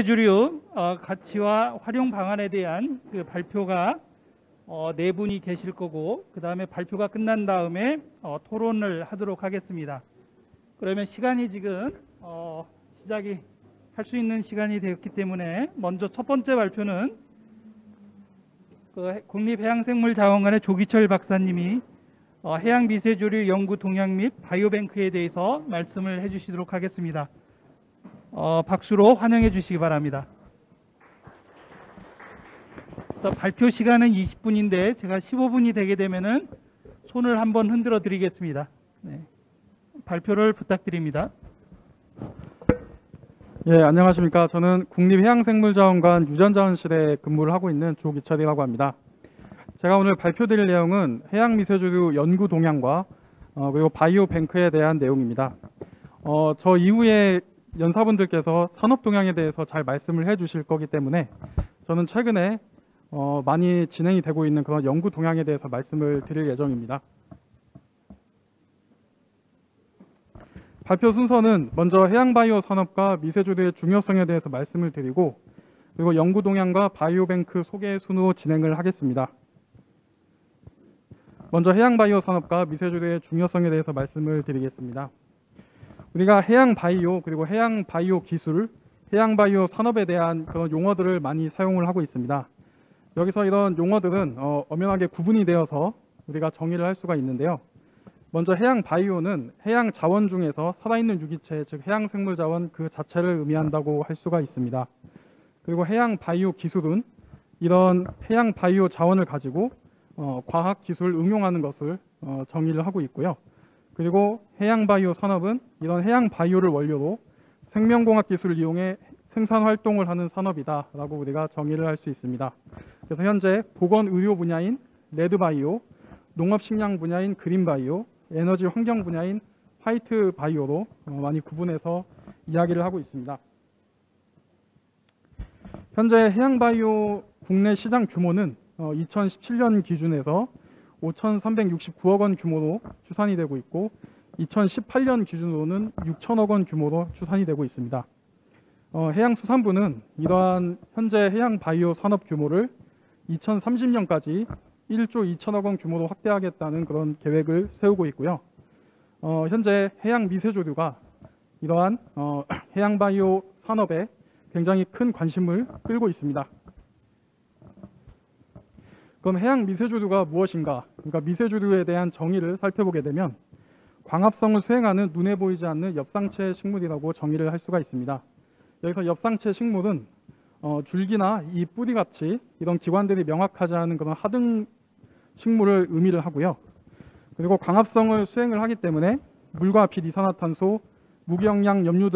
주류 가치와 활용 방안에 대한 그 발표가 네 분이 계실 거고, 그 다음에 발표가 끝난 다음에 토론을 하도록 하겠습니다. 그러면 시간이 지금 시작이 할 수 있는 시간이 되었기 때문에 먼저 첫 번째 발표는 그 국립해양생물자원관의 조기철 박사님이 해양미세조류 연구 동향 및 바이오뱅크에 대해서 말씀을 해주시도록 하겠습니다. 박수로 환영해 주시기 바랍니다. 발표 시간은 20분인데 제가 15분이 되게 되면은 손을 한번 흔들어 드리겠습니다. 네. 발표를 부탁드립니다. 예, 안녕하십니까. 저는 국립해양생물자원관 유전자원실에 근무를 하고 있는 조기철이라고 합니다. 제가 오늘 발표드릴 내용은 해양미세조류 연구 동향과 그리고 바이오뱅크에 대한 내용입니다. 저 이후에 연사분들께서 산업 동향에 대해서 잘 말씀을 해주실 거기 때문에 저는 최근에 많이 진행이 되고 있는 그런 연구 동향에 대해서 말씀을 드릴 예정입니다. 발표 순서는 먼저 해양바이오 산업과 미세조류의 중요성에 대해서 말씀을 드리고, 그리고 연구 동향과 바이오뱅크 소개 순으로 진행을 하겠습니다. 먼저 해양바이오 산업과 미세조류의 중요성에 대해서 말씀을 드리겠습니다. 우리가 해양바이오 그리고 해양바이오 기술, 해양바이오 산업에 대한 그런 용어들을 많이 사용을 하고 있습니다. 여기서 이런 용어들은 엄연하게 구분이 되어서 우리가 정의를 할 수가 있는데요. 먼저 해양바이오는 해양자원 중에서 살아있는 유기체, 즉 해양생물자원 그 자체를 의미한다고 할 수가 있습니다. 그리고 해양바이오 기술은 이런 해양바이오 자원을 가지고 과학기술 응용하는 것을 정의를 하고 있고요. 그리고 해양바이오 산업은 이런 해양바이오를 원료로 생명공학 기술을 이용해 생산활동을 하는 산업이다라고 우리가 정의를 할 수 있습니다. 그래서 현재 보건의료 분야인 레드바이오, 농업식량 분야인 그린바이오, 에너지 환경 분야인 화이트바이오로 많이 구분해서 이야기를 하고 있습니다. 현재 해양바이오 국내 시장 규모는 2017년 기준에서 5,369억 원 규모로 추산이 되고 있고, 2018년 기준으로는 6천억 원 규모로 추산이 되고 있습니다. 해양수산부는 이러한 현재 해양바이오 산업 규모를 2030년까지 1조 2천억 원 규모로 확대하겠다는 그런 계획을 세우고 있고요. 현재 해양미세조류가 이러한 해양바이오 산업에 굉장히 큰 관심을 끌고 있습니다. 그럼 해양미세조류가 무엇인가? 그러니까 미세조류에 대한 정의를 살펴보게 되면 광합성을 수행하는 눈에 보이지 않는 엽상체 식물이라고 정의를 할 수가 있습니다. 여기서 엽상체 식물은 줄기나 이 뿌리같이 이런 기관들이 명확하지 않은 그런 하등 식물을 의미를 하고요. 그리고 광합성을 수행을 하기 때문에 물과 빛, 이산화탄소, 무기영양 염류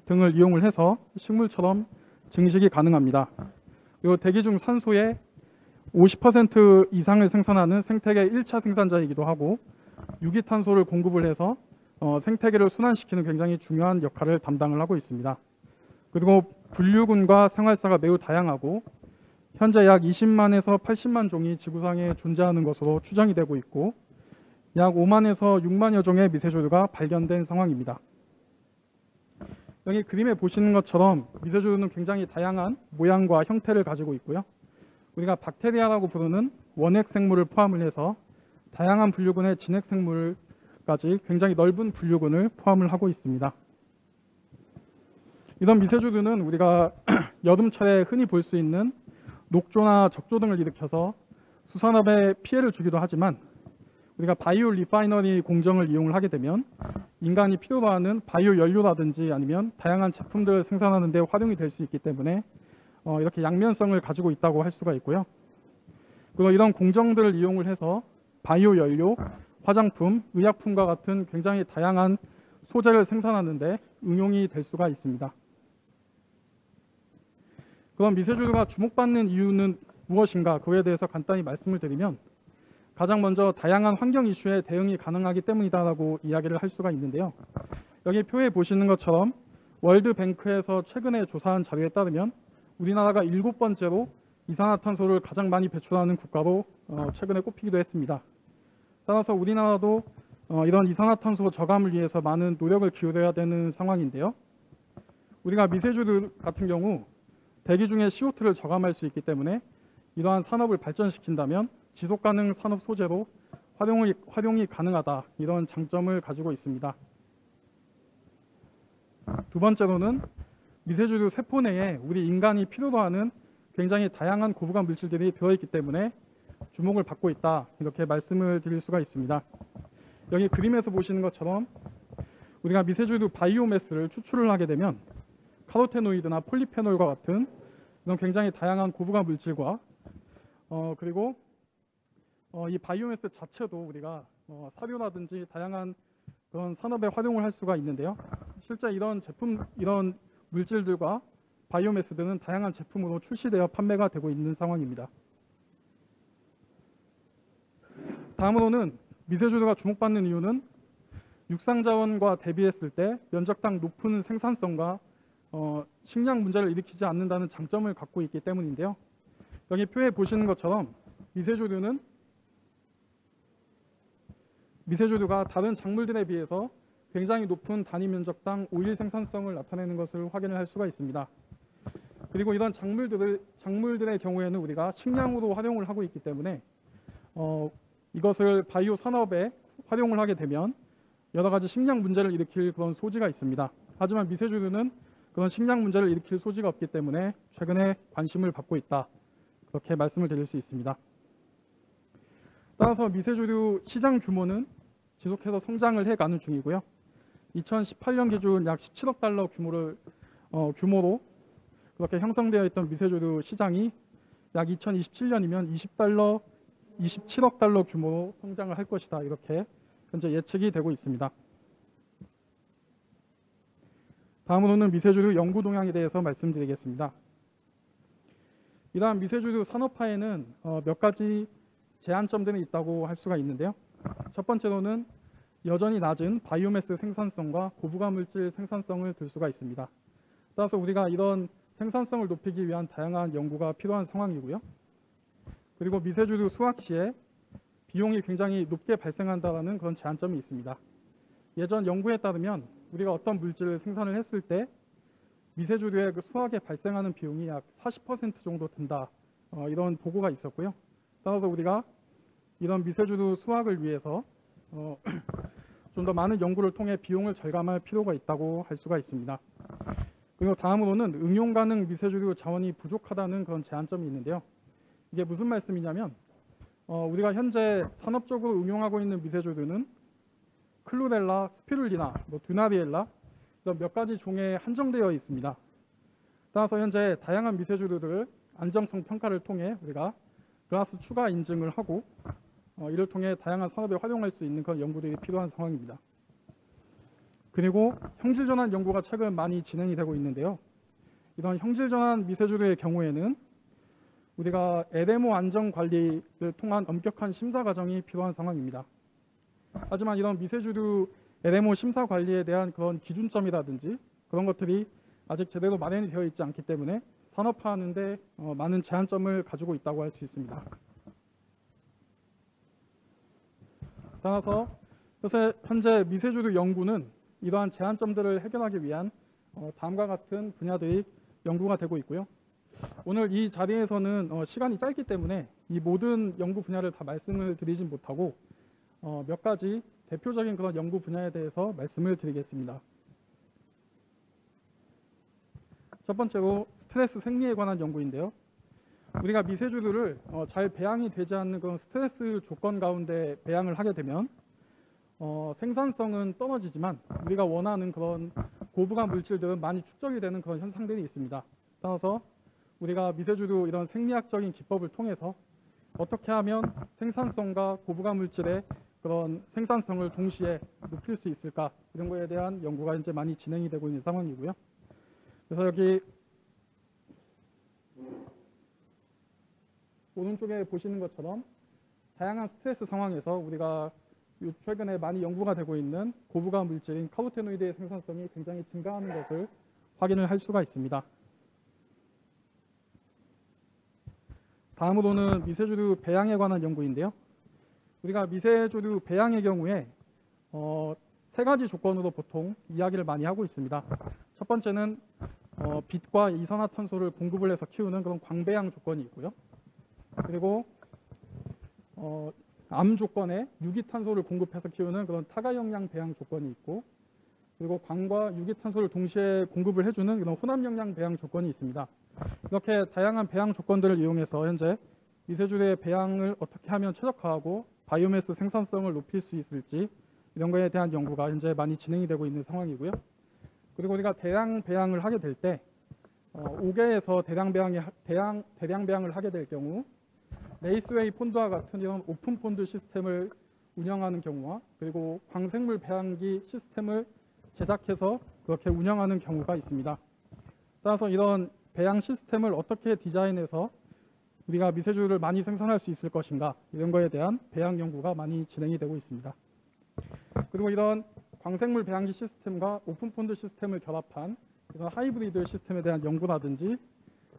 등을 이용을 해서 식물처럼 증식이 가능합니다. 그리고 대기 중 산소의 50% 이상을 생산하는 생태계 1차 생산자이기도 하고, 유기탄소를 공급을 해서 생태계를 순환시키는 굉장히 중요한 역할을 담당을 하고 있습니다. 그리고 분류군과 생활사가 매우 다양하고 현재 약 20만에서 80만 종이 지구상에 존재하는 것으로 추정이 되고 있고, 약 5만에서 6만여 종의 미세조류가 발견된 상황입니다. 여기 그림에 보시는 것처럼 미세조류는 굉장히 다양한 모양과 형태를 가지고 있고요. 우리가 박테리아라고 부르는 원핵 생물을 포함을 해서 다양한 분류군의 진핵 생물까지 굉장히 넓은 분류군을 포함을 하고 있습니다. 이런 미세조류는 우리가 여름철에 흔히 볼 수 있는 녹조나 적조 등을 일으켜서 수산업에 피해를 주기도 하지만, 우리가 바이오 리파이너리 공정을 이용을 하게 되면 인간이 필요로 하는 바이오 연료라든지 아니면 다양한 제품들을 생산하는 데 활용이 될 수 있기 때문에 이렇게 양면성을 가지고 있다고 할 수가 있고요. 그리고 이런 공정들을 이용을 해서 바이오 연료, 화장품, 의약품과 같은 굉장히 다양한 소재를 생산하는 데 응용이 될 수가 있습니다. 그럼 미세조류가 주목받는 이유는 무엇인가? 그에 대해서 간단히 말씀을 드리면, 가장 먼저 다양한 환경 이슈에 대응이 가능하기 때문이다라고 이야기를 할 수가 있는데요. 여기 표에 보시는 것처럼 월드뱅크에서 최근에 조사한 자료에 따르면 우리나라가 7번째로 이산화탄소를 가장 많이 배출하는 국가로 최근에 꼽히기도 했습니다. 따라서 우리나라도 이런 이산화탄소 저감을 위해서 많은 노력을 기울여야 되는 상황인데요. 우리가 미세조류 같은 경우 대기 중에 CO2를 저감할 수 있기 때문에 이러한 산업을 발전시킨다면 지속가능 산업 소재로 활용이 가능하다, 이런 장점을 가지고 있습니다. 두 번째로는 미세조류 세포 내에 우리 인간이 필요로 하는 굉장히 다양한 고부가 물질들이 들어있기 때문에 주목을 받고 있다, 이렇게 말씀을 드릴 수가 있습니다. 여기 그림에서 보시는 것처럼 우리가 미세조류 바이오매스를 추출을 하게 되면 카로테노이드나 폴리페놀과 같은 이런 굉장히 다양한 고부가 물질과 그리고 이 바이오매스 자체도 우리가 사료라든지 다양한 그런 산업에 활용을 할 수가 있는데요. 실제 이런 물질들과 바이오매스들은 다양한 제품으로 출시되어 판매가 되고 있는 상황입니다. 다음으로는 미세조류가 주목받는 이유는 육상자원과 대비했을 때 면적당 높은 생산성과 식량 문제를 일으키지 않는다는 장점을 갖고 있기 때문인데요. 여기 표에 보시는 것처럼 미세조류가 다른 작물들에 비해서 굉장히 높은 단위 면적당 오일 생산성을 나타내는 것을 확인을 할 수가 있습니다. 그리고 이런 작물들의 경우에는 우리가 식량으로 활용을 하고 있기 때문에 이것을 바이오 산업에 활용을 하게 되면 여러 가지 식량 문제를 일으킬 그런 소지가 있습니다. 하지만 미세조류는 그런 식량 문제를 일으킬 소지가 없기 때문에 최근에 관심을 받고 있다, 그렇게 말씀을 드릴 수 있습니다. 따라서 미세조류 시장 규모는 지속해서 성장을 해가는 중이고요. 2018년 기준 약 17억 달러 규모로 그렇게 형성되어 있던 미세조류 시장이 약 2027년이면 27억 달러 규모로 성장을 할 것이다, 이렇게 현재 예측이 되고 있습니다. 다음으로는 미세조류 연구 동향에 대해서 말씀드리겠습니다. 이러한 미세조류 산업화에는 몇 가지 제한점들이 있다고 할 수가 있는데요. 첫 번째로는 여전히 낮은 바이오매스 생산성과 고부가 물질 생산성을 들 수가 있습니다. 따라서 우리가 이런 생산성을 높이기 위한 다양한 연구가 필요한 상황이고요. 그리고 미세조류 수확 시에 비용이 굉장히 높게 발생한다는 그런 제한점이 있습니다. 예전 연구에 따르면 우리가 어떤 물질을 생산을 했을 때 미세조류의 그 수확에 발생하는 비용이 약 40% 정도 든다, 이런 보고가 있었고요. 따라서 우리가 이런 미세조류 수확을 위해서 좀 더 많은 연구를 통해 비용을 절감할 필요가 있다고 할 수가 있습니다. 그리고 다음으로는 응용 가능 미세조류 자원이 부족하다는 그런 제한점이 있는데요. 이게 무슨 말씀이냐면 우리가 현재 산업적으로 응용하고 있는 미세조류는 클루렐라, 스피룰리나, 드나리엘라 이런 몇 가지 종에 한정되어 있습니다. 따라서 현재 다양한 미세조류들을 안정성 평가를 통해 우리가 글라스 추가 인증을 하고 이를 통해 다양한 산업에 활용할 수 있는 그런 연구들이 필요한 상황입니다. 그리고 형질전환 연구가 최근 많이 진행이 되고 있는데요. 이런 형질전환 미세조류의 경우에는 우리가 LMO 안전 관리를 통한 엄격한 심사 과정이 필요한 상황입니다. 하지만 이런 미세조류 LMO 심사 관리에 대한 그런 기준점이라든지 그런 것들이 아직 제대로 마련이 되어 있지 않기 때문에 산업화하는 데 많은 제한점을 가지고 있다고 할 수 있습니다. 따라서 현재 미세조류 연구는 이러한 제한점들을 해결하기 위한 다음과 같은 분야들이 연구가 되고 있고요. 오늘 이 자리에서는 시간이 짧기 때문에 이 모든 연구 분야를 다 말씀을 드리진 못하고 몇 가지 대표적인 그런 연구 분야에 대해서 말씀을 드리겠습니다. 첫 번째로 스트레스 생리에 관한 연구인데요. 우리가 미세조류를 잘 배양이 되지 않는 그런 스트레스 조건 가운데 배양을 하게 되면 생산성은 떨어지지만 우리가 원하는 그런 고부가 물질들은 많이 축적이 되는 그런 현상들이 있습니다. 따라서 우리가 미세조류 이런 생리학적인 기법을 통해서 어떻게 하면 생산성과 고부가 물질의 그런 생산성을 동시에 높일 수 있을까, 이런 거에 대한 연구가 현재 많이 진행이 되고 있는 상황이고요. 그래서 여기 오른쪽에 보시는 것처럼 다양한 스트레스 상황에서 우리가 최근에 많이 연구가 되고 있는 고부가 물질인 카로테노이드의 생산성이 굉장히 증가하는 것을 확인을 할 수가 있습니다. 다음으로는 미세조류 배양에 관한 연구인데요. 우리가 미세조류 배양의 경우에 세 가지 조건으로 보통 이야기를 많이 하고 있습니다. 첫 번째는 빛과 이산화탄소를 공급을 해서 키우는 그런 광배양 조건이 있고요. 그리고 암 조건에 유기탄소를 공급해서 키우는 그런 타가영양 배양 조건이 있고, 그리고 광과 유기탄소를 동시에 공급을 해주는 이런 혼합영양 배양 조건이 있습니다. 이렇게 다양한 배양 조건들을 이용해서 현재 미세주류의 배양을 어떻게 하면 최적화하고 바이오매스 생산성을 높일 수 있을지 이런 거에 대한 연구가 현재 많이 진행이 되고 있는 상황이고요. 그리고 우리가 대량 배양을 하게 될 때 5개에서 대량 배양을 하게 될 경우 레이스웨이 폰드와 같은 이런 오픈 폰드 시스템을 운영하는 경우와, 그리고 광생물 배양기 시스템을 제작해서 그렇게 운영하는 경우가 있습니다. 따라서 이런 배양 시스템을 어떻게 디자인해서 우리가 미세주류를 많이 생산할 수 있을 것인가, 이런 거에 대한 배양 연구가 많이 진행이 되고 있습니다. 그리고 이런 광생물 배양기 시스템과 오픈 폰드 시스템을 결합한 이런 하이브리드 시스템에 대한 연구라든지,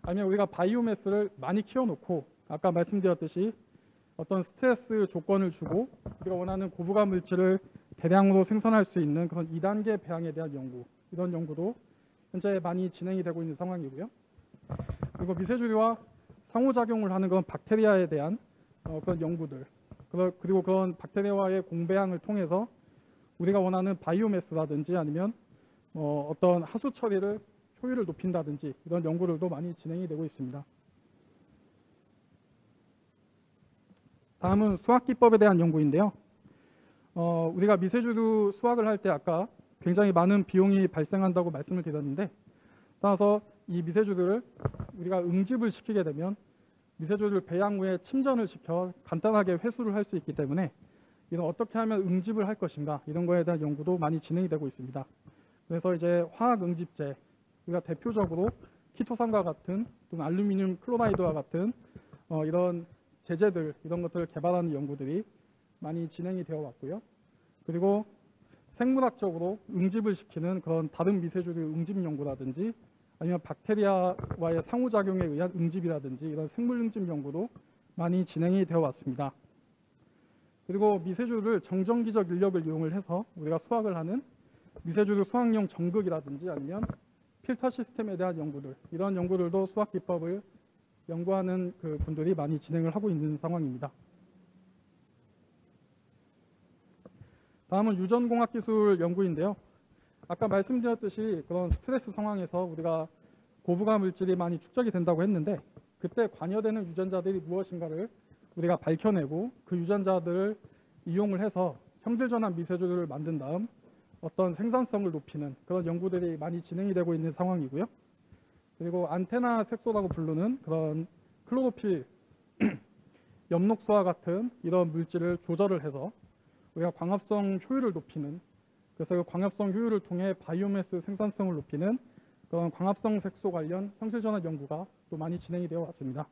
아니면 우리가 바이오매스를 많이 키워놓고 아까 말씀드렸듯이 어떤 스트레스 조건을 주고 우리가 원하는 고부가 물질을 대량으로 생산할 수 있는 그런 2단계 배양에 대한 연구, 이런 연구도 현재 많이 진행이 되고 있는 상황이고요. 그리고 미세주류와 상호작용을 하는 그런 박테리아에 대한 그런 연구들, 그리고 그런 박테리아와의 공배양을 통해서 우리가 원하는 바이오매스라든지 아니면 어떤 하수 처리를 효율을 높인다든지 이런 연구들도 많이 진행이 되고 있습니다. 다음은 수학 기법에 대한 연구인데요. 우리가 미세주류 수학을 할 때 아까 굉장히 많은 비용이 발생한다고 말씀을 드렸는데, 따라서 이 미세주류를 우리가 응집을 시키게 되면 미세주류를 배양 후에 침전을 시켜 간단하게 회수를 할 수 있기 때문에 이런 어떻게 하면 응집을 할 것인가, 이런 거에 대한 연구도 많이 진행이 되고 있습니다. 그래서 이제 화학 응집제, 우리가 대표적으로 키토산과 같은 또는 알루미늄 클로라이드와 같은 이런 제재들, 이런 것들을 개발하는 연구들이 많이 진행이 되어 왔고요. 그리고 생물학적으로 응집을 시키는 그런 다른 미세주류 응집 연구라든지 아니면 박테리아와의 상호작용에 의한 응집이라든지 이런 생물 응집 연구도 많이 진행이 되어 왔습니다. 그리고 미세주류를 정전기적 인력을 이용을 해서 우리가 수학을 하는 미세주류 수학용 정극이라든지 아니면 필터 시스템에 대한 연구들, 이런 연구들도 수학 기법을 연구하는 그 분들이 많이 진행을 하고 있는 상황입니다. 다음은 유전공학기술 연구인데요. 아까 말씀드렸듯이 그런 스트레스 상황에서 우리가 고부가 물질이 많이 축적이 된다고 했는데, 그때 관여되는 유전자들이 무엇인가를 우리가 밝혀내고 그 유전자들을 이용을 해서 형질전환 미세주류를 만든 다음 어떤 생산성을 높이는 그런 연구들이 많이 진행이 되고 있는 상황이고요. 그리고 안테나 색소라고 부르는 그런 클로로필, 엽록소와 같은 이런 물질을 조절을 해서 우리가 광합성 효율을 높이는, 그래서 그 광합성 효율을 통해 바이오매스 생산성을 높이는 그런 광합성 색소 관련 형질전환 연구가 또 많이 진행이 되어 왔습니다.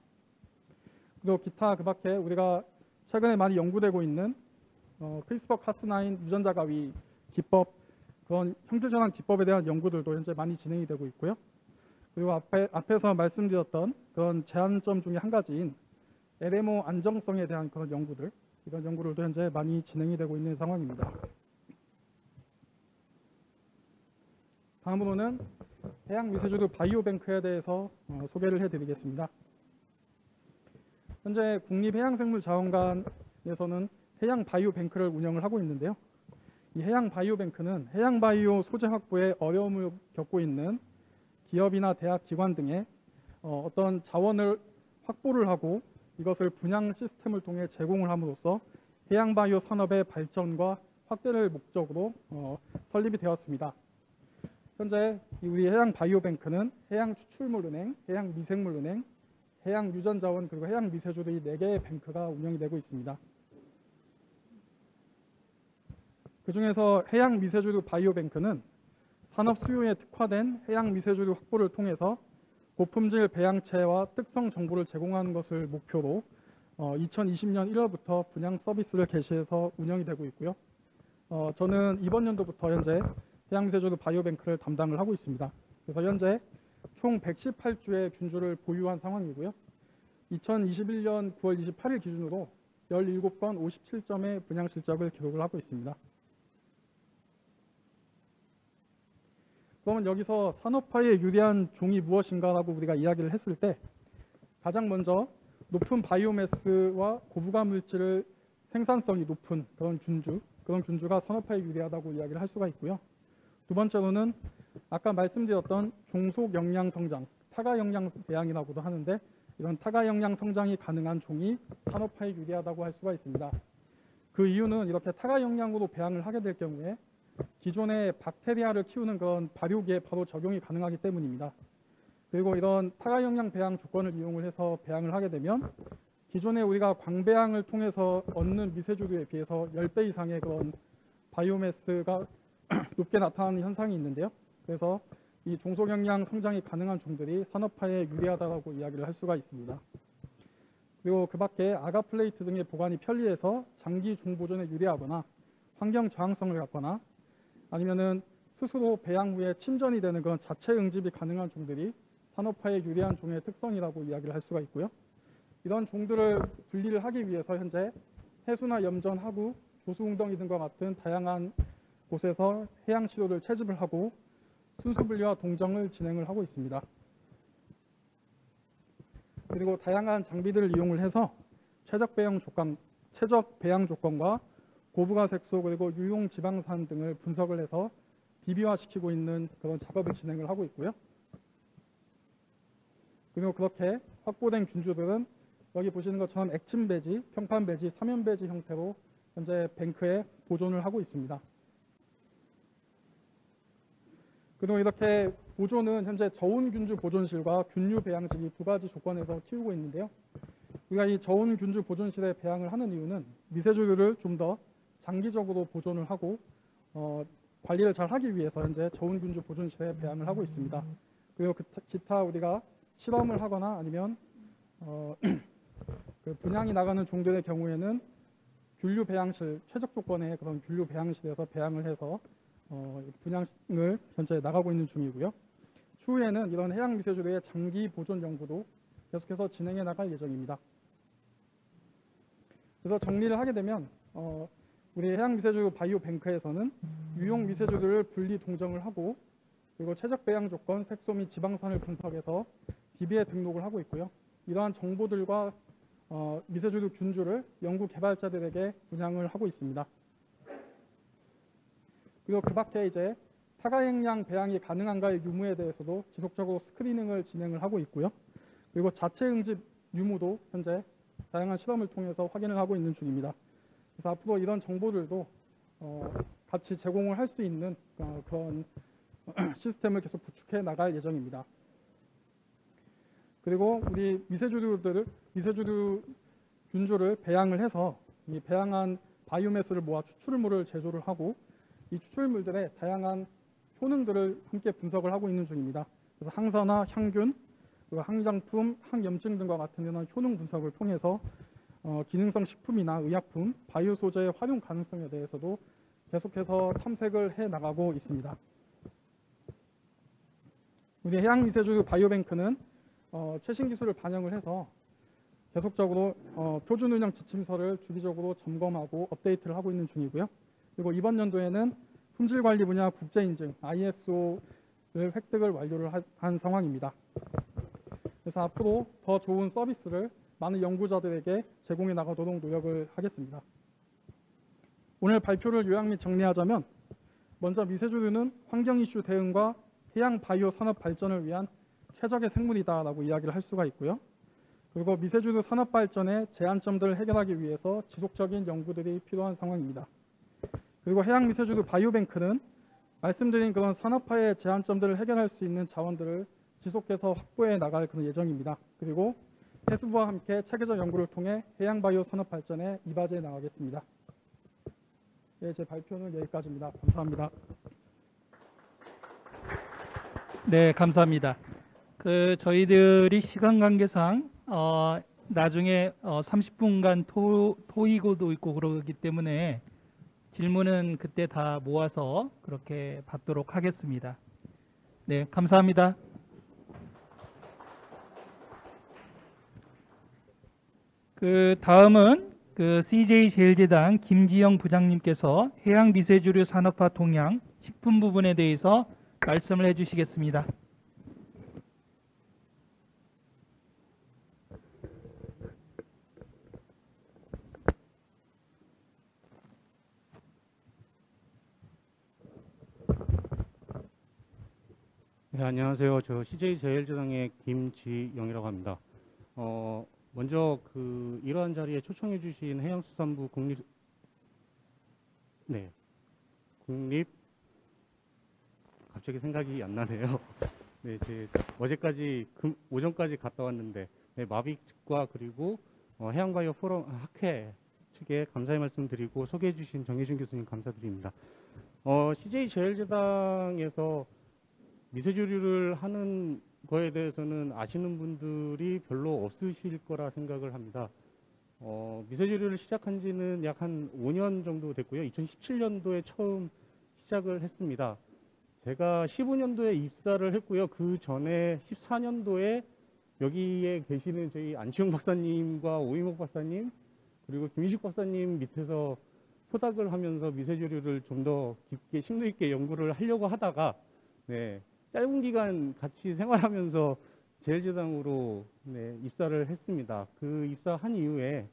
그리고 기타 그 밖에 우리가 최근에 많이 연구되고 있는 크리스퍼 카스9 유전자 가위 기법, 그런 형질전환 기법에 대한 연구들도 현재 많이 진행이 되고 있고요. 그리고 앞에서 말씀드렸던 그런 제한점 중에 한 가지인 LMO 안정성에 대한 그런 연구들, 이런 연구들도 현재 많이 진행이 되고 있는 상황입니다. 다음으로는 해양 미세주류 바이오뱅크에 대해서 소개를 해드리겠습니다. 현재 국립해양생물자원관에서는 해양 바이오뱅크를 운영을 하고 있는데요. 이 해양 바이오뱅크는 해양 바이오 소재 확보에 어려움을 겪고 있는 기업이나 대학 기관 등의 어떤 자원을 확보를 하고 이것을 분양 시스템을 통해 제공을 함으로써 해양 바이오 산업의 발전과 확대를 목적으로 설립이 되었습니다. 현재 우리 해양 바이오뱅크는 해양 추출물은행, 해양 미생물은행, 해양 유전자원, 그리고 해양 미세주류 이 4개의 뱅크가 운영이 되고 있습니다. 그중에서 해양 미세주류 바이오뱅크는 산업 수요에 특화된 해양 미세주류 확보를 통해서 고품질 배양체와 특성 정보를 제공하는 것을 목표로 2020년 1월부터 분양 서비스를 개시해서 운영이 되고 있고요. 저는 이번 연도부터 현재 해양 미세주류 바이오뱅크를 담당을 하고 있습니다. 그래서 현재 총 118주의 균주를 보유한 상황이고요. 2021년 9월 28일 기준으로 17건 57점의 분양 실적을 기록을 하고 있습니다. 그러면 여기서 산업화에 유리한 종이 무엇인가라고 우리가 이야기를 했을 때 가장 먼저 높은 바이오매스와 고부가 물질을 생산성이 높은 그런 균주가 산업화에 유리하다고 이야기를 할 수가 있고요. 두 번째로는 아까 말씀드렸던 종속 영양 성장, 타가 영양 배양이라고도 하는데 이런 타가 영양 성장이 가능한 종이 산업화에 유리하다고 할 수가 있습니다. 그 이유는 이렇게 타가 영양으로 배양을 하게 될 경우에 기존의 박테리아를 키우는 그런 발효기에 바로 적용이 가능하기 때문입니다. 그리고 이런 타가 영양 배양 조건을 이용을 해서 배양을 하게 되면 기존에 우리가 광배양을 통해서 얻는 미세조류에 비해서 10배 이상의 그런 바이오매스가 높게 나타나는 현상이 있는데요. 그래서 이 종속 영양 성장이 가능한 종들이 산업화에 유리하다고 이야기를 할 수가 있습니다. 그리고 그 밖에 아가 플레이트 등의 보관이 편리해서 장기 종보존에 유리하거나 환경 저항성을 갖거나 아니면은 스스로 배양 후에 침전이 되는 그런 자체 응집이 가능한 종들이 산업화에 유리한 종의 특성이라고 이야기를 할 수가 있고요. 이런 종들을 분리를 하기 위해서 현재 해수나 염전, 하구, 조수웅덩이 등과 같은 다양한 곳에서 해양 시료를 채집을 하고 순수 분리와 동정을 진행을 하고 있습니다. 그리고 다양한 장비들을 이용을 해서 최적 배양 조건과 고부가 색소 그리고 유용 지방산 등을 분석을 해서 DB화시키고 있는 그런 작업을 진행을 하고 있고요. 그리고 그렇게 확보된 균주들은 여기 보시는 것처럼 액침 배지, 평판 배지, 삼연 배지 형태로 현재 뱅크에 보존을 하고 있습니다. 그리고 이렇게 보존은 현재 저온 균주 보존실과 균류 배양실 이 두 가지 조건에서 키우고 있는데요. 우리가 이 저온 균주 보존실에 배양을 하는 이유는 미세조류를 좀 더 장기적으로 보존을 하고 관리를 잘 하기 위해서 현재 저온 균주 보존실에 배양을 하고 있습니다. 그리고 기타 우리가 실험을 하거나 아니면 그 분양이 나가는 종들의 경우에는 균류 배양실 최적 조건의 그런 균류 배양실에서 배양을 해서 분양을 현재 나가고 있는 중이고요. 추후에는 이런 해양 미세조류의 장기 보존 연구도 계속해서 진행해 나갈 예정입니다. 그래서 정리를 하게 되면 우리 해양 미세조류 바이오 뱅크에서는 유용 미세조류를 분리 동정을 하고 그리고 최적 배양 조건, 색소 및 지방산을 분석해서 DB에 등록을 하고 있고요. 이러한 정보들과 미세조류 균주를 연구 개발자들에게 분양을 하고 있습니다. 그리고 그 밖에 이제 타가영양 배양이 가능한가의 유무에 대해서도 지속적으로 스크리닝을 진행을 하고 있고요. 그리고 자체 응집 유무도 현재 다양한 실험을 통해서 확인을 하고 있는 중입니다. 그래서 앞으로 이런 정보들도 같이 제공을 할 수 있는 그런 시스템을 계속 구축해 나갈 예정입니다. 그리고 우리 미세조류 균주를 배양을 해서 이 배양한 바이오매스를 모아 추출물을 제조를 하고 이 추출물들의 다양한 효능들을 함께 분석을 하고 있는 중입니다. 그래서 항산화, 향균, 그리고 항장품, 항염증 등과 같은 이런 효능 분석을 통해서 기능성 식품이나 의약품, 바이오 소재의 활용 가능성에 대해서도 계속해서 탐색을 해 나가고 있습니다. 우리 해양 미세조류 바이오뱅크는 최신 기술을 반영을 해서 계속적으로 표준 운영 지침서를 주기적으로 점검하고 업데이트를 하고 있는 중이고요. 그리고 이번 연도에는 품질 관리 분야 국제 인증 ISO를 획득을 완료를 한 상황입니다. 그래서 앞으로 더 좋은 서비스를 많은 연구자들에게 제공해 나가도록 노력을 하겠습니다. 오늘 발표를 요약 및 정리하자면 먼저 미세조류는 환경 이슈 대응과 해양 바이오 산업 발전을 위한 최적의 생물이다라고 이야기를 할 수가 있고요. 그리고 미세조류 산업 발전의 제한점들을 해결하기 위해서 지속적인 연구들이 필요한 상황입니다. 그리고 해양 미세조류 바이오뱅크는 말씀드린 그런 산업화의 제한점들을 해결할 수 있는 자원들을 지속해서 확보해 나갈 그런 예정입니다. 그리고 해수부와 함께 체계적 연구를 통해 해양 바이오 산업 발전에 이바지해 나가겠습니다. 네, 제 발표는 여기까지입니다. 감사합니다. 네, 감사합니다. 저희들이 시간 관계상 나중에 30분간 토의고도 있고 그러기 때문에 질문은 그때 다 모아서 그렇게 받도록 하겠습니다. 네, 감사합니다. 다음은 CJ제일재단 김지영 부장님께서 해양 미세조류 산업화 동향 식품 부분에 대해서 말씀을 해주시겠습니다. 네, 안녕하세요. 저 CJ제일제당의 김지영이라고 합니다. 먼저 이러한 자리에 초청해 주신 해양수산부 갑자기 생각이 안 나네요. 네, 어제까지 오전까지 갔다 왔는데 마빅과 그리고 해양바이오 포럼 학회 측에 감사의 말씀 드리고 소개해 주신 정혜준 교수님 감사드립니다. CJ제일제당에서 미세조류를 하는 거에 대해서는 아시는 분들이 별로 없으실 거라 생각을 합니다. 미세조류를 시작한 지는 약 한 5년 정도 됐고요. 2017년도에 처음 시작을 했습니다. 제가 15년도에 입사를 했고요. 그 전에 14년도에 여기에 계시는 저희 안치용 박사님과 오이목 박사님 그리고 김희식 박사님 밑에서 포닥을 하면서 미세조류를 좀 더 깊게 심도 있게 연구를 하려고 하다가 짧은 기간 같이 생활하면서 제일제당으로 입사를 했습니다. 그 입사한 이후에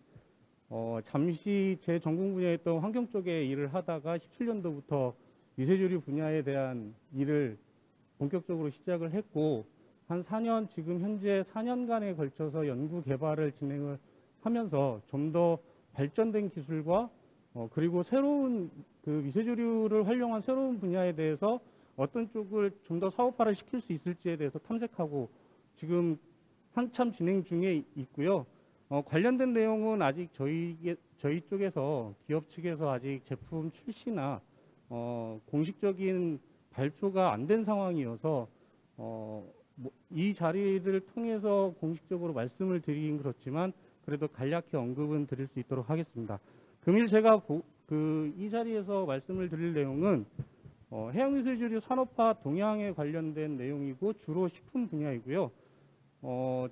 잠시 제 전공 분야였던 환경 쪽에 일을 하다가 17년도부터 미세조류 분야에 대한 일을 본격적으로 시작을 했고 한 4년, 지금 현재 4년간에 걸쳐서 연구 개발을 진행을 하면서 좀 더 발전된 기술과 그리고 새로운 미세조류를 활용한 새로운 분야에 대해서 어떤 쪽을 좀 더 사업화를 시킬 수 있을지에 대해서 탐색하고 지금 한참 진행 중에 있고요. 관련된 내용은 아직 저희 쪽에서 기업 측에서 아직 제품 출시나 공식적인 발표가 안 된 상황이어서 이 자리를 통해서 공식적으로 말씀을 드리긴 그렇지만 그래도 간략히 언급은 드릴 수 있도록 하겠습니다. 금일 제가 이 자리에서 말씀을 드릴 내용은 해양미세조류 산업화 동향에 관련된 내용이고 주로 식품 분야이고요.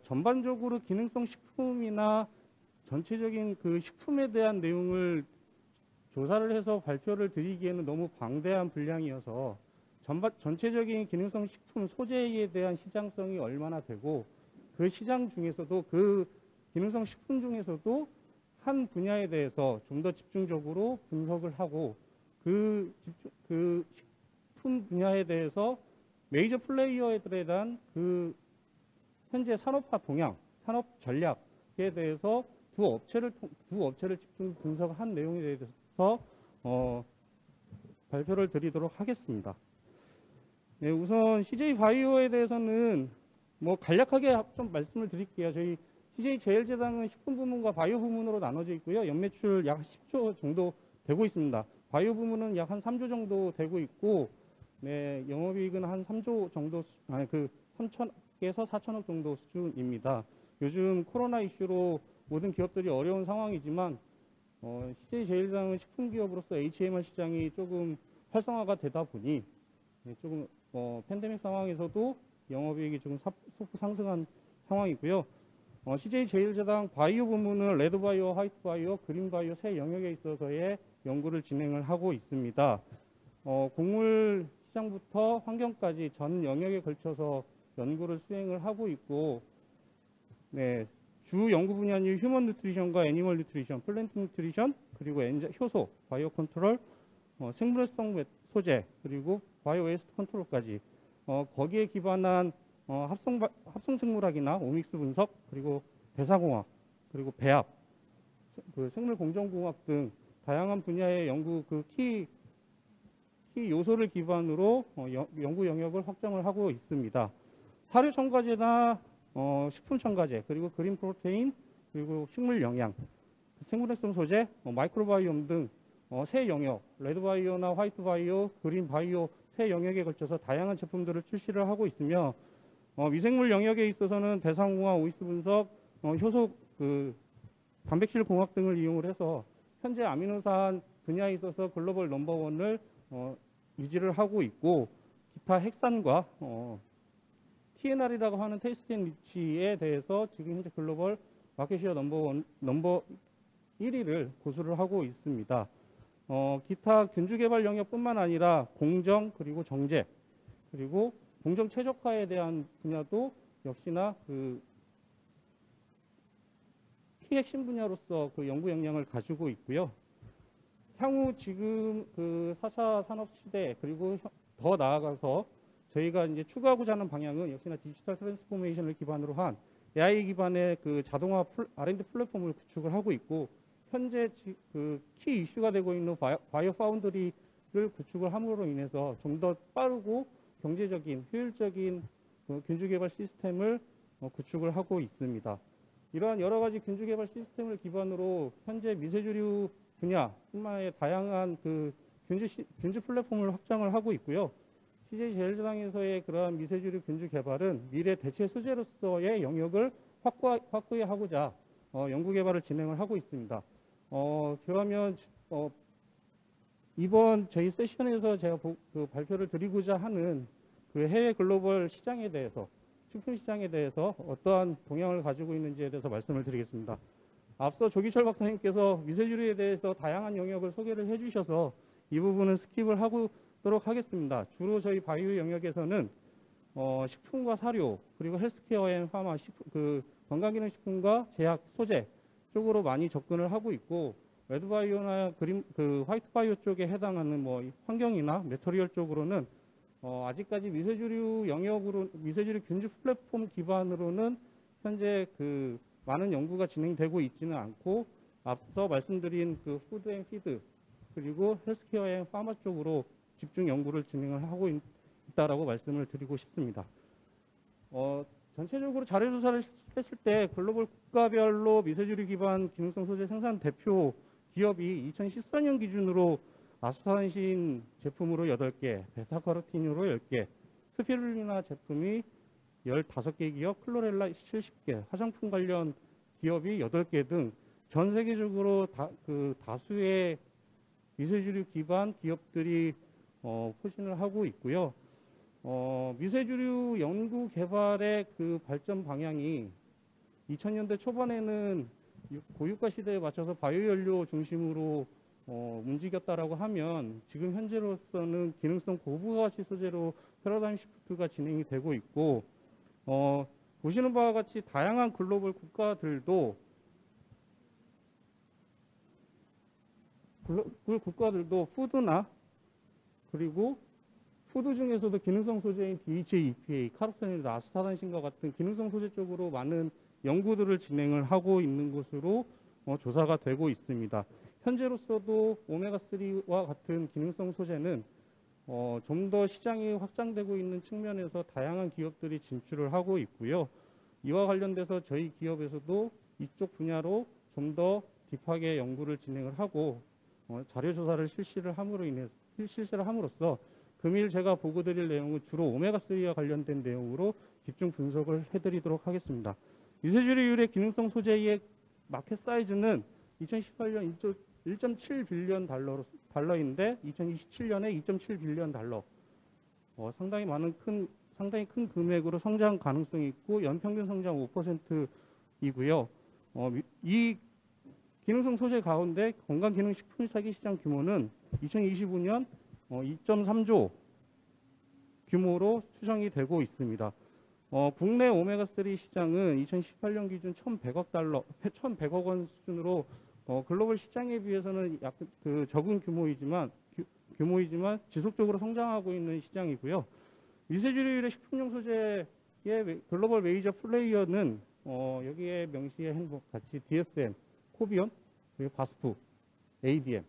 전반적으로 기능성 식품이나 전체적인 그 식품에 대한 내용을 조사를 해서 발표를 드리기에는 너무 방대한 분량이어서 전체적인 기능성 식품 소재에 대한 시장성이 얼마나 되고 그 시장 중에서도 그 기능성 식품 중에서도 한 분야에 대해서 좀 더 집중적으로 분석을 하고 그 식품 분야에 대해서 메이저 플레이어들에 대한 그 현재 산업화 동향, 산업 전략에 대해서 두 업체를 집중 분석한 내용에 대해서 발표를 드리도록 하겠습니다. 네, 우선 CJ 바이오에 대해서는 간략하게 좀 말씀을 드릴게요. 저희 CJ 제일제당은 식품 부문과 바이오 부문으로 나눠져 있고요. 연매출 약 10조 정도 되고 있습니다. 바이오 부문은 약 한 3조 정도 되고 있고, 영업이익은 한 3조 정도, 3천에서 4천억 정도 수준입니다. 요즘 코로나 이슈로 모든 기업들이 어려운 상황이지만, CJ 제일제당은 식품 기업으로서 HMR 시장이 조금 활성화가 되다 보니, 조금 팬데믹 상황에서도 영업이익이 좀 소폭 상승한 상황이고요. CJ 제일제당 바이오 부문은 레드바이오, 화이트바이오, 그린바이오 세 영역에 있어서의 연구를 진행을 하고 있습니다. 곡물 시장부터 환경까지 전 영역에 걸쳐서 연구를 수행을 하고 있고, 주 연구 분야는 휴먼 뉴트리션과 애니멀 뉴트리션, 플랜트 뉴트리션, 그리고 효소, 바이오 컨트롤, 생물성 소재, 그리고 바이오 웨이스트 컨트롤까지 거기에 기반한 합성생물학이나 오믹스 분석, 그리고 대사공학, 그리고 배합, 생물 공정공학 등 다양한 분야의 연구 키 요소를 기반으로 연구 영역을 확장을 하고 있습니다. 사료 첨가제나 식품 첨가제, 그리고 그린 프로테인, 그리고 식물 영양, 생물학성 소재, 마이크로바이옴 등 세 영역, 레드바이오나 화이트바이오, 그린바이오 세 영역에 걸쳐서 다양한 제품들을 출시를 하고 있으며, 미생물 영역에 있어서는 대상공학, 오이스 분석, 효소, 단백질 공학 등을 이용을 해서 현재 아미노산 분야에 있어서 글로벌 넘버원을 유지를 하고 있고, 기타 핵산과 TNR이라고 하는 테이스트 앤 리치에 대해서 지금 현재 글로벌 마켓시어 넘버 1위를 고수를 하고 있습니다. 기타 균주 개발 영역뿐만 아니라 공정, 그리고 정제, 그리고 공정 최적화에 대한 분야도 역시나 그 키 핵심 분야로서 그 연구 역량을 가지고 있고요. 향후 지금 그 4차 산업 시대 그리고 더 나아가서 저희가 이제 추구하고자 하는 방향은 역시나 디지털 트랜스포메이션을 기반으로 한 AI 기반의 그 자동화 R&D 플랫폼을 구축을 하고 있고, 현재 그 키 이슈가 되고 있는 바이오 파운드리를 구축을 함으로 인해서 좀 더 빠르고 경제적인 효율적인 그 균주 개발 시스템을 구축을 하고 있습니다. 이러한 여러 가지 균주 개발 시스템을 기반으로 현재 미세주류 분야뿐만 아니라 다양한 그 균주 플랫폼을 확장을 하고 있고요. CJ제일제당에서의 그러한 미세주류 균주 개발은 미래 대체 소재로서의 영역을 확고하고자 연구 개발을 진행을 하고 있습니다. 그러면 이번 저희 세션에서 제가 그 발표를 드리고자 하는 그 해외 글로벌 시장에 대해서, 식품 시장에 대해서 어떠한 동향을 가지고 있는지에 대해서 말씀을 드리겠습니다. 앞서 조기철 박사님께서 미세주류에 대해서 다양한 영역을 소개를 해주셔서 이 부분은 스킵을 하도록 하겠습니다. 주로 저희 바이오 영역에서는 식품과 사료, 그리고 헬스케어 앤 파마, 그 건강기능식품과 제약, 소재 쪽으로 많이 접근을 하고 있고, 레드바이오나 그 화이트바이오 쪽에 해당하는 뭐 환경이나 매터리얼 쪽으로는 아직까지 미세주류 영역으로, 미세주류 균주 플랫폼 기반으로는 현재 그 많은 연구가 진행되고 있지는 않고, 앞서 말씀드린 그 푸드 앤 피드 그리고 헬스케어 앤 파마 쪽으로 집중 연구를 진행을 하고 있다라고 말씀을 드리고 싶습니다. 전체적으로 자료조사를 했을 때 글로벌 국가별로 미세주류 기반 기능성 소재 생산 대표 기업이 2014년 기준으로 아스타산신 제품으로 8개, 베타카로틴으로 10개, 스피룰리나 제품이 15개 기업, 클로렐라 70개, 화장품 관련 기업이 8개 등 전 세계적으로 다수의 미세주류 기반 기업들이 포진을 하고 있고요. 미세주류 연구 개발의 그 발전 방향이 2000년대 초반에는 고유가 시대에 맞춰서 바이오 연료 중심으로 움직였다라고 하면, 지금 현재로서는 기능성 고부가치 소재로 패러다임 시프트가 진행이 되고 있고, 보시는 바와 같이 다양한 글로벌 국가들도 푸드나, 그리고 푸드 중에서도 기능성 소재인 DHA, EPA, 카로테놀, 아스타산신과 같은 기능성 소재 쪽으로 많은 연구들을 진행을 하고 있는 것으로 조사가 되고 있습니다. 현재로서도 오메가3와 같은 기능성 소재는 좀 더 시장이 확장되고 있는 측면에서 다양한 기업들이 진출을 하고 있고요. 이와 관련돼서 저희 기업에서도 이쪽 분야로 좀 더 딥하게 연구를 진행을 하고 자료조사를 실시를 함으로써 금일 제가 보고 드릴 내용은 주로 오메가3와 관련된 내용으로 집중 분석을 해드리도록 하겠습니다. 미세주류율의 기능성 소재의 마켓 사이즈는 2018년 1.7 빌리언 달러인데 2027년에 2.7 빌리언 달러. 상당히 큰 금액으로 성장 가능성이 있고, 연평균 성장 5%이고요. 이 기능성 소재 가운데 건강기능식품 사기 시장 규모는 2025년 2.3조 규모로 추정이 되고 있습니다. 국내 오메가3 시장은 2018년 기준 1,100억 원 수준으로 글로벌 시장에 비해서는 약 그 적은 규모이지만 지속적으로 성장하고 있는 시장이고요. 미세주류율의 식품용 소재의 글로벌 메이저 플레이어는 여기에 명시한 것 같이 DSM, 코비온, 그리고 바스프, ADM,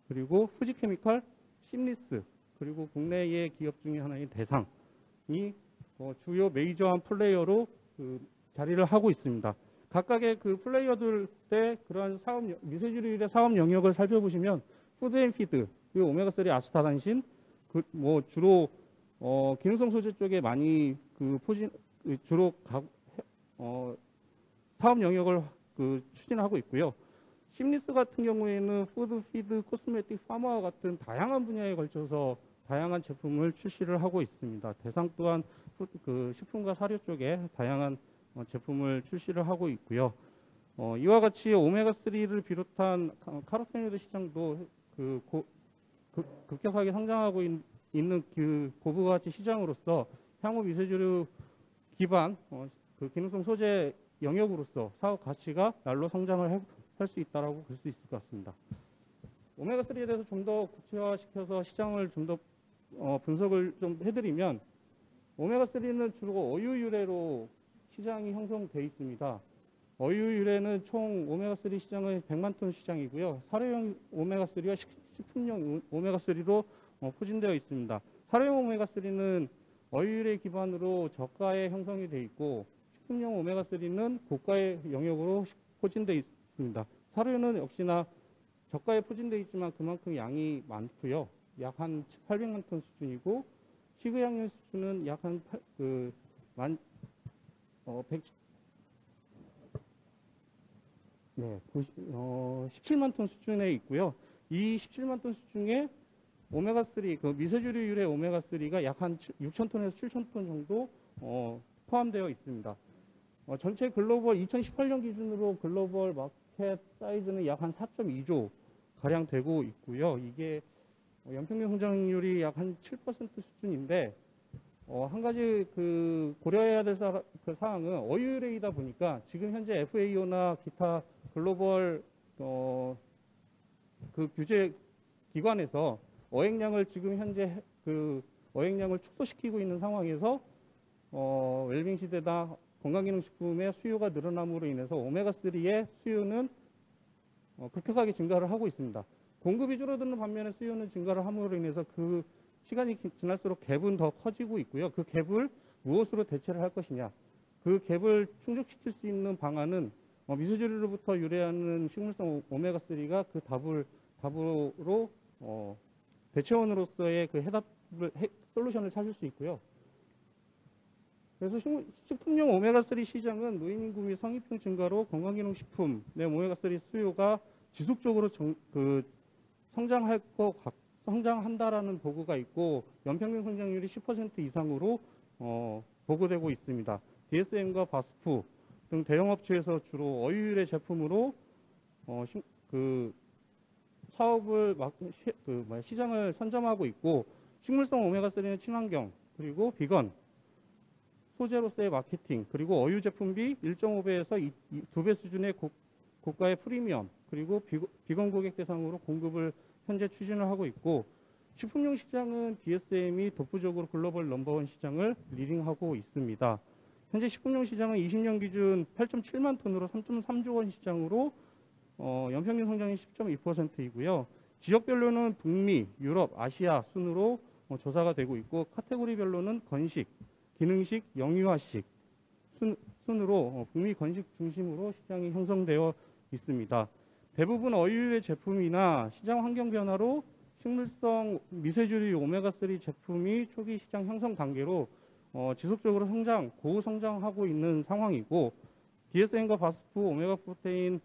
그리고 후지케미칼, 심리스, 그리고 국내의 기업 중에 하나인 대상이 주요 메이저한 플레이어로 자리를 하고 있습니다. 각각의 그 플레이어들의 그러한 미세주류의 사업 영역을 살펴보시면 푸드 앤 피드, 그리고 오메가3 아스타산신, 주로 기능성 소재 쪽에 많이 사업 영역을 추진하고 있고요. 심리스 같은 경우에는 푸드, 피드, 코스메틱, 파마와 같은 다양한 분야에 걸쳐서 다양한 제품을 출시를 하고 있습니다. 대상 또한 식품과 사료 쪽에 다양한 제품을 출시를 하고 있고요. 이와 같이 오메가3를 비롯한 카로테놀 시장도 급격하게 성장하고 있는 그 고부가치 시장으로서 향후 미세조류 기반 그 기능성 소재 영역으로서 사업 가치가 날로 성장을 할 수 있다라고 볼 수 있을 것 같습니다. 오메가3에 대해서 좀 더 구체화시켜서 시장을 좀 더 분석을 좀 해드리면 오메가3는 주로 어유 유래로 시장이 형성돼 있습니다. 어유 유래는 총 오메가3 시장은 100만 톤 시장이고요. 사료용 오메가3와 식품용 오메가3로 포진되어 있습니다. 사료용 오메가3는 어유 유래 기반으로 저가에 형성이 돼 있고 식품용 오메가3는 고가의 영역으로 포진되어 있습니다. 사료는 역시나 저가에 포진되어 있지만 그만큼 양이 많고요. 약 한 800만 톤 수준이고 식의약류 수준은 약 한 17만 톤 수준에 있고요. 이 17만 톤 수준에 오메가3, 그 미세조류 유래 오메가3가 약 한 6천 톤에서 7천 톤 정도 포함되어 있습니다. 전체 글로벌 2018년 기준으로 글로벌 마켓 사이즈는 약 한 4.2조 가량 되고 있고요. 이게 연평균 성장률이 약 한 7% 수준인데 한 가지 그 고려해야 될 그 사항은 어유유래이다 보니까 지금 현재 FAO나 기타 글로벌 그 규제 기관에서 어획량을 지금 현재 그 어획량을 축소시키고 있는 상황에서 웰빙 시대다 건강기능식품의 수요가 늘어남으로 인해서 오메가3의 수요는 급격하게 증가를 하고 있습니다. 공급이 줄어드는 반면에 수요는 증가를 함으로 인해서 그 시간이 지날수록 갭은 더 커지고 있고요. 그 갭을 무엇으로 대체를 할 것이냐. 그 갭을 충족시킬 수 있는 방안은 미세조류로부터 유래하는 식물성 오메가3가 그 답으로 대체원으로서의 그 솔루션을 찾을 수 있고요. 그래서 식품용 오메가3 시장은 노인 인구 및 성인병 증가로 건강기능식품 내 오메가3 수요가 지속적으로 성장한다라는 보고가 있고 연평균 성장률이 10% 이상으로 보고되고 있습니다. DSM과 바스프 등 대형업체에서 주로 어유유래 제품으로 시장을 선점하고 있고 식물성 오메가3는 친환경 그리고 비건 소재로서의 마케팅 그리고 어유 제품비 1.5배에서 2배 수준의 고가의 프리미엄 그리고 비건 고객 대상으로 공급을 현재 추진을 하고 있고 식품용 시장은 DSM이 독보적으로 글로벌 넘버원 시장을 리딩하고 있습니다. 현재 식품용 시장은 20년 기준 8.7만 톤으로 3.3조 원 시장으로 연평균 성장이 10.2%이고요. 지역별로는 북미, 유럽, 아시아 순으로 조사가 되고 있고 카테고리별로는 건식, 기능식, 영유아식 순으로 북미 건식 중심으로 시장이 형성되어 있습니다. 대부분 어유유래 제품이나 시장 환경 변화로 식물성 미세조류 오메가3 제품이 초기 시장 형성 단계로 지속적으로 고성장하고 있는 상황이고 DSM과 바스프, 오메가 프로테인,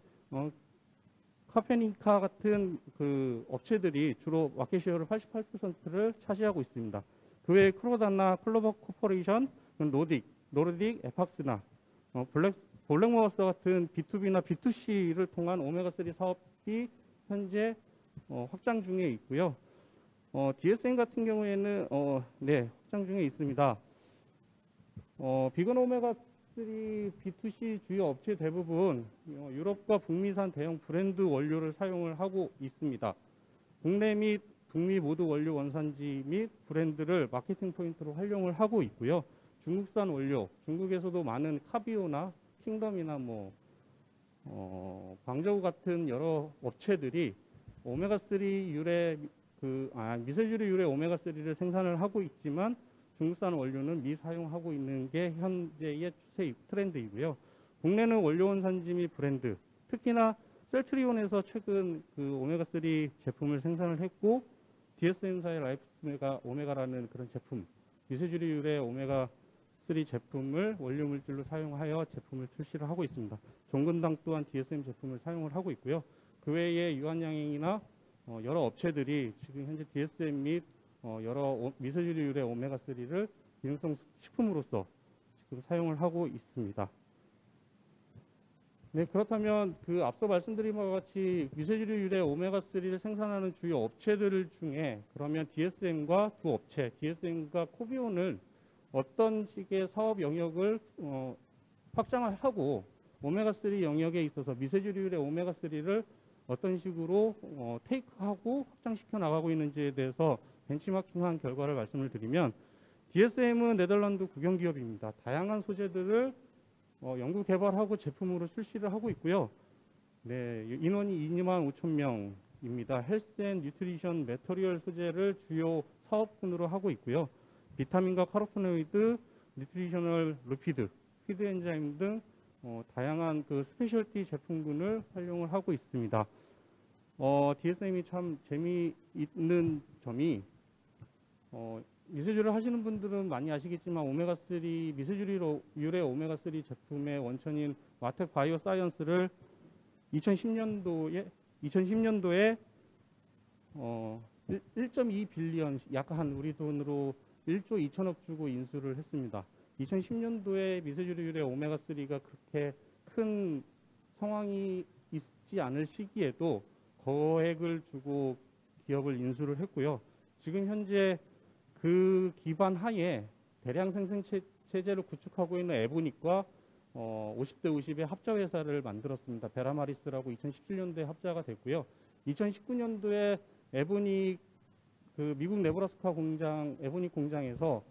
카페니카 같은 그 업체들이 주로 마켓 쉐어를 88%를 차지하고 있습니다. 그 외에 크로다나, 클로버 코퍼레이션, 노르딕, 에팍스나, 블랙모어스 같은 B2B나 B2C를 통한 오메가3 사업이 현재 확장 중에 있고요. DSM 같은 경우에는 확장 중에 있습니다. 비건 오메가3 B2C 주요 업체 대부분 유럽과 북미산 대형 브랜드 원료를 사용을 하고 있습니다. 국내 및 북미 모두 원료 원산지 및 브랜드를 마케팅 포인트로 활용을 하고 있고요. 중국산 원료, 중국에서도 많은 카비오나 킹덤이나 광저우 같은 여러 업체들이 오메가3 유래 미세조류 유래 오메가3를 생산을 하고 있지만 중국산 원료는 미사용하고 있는 게 현재의 추세 트렌드이고요. 국내는 원료 원산지 및 브랜드, 특히나 셀트리온에서 최근 그 오메가3 제품을 생산을 했고 DSM사의 라이프 오메가라는 그런 제품, 미세조류 유래 오메가3 제품을 원료 물질로 사용하여 제품을 출시를 하고 있습니다. 종근당 또한 DSM 제품을 사용을 하고 있고요. 그 외에 유한양행이나 여러 업체들이 지금 현재 DSM 및 여러 미세조류 유래 오메가3를 기능성 식품으로서 지금 사용을 하고 있습니다. 네, 그렇다면 그 앞서 말씀드린 바와 같이 미세주류 유래 오메가3를 생산하는 주요 업체들 중에 그러면 DSM과 두 업체, DSM과 코비온을 어떤 식의 사업 영역을 확장하고 오메가3 영역에 있어서 미세주류 유래 오메가3를 어떤 식으로 테이크하고 확장시켜 나가고 있는지에 대해서 벤치마킹한 결과를 말씀을 드리면 DSM은 네덜란드 국영기업입니다. 다양한 소재들을 연구 개발하고 제품으로 출시를 하고 있고요. 네, 인원이 2만 5천 명입니다. 헬스 앤 뉴트리션 매터리얼 소재를 주요 사업군으로 하고 있고요. 비타민과 카로티노이드, 뉴트리셔널 리피드, 피드 엔자임 등 다양한 그 스페셜티 제품군을 활용을 하고 있습니다. DSM이 참 재미있는 점이 미세주를 하시는 분들은 많이 아시겠지만 오메가3 미세주류 유래 오메가3 제품의 원천인 와텍 바이오 사이언스를 2010년도에 1.2 빌리언 약 한 우리 돈으로 1조 2천억 주고 인수를 했습니다. 2010년도에 미세주류 유래 오메가3가 그렇게 큰 상황이 있지 않을 시기에도 거액을 주고 기업을 인수를 했고요. 지금 현재 그 기반 하에 대량 생산 체제를 구축하고 있는 에보닉과 50대 50의 합자 회사를 만들었습니다. 베라마리스라고 2017년도에 합자가 됐고요. 2019년도에 에보닉 그 미국 네브라스카 공장 에보닉 공장에서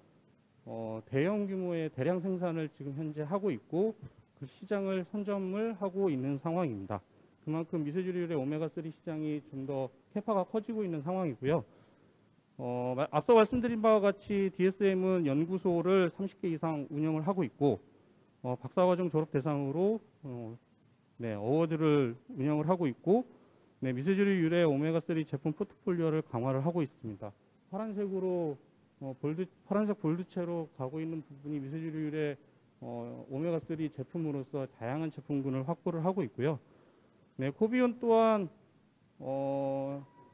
대형 규모의 대량 생산을 지금 현재 하고 있고 그 시장을 선점을 하고 있는 상황입니다. 그만큼 미세주류 유래 오메가3 시장이 좀 더 캐파가 커지고 있는 상황이고요. 앞서 말씀드린 바와 같이 DSM은 연구소를 30개 이상 운영을 하고 있고 박사과정 졸업 대상으로 어워드를 운영을 하고 있고 미세주류 유래 오메가3 제품 포트폴리오를 강화를 하고 있습니다. 파란색으로 파란색 볼드체로 가고 있는 부분이 미세주류 유래 오메가3 제품으로서 다양한 제품군을 확보를 하고 있고요. 네, 코비온 또한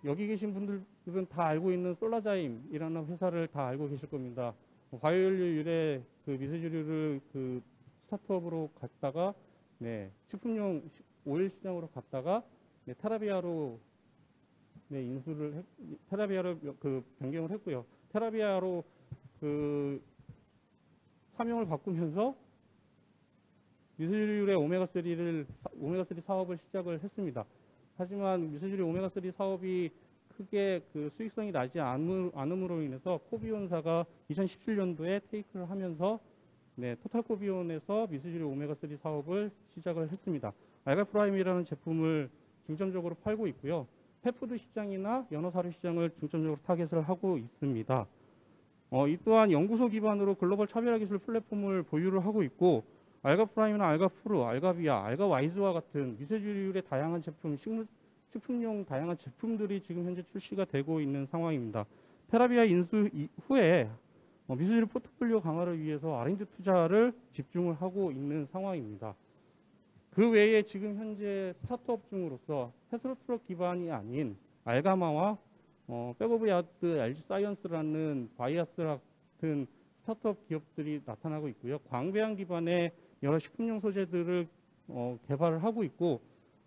여기 계신 분들은 다 알고 있는 솔라자임이라는 회사를 다 알고 계실 겁니다. 바이오연료 유래 그 미세주류를 그 스타트업으로 갔다가 식품용 오일 시장으로 갔다가 테라비아로 테라비아로 그 변경을 했고요. 테라비아로 그 사명을 바꾸면서 미세주류 유래 오메가3 사업을 시작을 했습니다. 하지만 미세주류 오메가3 사업이 크게 그 수익성이 나지 않음으로 인해서 코비온사가 2017년도에 테이크를 하면서 토탈코비온에서 미세주류 오메가3 사업을 시작을 했습니다. 알가프라임이라는 제품을 중점적으로 팔고 있고요. 펫푸드 시장이나 연어사료 시장을 중점적으로 타겟을 하고 있습니다. 이 또한 연구소 기반으로 글로벌 차별화 기술 플랫폼을 보유를 하고 있고 알가프라임이나 알가프루, 알가비아, 알가와이즈와 같은 미세주류의 다양한 제품, 식품용 다양한 제품들이 지금 현재 출시가 되고 있는 상황입니다. 테라비아 인수 후에 미세주류 포트폴리오 강화를 위해서 R&D 투자를 집중을 하고 있는 상황입니다. 그 외에 지금 현재 스타트업 중으로서 페트로트럭 기반이 아닌 알가마와 백오브야드 LG사이언스라는 바이아스 같은 스타트업 기업들이 나타나고 있고요. 광배양 기반의 여러 식품용 소재들을 개발을 하고 있고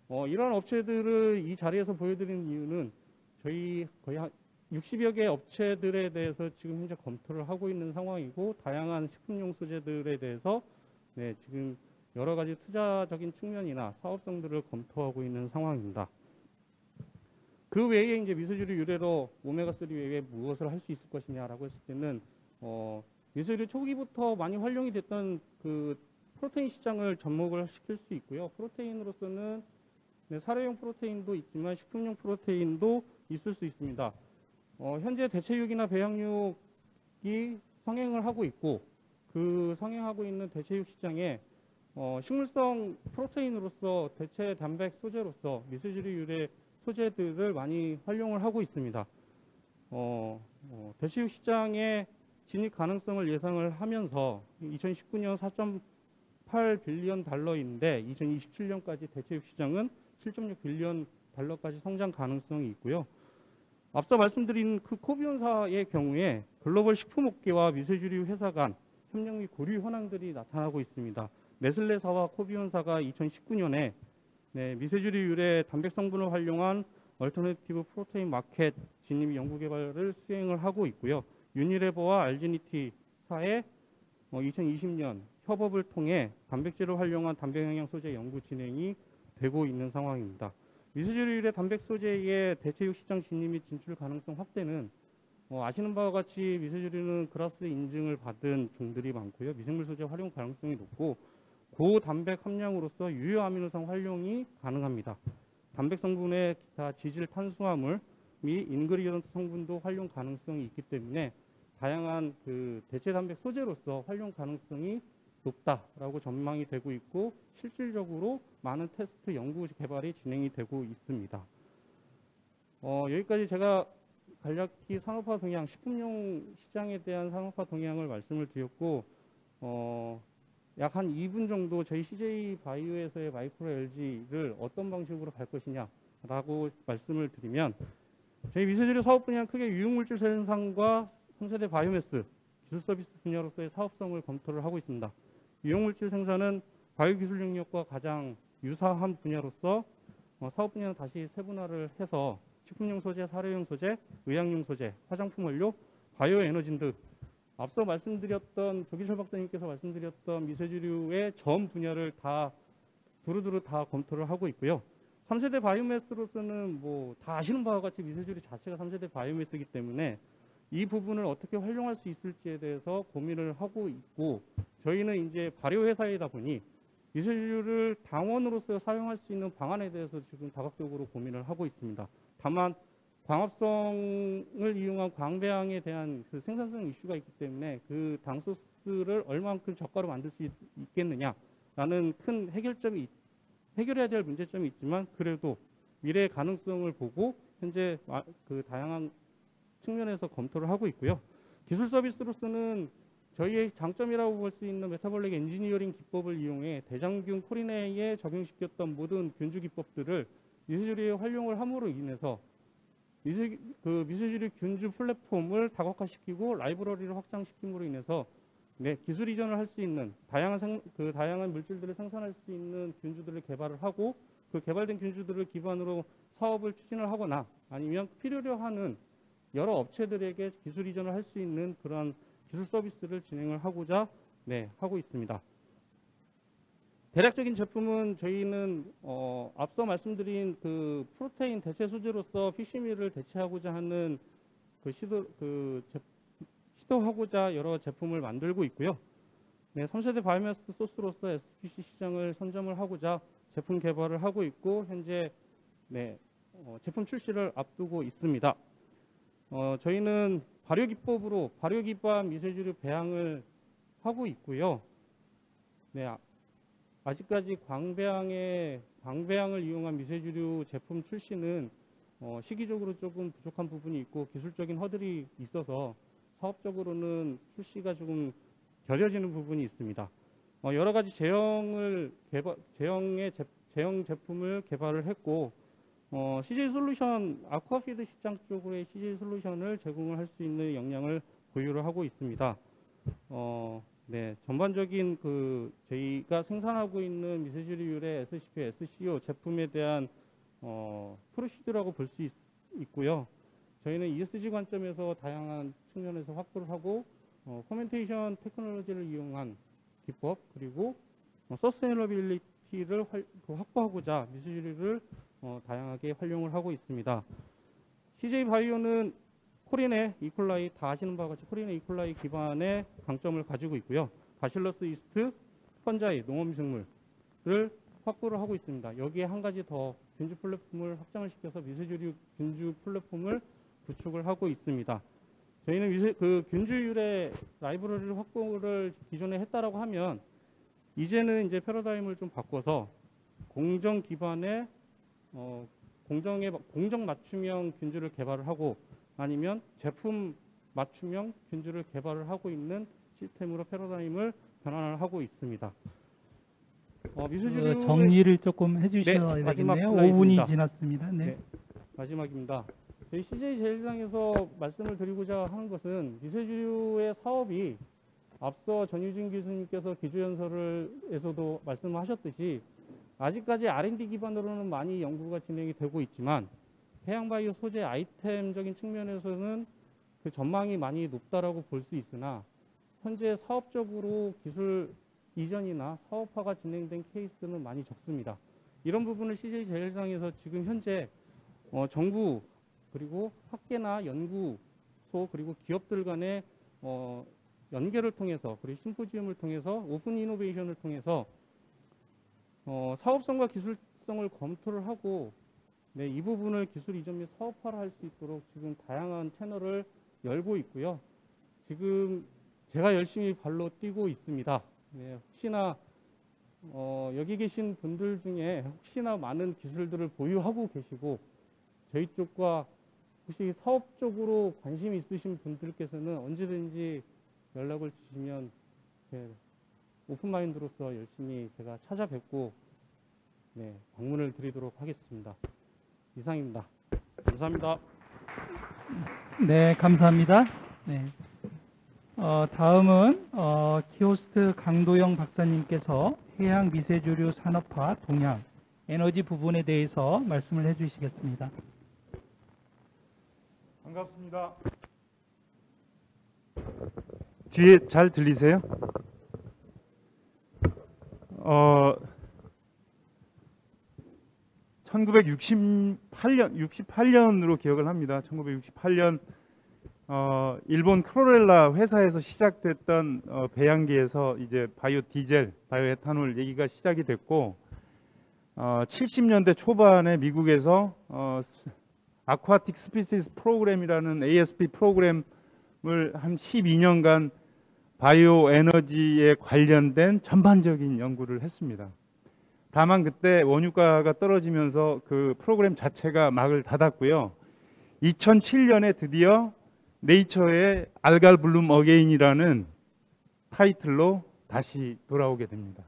이러한 업체들을 이 자리에서 보여드리는 이유는 저희 거의 한 60여 개 업체들에 대해서 지금 현재 검토를 하고 있는 상황이고 다양한 식품용 소재들에 대해서 지금 여러 가지 투자적인 측면이나 사업성들을 검토하고 있는 상황입니다. 그 외에 이제 미세주류 유래로 오메가3 외에 무엇을 할 수 있을 것이냐라고 했을 때는 미세주류 초기부터 많이 활용이 됐던 그 프로테인 시장을 접목을 시킬 수 있고요. 프로테인으로서는 사료용 프로테인도 있지만 식품용 프로테인도 있을 수 있습니다. 현재 대체육이나 배양육이 성행을 하고 있고 그 성행하고 있는 대체육 시장에 식물성 프로테인으로서 대체 단백 소재로서 미세주류 유래 소재들을 많이 활용을 하고 있습니다. 대체육 시장의 진입 가능성을 예상을 하면서 2019년 4.8 빌리언 달러인데 2027년까지 대체육 시장은 7.6 빌리언 달러까지 성장 가능성이 있고요. 앞서 말씀드린 그 코비온사의 경우에 글로벌 식품업계와 미세주류 회사 간 협력 및 고리 현황들이 나타나고 있습니다. 네슬레사와 코비온사가 2019년에 미세주류 유래 단백 성분을 활용한 얼터너티브 프로테인 마켓 진입 연구 개발을 수행을 하고 있고요. 유니레버와 알지니티사의 2020년 협업을 통해 단백질을 활용한 단백 영양 소재 연구 진행이 되고 있는 상황입니다. 미세주류 유래 단백 소재의 대체육 시장 진입 및 진출 가능성 확대는 아시는 바와 같이 미세주류는 그라스 인증을 받은 종들이 많고요. 미생물 소재 활용 가능성이 높고 고단백 함량으로서 유효 아미노산 활용이 가능합니다. 단백 성분의 기타 지질 탄수화물 및 인그리디언트 성분도 활용 가능성이 있기 때문에 다양한 그 대체 단백 소재로서 활용 가능성이 높다라고 전망이 되고 있고 실질적으로 많은 테스트 연구 개발이 진행이 되고 있습니다. 여기까지 제가 간략히 산업화 동향, 식품용 시장에 대한 산업화 동향을 말씀을 드렸고 약 한 2분 정도 저희 CJ 바이오에서의 마이크로 LG를 어떤 방식으로 갈 것이냐라고 말씀을 드리면 저희 미세주류 사업 분야는 크게 유용물질 생산과 3세대 바이오매스 기술 서비스 분야로서의 사업성을 검토를 하고 있습니다. 유용물질 생산은 바이오 기술 영역과 가장 유사한 분야로서 사업 분야는 다시 세분화를 해서 식품용 소재, 사료용 소재, 의약용 소재, 화장품 원료, 바이오 에너지 등 앞서 말씀드렸던 조기철 박사님께서 말씀드렸던 미세주류의 전 분야를 다 두루두루 다 검토를 하고 있고요. 3세대 바이오매스로서는 뭐 다 아시는 바와 같이 미세주류 자체가 3세대 바이오매스이기 때문에 이 부분을 어떻게 활용할 수 있을지에 대해서 고민을 하고 있고 저희는 이제 발효 회사이다 보니 미세주류를 당원으로서 사용할 수 있는 방안에 대해서 지금 다각적으로 고민을 하고 있습니다. 다만 광합성을 이용한 광배양에 대한 그 생산성 이슈가 있기 때문에 그 당소스를 얼마만큼 저가로 만들 수 있겠느냐라는 큰 해결해야 될 문제점이 있지만 그래도 미래의 가능성을 보고 현재 그 다양한 측면에서 검토를 하고 있고요. 기술 서비스로서는 저희의 장점이라고 볼 수 있는 메타볼릭 엔지니어링 기법을 이용해 대장균 코리네에 적용시켰던 모든 균주 기법들을 미세주류에 활용을 함으로 인해서 미세주류 균주 플랫폼을 다각화시키고 라이브러리를 확장시킴으로 인해서 기술 이전을 할 수 있는 다양한 물질들을 생산할 수 있는 균주들을 개발을 하고 그 개발된 균주들을 기반으로 사업을 추진을 하거나 아니면 필요로 하는 여러 업체들에게 기술 이전을 할 수 있는 그런 기술 서비스를 진행을 하고자 하고 있습니다. 대략적인 제품은 저희는 앞서 말씀드린 그 프로테인 대체 소재로서 피쉬밀을 대체하고자 하는 시도하고자 여러 제품을 만들고 있고요. 3세대 바이오매스 소스로서 SPC 시장을 선점을 하고자 제품 개발을 하고 있고 현재 제품 출시를 앞두고 있습니다. 저희는 발효 기법으로 발효 기반 미세주류 배양을 하고 있고요. 아직까지 광배양을 이용한 미세주류 제품 출시는 시기적으로 조금 부족한 부분이 있고 기술적인 허들이 있어서 사업적으로는 출시가 조금 겨려지는 부분이 있습니다. 여러 가지 제형 제품을 개발을 했고 CJ 솔루션 아쿠아피드 시장 쪽으로의 CJ 솔루션을 제공을 할 수 있는 역량을 보유를 하고 있습니다. 전반적인 저희가 생산하고 있는 미세주류율의 SCP, SCO 제품에 대한 프로시드라고 볼 수 있고요. 저희는 ESG 관점에서 다양한 측면에서 확보를 하고 퍼멘테이션 테크놀로지를 이용한 기법 그리고 서스테이너빌리티를 확보하고자 미세주류를 다양하게 활용을 하고 있습니다. CJ 바이오는 코린의 이콜라이 다 아시는 바와 같이 코린의 이콜라이 기반의 강점을 가지고 있고요. 바실러스 이스트, 펀자이, 농업미생물을 확보를 하고 있습니다. 여기에 한 가지 더 균주 플랫폼을 확장을 시켜서 미세주류 균주 플랫폼을 구축을 하고 있습니다. 저희는 균주율의 라이브러리를 확보를 기존에 했다라고 하면 이제는 이제 패러다임을 좀 바꿔서 공정 기반의 공정 맞춤형 균주를 개발을 하고 아니면 제품 맞춤형 균주를 개발을 하고 있는 시스템으로 패러다임을 변환을 하고 있습니다. 미세주류 정리를 조금 해주셔야 네, 마지막 되겠네요. 슬라이드입니다. 5분이 지났습니다. 마지막입니다. 저희 CJ 제일상에서 말씀을 드리고자 하는 것은 미세주류의 사업이 앞서 전유진 교수님께서 기조연설에서도 말씀하셨듯이 아직까지 R&D 기반으로는 많이 연구가 진행이 되고 있지만 해양바이오 소재 아이템적인 측면에서는 그 전망이 많이 높다라고 볼 수 있으나 현재 사업적으로 기술 이전이나 사업화가 진행된 케이스는 많이 적습니다. 이런 부분을 CJ제일상에서 지금 현재 정부 그리고 학계나 연구소 그리고 기업들 간의 연계를 통해서 그리고 심포지움을 통해서 오픈 이노베이션을 통해서 사업성과 기술성을 검토를 하고 네, 이 부분을 기술 이전 및 사업화를 할 수 있도록 지금 다양한 채널을 열고 있고요. 지금 제가 열심히 발로 뛰고 있습니다. 네, 혹시나 여기 계신 분들 중에 혹시나 많은 기술들을 보유하고 계시고 저희 쪽과 혹시 사업적으로 관심 있으신 분들께서는 언제든지 연락을 주시면 오픈마인드로서 열심히 제가 찾아뵙고 네, 방문을 드리도록 하겠습니다. 이상입니다. 감사합니다. 네, 감사합니다. 네. 다음은 키오스트 강도영 박사님께서 해양 미세조류 산업화 동향, 에너지 부분에 대해서 말씀을 해주시겠습니다. 반갑습니다. 뒤에 잘 들리세요? 1968년으로 기억을 합니다. 1968년 일본 크로렐라 회사에서 시작됐던 배양기에서 이제 바이오 디젤, 바이오 에탄올 얘기가 시작이 됐고 70년대 초반에 미국에서 아쿠아틱 스피시스 프로그램이라는 ASP 프로그램을 한 12년간 바이오 에너지에 관련된 전반적인 연구를 했습니다. 다만 그때 원유가가 떨어지면서 그 프로그램 자체가 막을 닫았고요. 2007년에 드디어 네이처의 알갈 블룸 어게인이라는 타이틀로 다시 돌아오게 됩니다.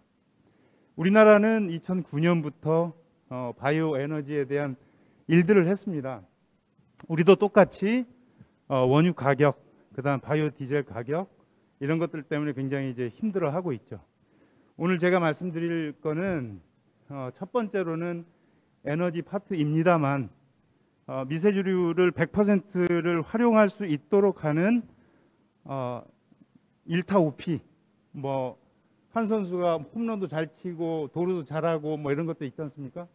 우리나라는 2009년부터 바이오 에너지에 대한 일들을 했습니다. 우리도 똑같이 원유 가격, 그다음 바이오 디젤 가격 이런 것들 때문에 굉장히 이제 힘들어하고 있죠. 오늘 제가 말씀드릴 거는 첫 번째로는 에너지 파트입니다만 미세조류를 100%를 활용할 수 있도록 하는 1타 5P 뭐 한 선수가 홈런도 잘 치고 도루도 잘하고 뭐 이런 것도 있지 않습니까?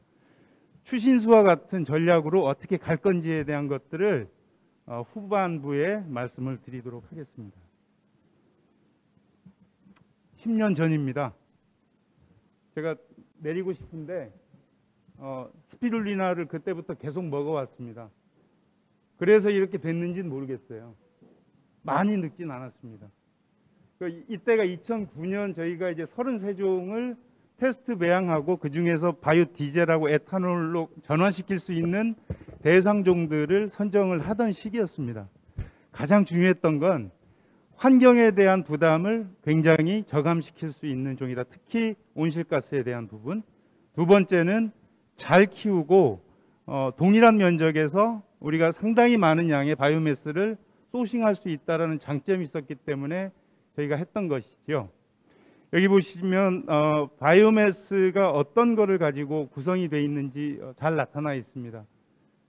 추신수와 같은 전략으로 어떻게 갈 건지에 대한 것들을 후반부에 말씀을 드리도록 하겠습니다. 10년 전입니다. 제가 내리고 싶은데 스피룰리나를 그때부터 계속 먹어왔습니다. 그래서 이렇게 됐는지는 모르겠어요. 많이 늙진 않았습니다. 이때가 2009년 저희가 이제 33종을 테스트 배양하고 그 중에서 바이오 디젤하고 에탄올로 전환시킬 수 있는 대상종들을 선정을 하던 시기였습니다. 가장 중요했던 건 환경에 대한 부담을 굉장히 저감시킬 수 있는 종이다. 특히 온실가스에 대한 부분. 두 번째는 잘 키우고 동일한 면적에서 우리가 상당히 많은 양의 바이오매스를 소싱할 수 있다는 장점이 있었기 때문에 저희가 했던 것이죠. 여기 보시면 바이오매스가 어떤 거를 가지고 구성이 되어 있는지 잘 나타나 있습니다.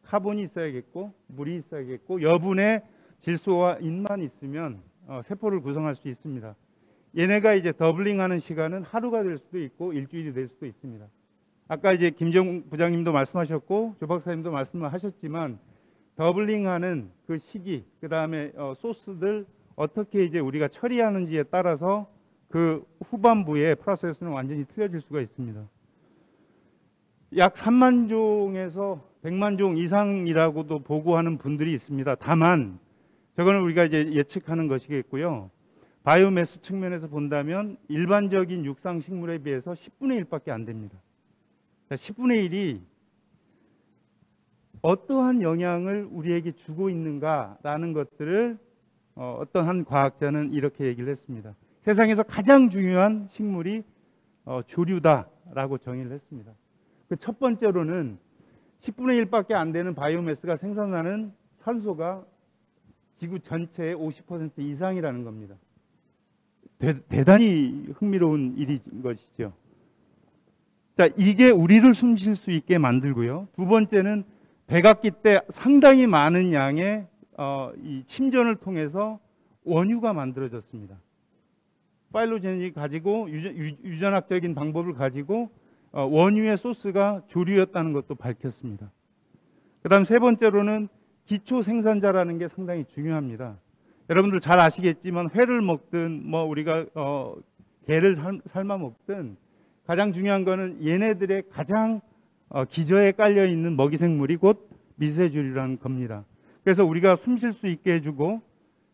카본이 있어야겠고 물이 있어야겠고 여분의 질소와 인만 있으면 세포를 구성할 수 있습니다. 얘네가 이제 더블링하는 시간은 하루가 될 수도 있고 일주일이 될 수도 있습니다. 아까 이제 김정 부장님도 말씀하셨고 조 박사님도 말씀하셨지만 더블링하는 그 시기, 그 다음에 소스들 어떻게 이제 우리가 처리하는지에 따라서 그 후반부의 프로세스는 완전히 틀려질 수가 있습니다. 약 3만 종에서 100만 종 이상이라고도 보고하는 분들이 있습니다. 다만 저거는 우리가 이제 예측하는 것이겠고요. 바이오매스 측면에서 본다면 일반적인 육상 식물에 비해서 10분의 1밖에 안 됩니다. 10분의 1이 어떠한 영향을 우리에게 주고 있는가라는 것들을 어떤 한 과학자는 이렇게 얘기를 했습니다. 세상에서 가장 중요한 식물이 조류다라고 정의를 했습니다. 그 첫 번째로는 10분의 1밖에 안 되는 바이오매스가 생산하는 산소가 지구 전체의 50% 이상이라는 겁니다. 대단히 흥미로운 일인 것이죠. 자, 이게 우리를 숨 쉴 수 있게 만들고요. 두 번째는 백악기 때 상당히 많은 양의 이 침전을 통해서 원유가 만들어졌습니다. 파일로제닉 가지고 유전학적인 방법을 가지고 원유의 소스가 조류였다는 것도 밝혔습니다. 그다음 세 번째로는 기초 생산자라는 게 상당히 중요합니다. 여러분들 잘 아시겠지만 회를 먹든 뭐 우리가 게를 삶아 먹든 가장 중요한 거는 얘네들의 가장 기저에 깔려 있는 먹이 생물이 곧 미세조류라는 겁니다. 그래서 우리가 숨 쉴 수 있게 해주고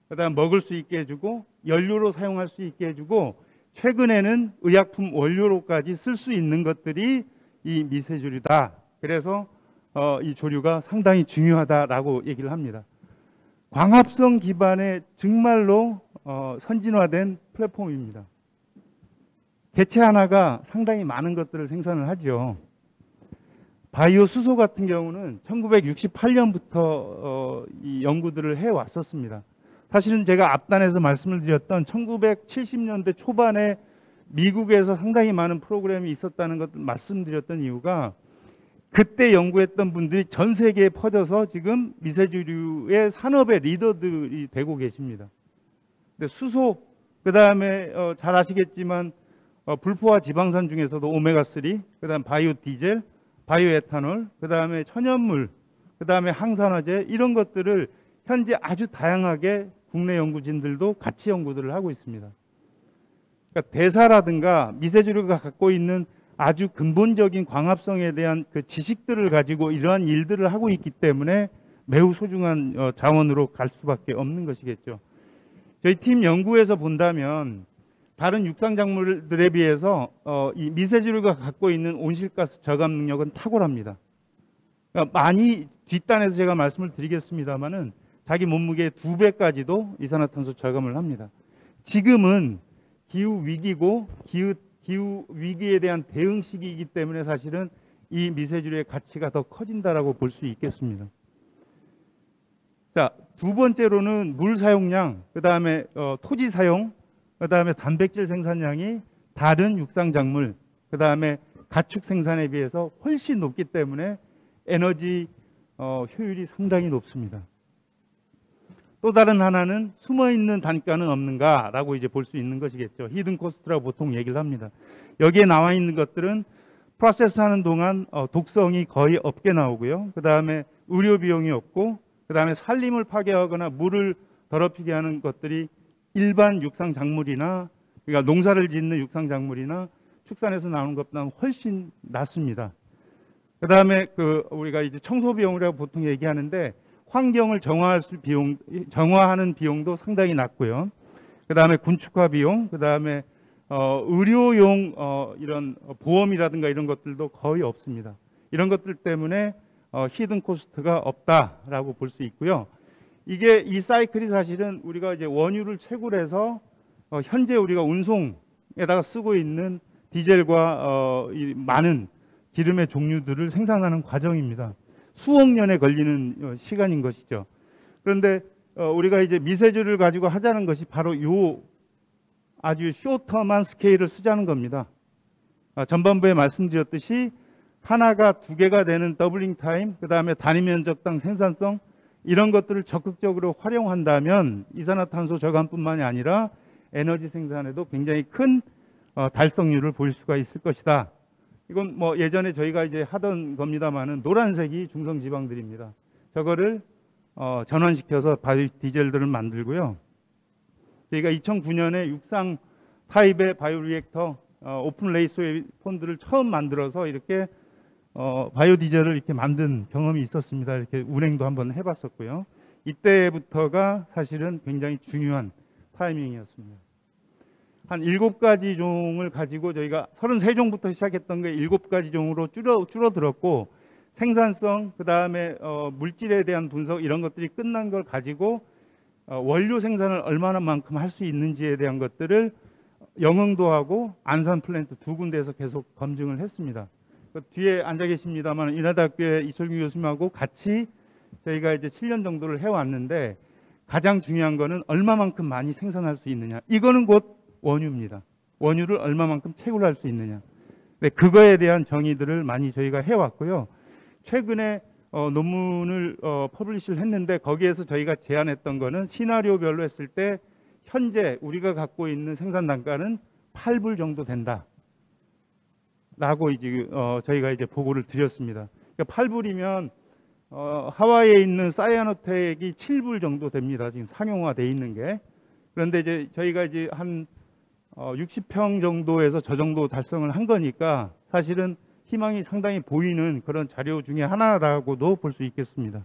그다음 먹을 수 있게 해주고 연료로 사용할 수 있게 해주고 최근에는 의약품 원료로까지 쓸 수 있는 것들이 이 미세조류다. 그래서 이 조류가 상당히 중요하다라고 얘기를 합니다. 광합성 기반의 정말로 선진화된 플랫폼입니다. 개체 하나가 상당히 많은 것들을 생산을 하죠. 바이오 수소 같은 경우는 1968년부터 이 연구들을 해왔었습니다. 사실은 제가 앞단에서 말씀을 드렸던 1970년대 초반에 미국에서 상당히 많은 프로그램이 있었다는 것을 말씀드렸던 이유가 그때 연구했던 분들이 전 세계에 퍼져서 지금 미세조류의 산업의 리더들이 되고 계십니다. 근데 수소, 그 다음에 잘 아시겠지만 불포화 지방산 중에서도 오메가3, 그 다음 바이오 디젤, 바이오 에탄올, 그 다음에 천연물, 그 다음에 항산화제 이런 것들을 현재 아주 다양하게 국내 연구진들도 같이 연구들을 하고 있습니다. 그러니까 대사라든가 미세조류가 갖고 있는 아주 근본적인 광합성에 대한 그 지식들을 가지고 이러한 일들을 하고 있기 때문에 매우 소중한 자원으로 갈 수밖에 없는 것이겠죠. 저희 팀 연구에서 본다면 다른 육상작물들에 비해서 이 미세조류가 갖고 있는 온실가스 저감 능력은 탁월합니다. 그러니까 많이 뒷단에서 제가 말씀을 드리겠습니다마는 자기 몸무게의 2배까지도 이산화탄소 저감을 합니다. 지금은 기후 위기고 기후 위기에 대한 대응 시기이기 때문에 사실은 이 미세조류의 가치가 더 커진다라고 볼 수 있겠습니다. 자, 두 번째로는 물 사용량, 그 다음에 토지 사용, 그 다음에 단백질 생산량이 다른 육상작물, 그 다음에 가축 생산에 비해서 훨씬 높기 때문에 에너지 효율이 상당히 높습니다. 또 다른 하나는 숨어있는 단가는 없는가라고 이제 볼 수 있는 것이겠죠. 히든 코스트라고 보통 얘기를 합니다. 여기에 나와 있는 것들은 프로세스 하는 동안 독성이 거의 없게 나오고요. 그 다음에 의료 비용이 없고, 그 다음에 산림을 파괴하거나 물을 더럽히게 하는 것들이 일반 육상작물이나, 그러니까 농사를 짓는 육상작물이나 축산에서 나오는 것보다 훨씬 낫습니다. 그 다음에 우리가 이제 청소 비용이라고 보통 얘기하는데 환경을 정화하는 비용도 상당히 낮고요. 그 다음에 군축화 비용, 그 다음에 의료용 이런 보험이라든가 이런 것들도 거의 없습니다. 이런 것들 때문에 히든 코스트가 없다라고 볼 수 있고요. 이 사이클이 사실은 우리가 이제 원유를 채굴해서 현재 우리가 운송에다가 쓰고 있는 디젤과 이 많은 기름의 종류들을 생산하는 과정입니다. 수억 년에 걸리는 시간인 것이죠. 그런데 우리가 이제 미세조류를 가지고 하자는 것이 바로 요 아주 쇼터만 스케일을 쓰자는 겁니다. 전반부에 말씀드렸듯이 하나가 2개가 되는 더블링 타임, 그 다음에 단위 면적당 생산성 이런 것들을 적극적으로 활용한다면 이산화탄소 저감뿐만이 아니라 에너지 생산에도 굉장히 큰 달성률을 보일 수가 있을 것이다. 이건 뭐 예전에 저희가 이제 하던 겁니다만은 노란색이 중성지방들입니다. 저거를 전환시켜서 바이오 디젤들을 만들고요. 저희가 2009년에 육상 타입의 바이오 리액터 오픈 레이스웨이 폰드를 처음 만들어서 이렇게 바이오 디젤을 이렇게 만든 경험이 있었습니다. 이렇게 운행도 한번 해봤었고요. 이때부터가 사실은 굉장히 중요한 타이밍이었습니다. 한 7가지 종을 가지고 저희가 33종부터 시작했던 게 7가지 종으로 줄어들었고 생산성, 그 다음에 물질에 대한 분석 이런 것들이 끝난 걸 가지고 원료 생산을 얼마나만큼 할 수 있는지에 대한 것들을 영흥도하고 안산 플랜트 2군데에서 계속 검증을 했습니다. 뒤에 앉아 계십니다만 인하대학교의 이철규 교수님하고 같이 저희가 이제 7년 정도를 해왔는데 가장 중요한 거는 얼마만큼 많이 생산할 수 있느냐. 이거는 곧 원유입니다. 원유를 얼마만큼 채굴할 수 있느냐. 네, 그거에 대한 정의들을 많이 저희가 해왔고요. 최근에 논문을 퍼블리시를 했는데 거기에서 저희가 제안했던 거는 시나리오별로 했을 때 현재 우리가 갖고 있는 생산 단가는 8불 정도 된다. 라고 이제 저희가 이제 보고를 드렸습니다. 그러니까 8불이면 하와이에 있는 사이아노텍이 7불 정도 됩니다. 지금 상용화돼 있는 게. 그런데 이제 저희가 이제 한 60평 정도에서 저 정도 달성을 한 거니까 사실은 희망이 상당히 보이는 그런 자료 중에 하나라고도 볼 수 있겠습니다.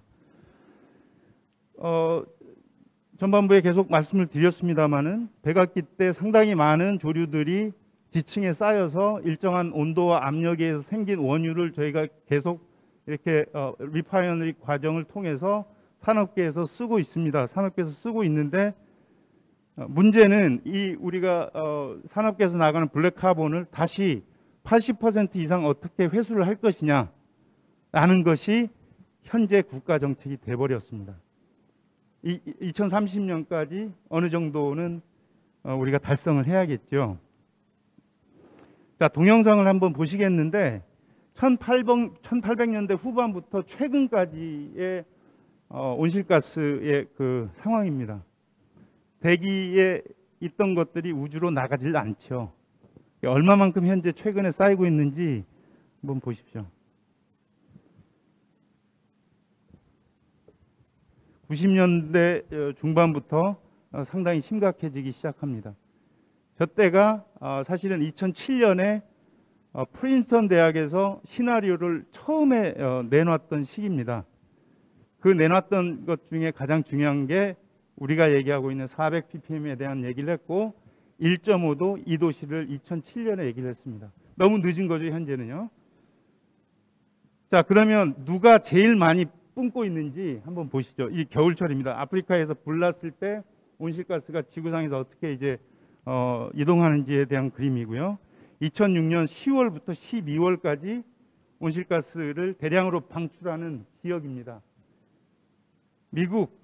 전반부에 계속 말씀을 드렸습니다마는 백악기 때 상당히 많은 조류들이 지층에 쌓여서 일정한 온도와 압력에서 생긴 원유를 저희가 계속 이렇게 리파이너리 과정을 통해서 산업계에서 쓰고 있습니다. 산업계에서 쓰고 있는데 문제는 이 우리가 산업계에서 나가는 블랙카본을 다시 80% 이상 어떻게 회수를 할 것이냐라는 것이 현재 국가 정책이 돼버렸습니다. 2030년까지 어느 정도는 우리가 달성을 해야겠죠. 자, 동영상을 한번 보시겠는데 1800년대 후반부터 최근까지의 온실가스의 그 상황입니다. 대기에 있던 것들이 우주로 나가질 않죠. 얼마만큼 현재 최근에 쌓이고 있는지 한번 보십시오. 90년대 중반부터 상당히 심각해지기 시작합니다. 저 때가 사실은 2007년에 프린스턴 대학에서 시나리오를 처음에 내놨던 시기입니다. 그 내놨던 것 중에 가장 중요한 게 우리가 얘기하고 있는 400ppm에 대한 얘기를 했고 1.5도 2도씨를 2007년에 얘기를 했습니다. 너무 늦은 거죠, 현재는요. 자, 그러면 누가 제일 많이 뿜고 있는지 한번 보시죠. 이 겨울철입니다. 아프리카에서 불 났을 때 온실가스가 지구상에서 어떻게 이제 이동하는지에 대한 그림이고요. 2006년 10월부터 12월까지 온실가스를 대량으로 방출하는 지역입니다. 미국,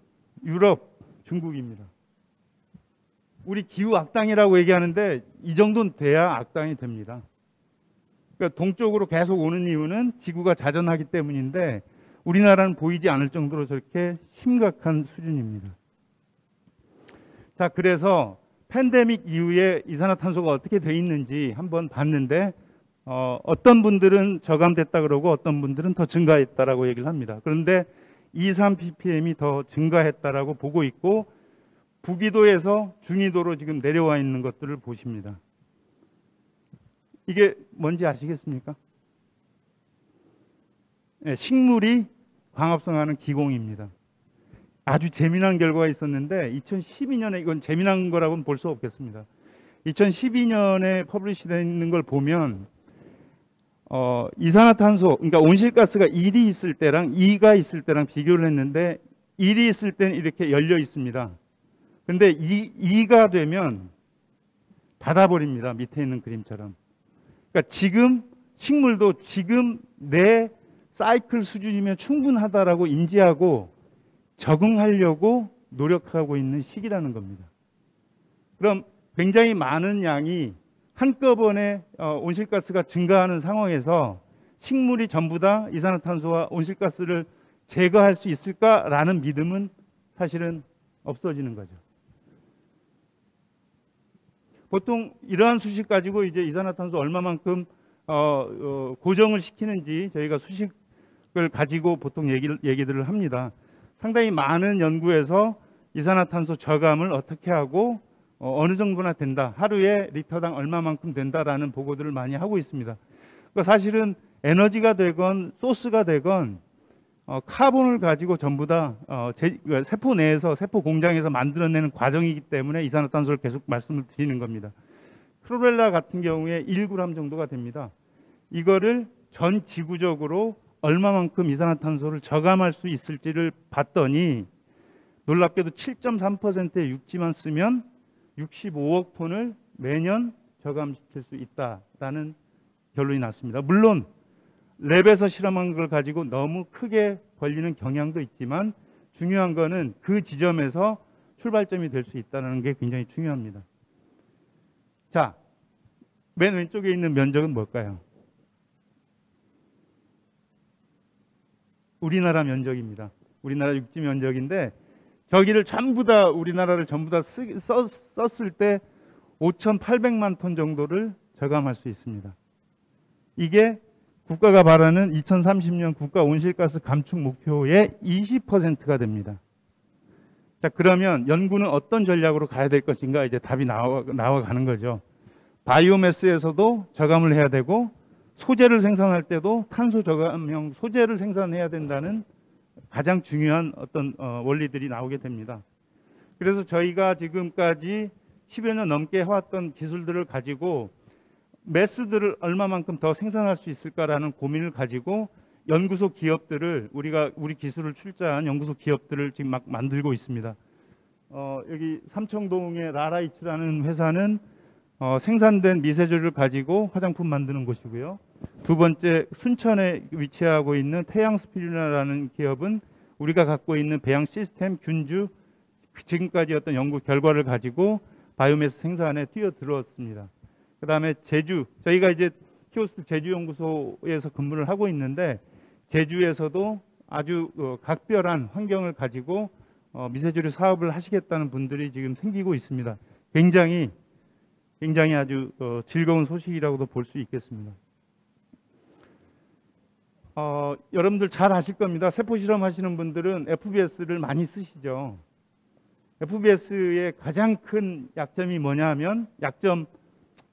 유럽, 중국입니다. 우리 기후 악당이라고 얘기하는데 이 정도는 돼야 악당이 됩니다. 그러니까 동쪽으로 계속 오는 이유는 지구가 자전하기 때문인데 우리나라는 보이지 않을 정도로 저렇게 심각한 수준입니다. 자, 그래서 팬데믹 이후에 이산화탄소가 어떻게 돼 있는지 한번 봤는데 어떤 분들은 저감됐다 그러고 어떤 분들은 더 증가했다라고 얘기를 합니다. 그런데 23ppm이 더 증가했다라고 보고 있고 북위도에서 중위도로 지금 내려와 있는 것들을 보십니다. 이게 뭔지 아시겠습니까? 네, 식물이 광합성하는 기공입니다. 아주 재미난 결과가 있었는데 2012년에 이건 재미난 거라고는 볼 수 없겠습니다. 2012년에 퍼블리시되어 있는 걸 보면 이산화탄소, 그러니까 온실가스가 1이 있을 때랑 2가 있을 때랑 비교를 했는데 1이 있을 때는 이렇게 열려 있습니다. 근데 2가 되면 닫아버립니다. 밑에 있는 그림처럼. 그러니까 지금 식물도 지금 내 사이클 수준이면 충분하다라고 인지하고 적응하려고 노력하고 있는 시기라는 겁니다. 그럼 굉장히 많은 양이 한꺼번에 온실가스가 증가하는 상황에서 식물이 전부 다 이산화탄소와 온실가스를 제거할 수 있을까라는 믿음은 사실은 없어지는 거죠. 보통 이러한 수식 가지고 이제 이산화탄소 얼마만큼 고정을 시키는지 저희가 수식을 가지고 보통 얘기들을 합니다. 상당히 많은 연구에서 이산화탄소 저감을 어떻게 하고 어느 정도나 된다. 하루에 리터당 얼마만큼 된다라는 보고들을 많이 하고 있습니다. 그러니까 사실은 에너지가 되건 소스가 되건 카본을 가지고 전부 다 세포 내에서 세포 공장에서 만들어내는 과정이기 때문에 이산화탄소를 계속 말씀을 드리는 겁니다. 크로렐라 같은 경우에 1g 정도가 됩니다. 이거를 전 지구적으로 얼마만큼 이산화탄소를 저감할 수 있을지를 봤더니 놀랍게도 7.3%의 육지만 쓰면 65억 톤을 매년 저감시킬 수 있다라는 결론이 났습니다. 물론 랩에서 실험한 걸 가지고 너무 크게 벌리는 경향도 있지만 중요한 거는 그 지점에서 출발점이 될 수 있다는 게 굉장히 중요합니다. 자, 맨 왼쪽에 있는 면적은 뭘까요? 우리나라 면적입니다. 우리나라 육지 면적인데 저기를 전부 다 우리나라를 전부 다 썼을 때 5,800만 톤 정도를 저감할 수 있습니다. 이게 국가가 바라는 2030년 국가 온실가스 감축 목표의 20%가 됩니다. 자, 그러면 연구는 어떤 전략으로 가야 될 것인가 이제 답이 나와가는 거죠. 바이오매스에서도 저감을 해야 되고 소재를 생산할 때도 탄소 저감형 소재를 생산해야 된다는 가장 중요한 어떤 원리들이 나오게 됩니다. 그래서 저희가 지금까지 10여 년 넘게 해왔던 기술들을 가지고 매스들을 얼마만큼 더 생산할 수 있을까라는 고민을 가지고 연구소 기업들을 우리 기술을 출자한 연구소 기업들을 지금 막 만들고 있습니다. 여기 삼청동의 라라이츠라는 회사는 생산된 미세조를 가지고 화장품 만드는 곳이고요. 두 번째 순천에 위치하고 있는 태양스피루나라는 기업은 우리가 갖고 있는 배양 시스템 균주 지금까지 어떤 연구 결과를 가지고 바이오매스 생산에 뛰어들었습니다. 그 다음에 제주, 저희가 이제 키오스트 제주연구소에서 근무를 하고 있는데 제주에서도 아주 각별한 환경을 가지고 미세조류 사업을 하시겠다는 분들이 지금 생기고 있습니다. 굉장히 아주 즐거운 소식이라고도 볼 수 있겠습니다. 여러분들 잘 아실 겁니다. 세포 실험 하시는 분들은 FBS를 많이 쓰시죠. FBS의 가장 큰 약점이 뭐냐 하면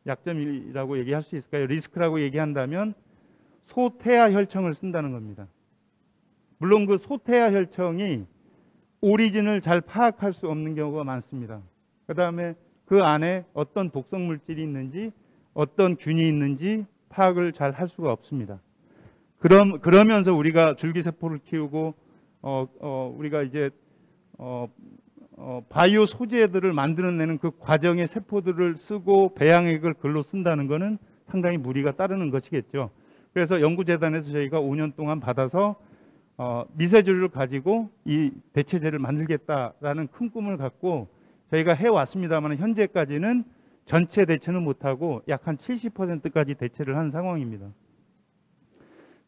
약점이라고 얘기할 수 있을까요? 리스크라고 얘기한다면 소태아 혈청을 쓴다는 겁니다. 물론 그 소태아 혈청이 오리진을 잘 파악할 수 없는 경우가 많습니다. 그 다음에 그 안에 어떤 독성 물질이 있는지 어떤 균이 있는지 파악을 잘 할 수가 없습니다. 그러면서 우리가 줄기세포를 키우고 우리가 이제 바이오 소재들을 만들어내는 그 과정의 세포들을 쓰고 배양액을 글로 쓴다는 것은 상당히 무리가 따르는 것이겠죠. 그래서 연구재단에서 저희가 5년 동안 받아서 미세조류를 가지고 이 대체제를 만들겠다라는 큰 꿈을 갖고 저희가 해왔습니다만 현재까지는 전체 대체는 못하고 약 한 70%까지 대체를 한 상황입니다.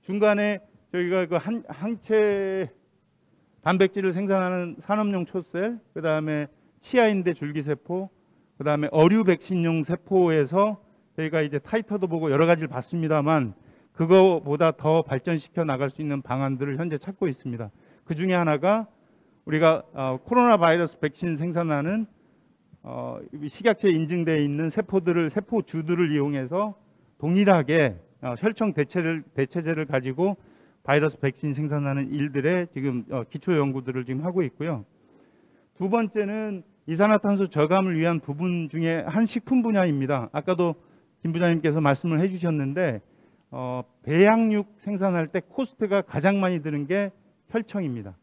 중간에 저희가 그 항체 단백질을 생산하는 산업용 초셀, 그 다음에 치아인대 줄기세포, 그 다음에 어류 백신용 세포에서 저희가 이제 타이터도 보고 여러 가지를 봤습니다만 그거보다 더 발전시켜 나갈 수 있는 방안들을 현재 찾고 있습니다. 그 중에 하나가 우리가 코로나 바이러스 백신 생산하는 식약처에 인증되어 있는 세포주들을 이용해서 동일하게 혈청 대체제를 가지고 바이러스 백신 생산하는 일들의 지금 기초 연구들을 지금 하고 있고요. 두 번째는 이산화탄소 저감을 위한 부분 중에 한 식품 분야입니다. 아까도 김 부장님께서 말씀을 해주셨는데 배양육 생산할 때 코스트가 가장 많이 드는 게 혈청입니다.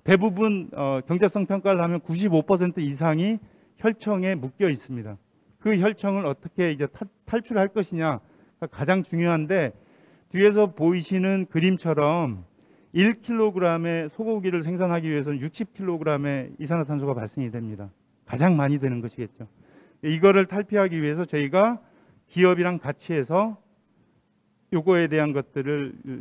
대부분 경제성 평가를 하면 95% 이상이 혈청에 묶여 있습니다. 그 혈청을 어떻게 이제 탈출할 것이냐가 가장 중요한데 뒤에서 보이시는 그림처럼 1kg의 소고기를 생산하기 위해서는 60kg의 이산화탄소가 발생이 됩니다. 가장 많이 되는 것이겠죠. 이거를 탈피하기 위해서 저희가 기업이랑 같이 해서 요거에 대한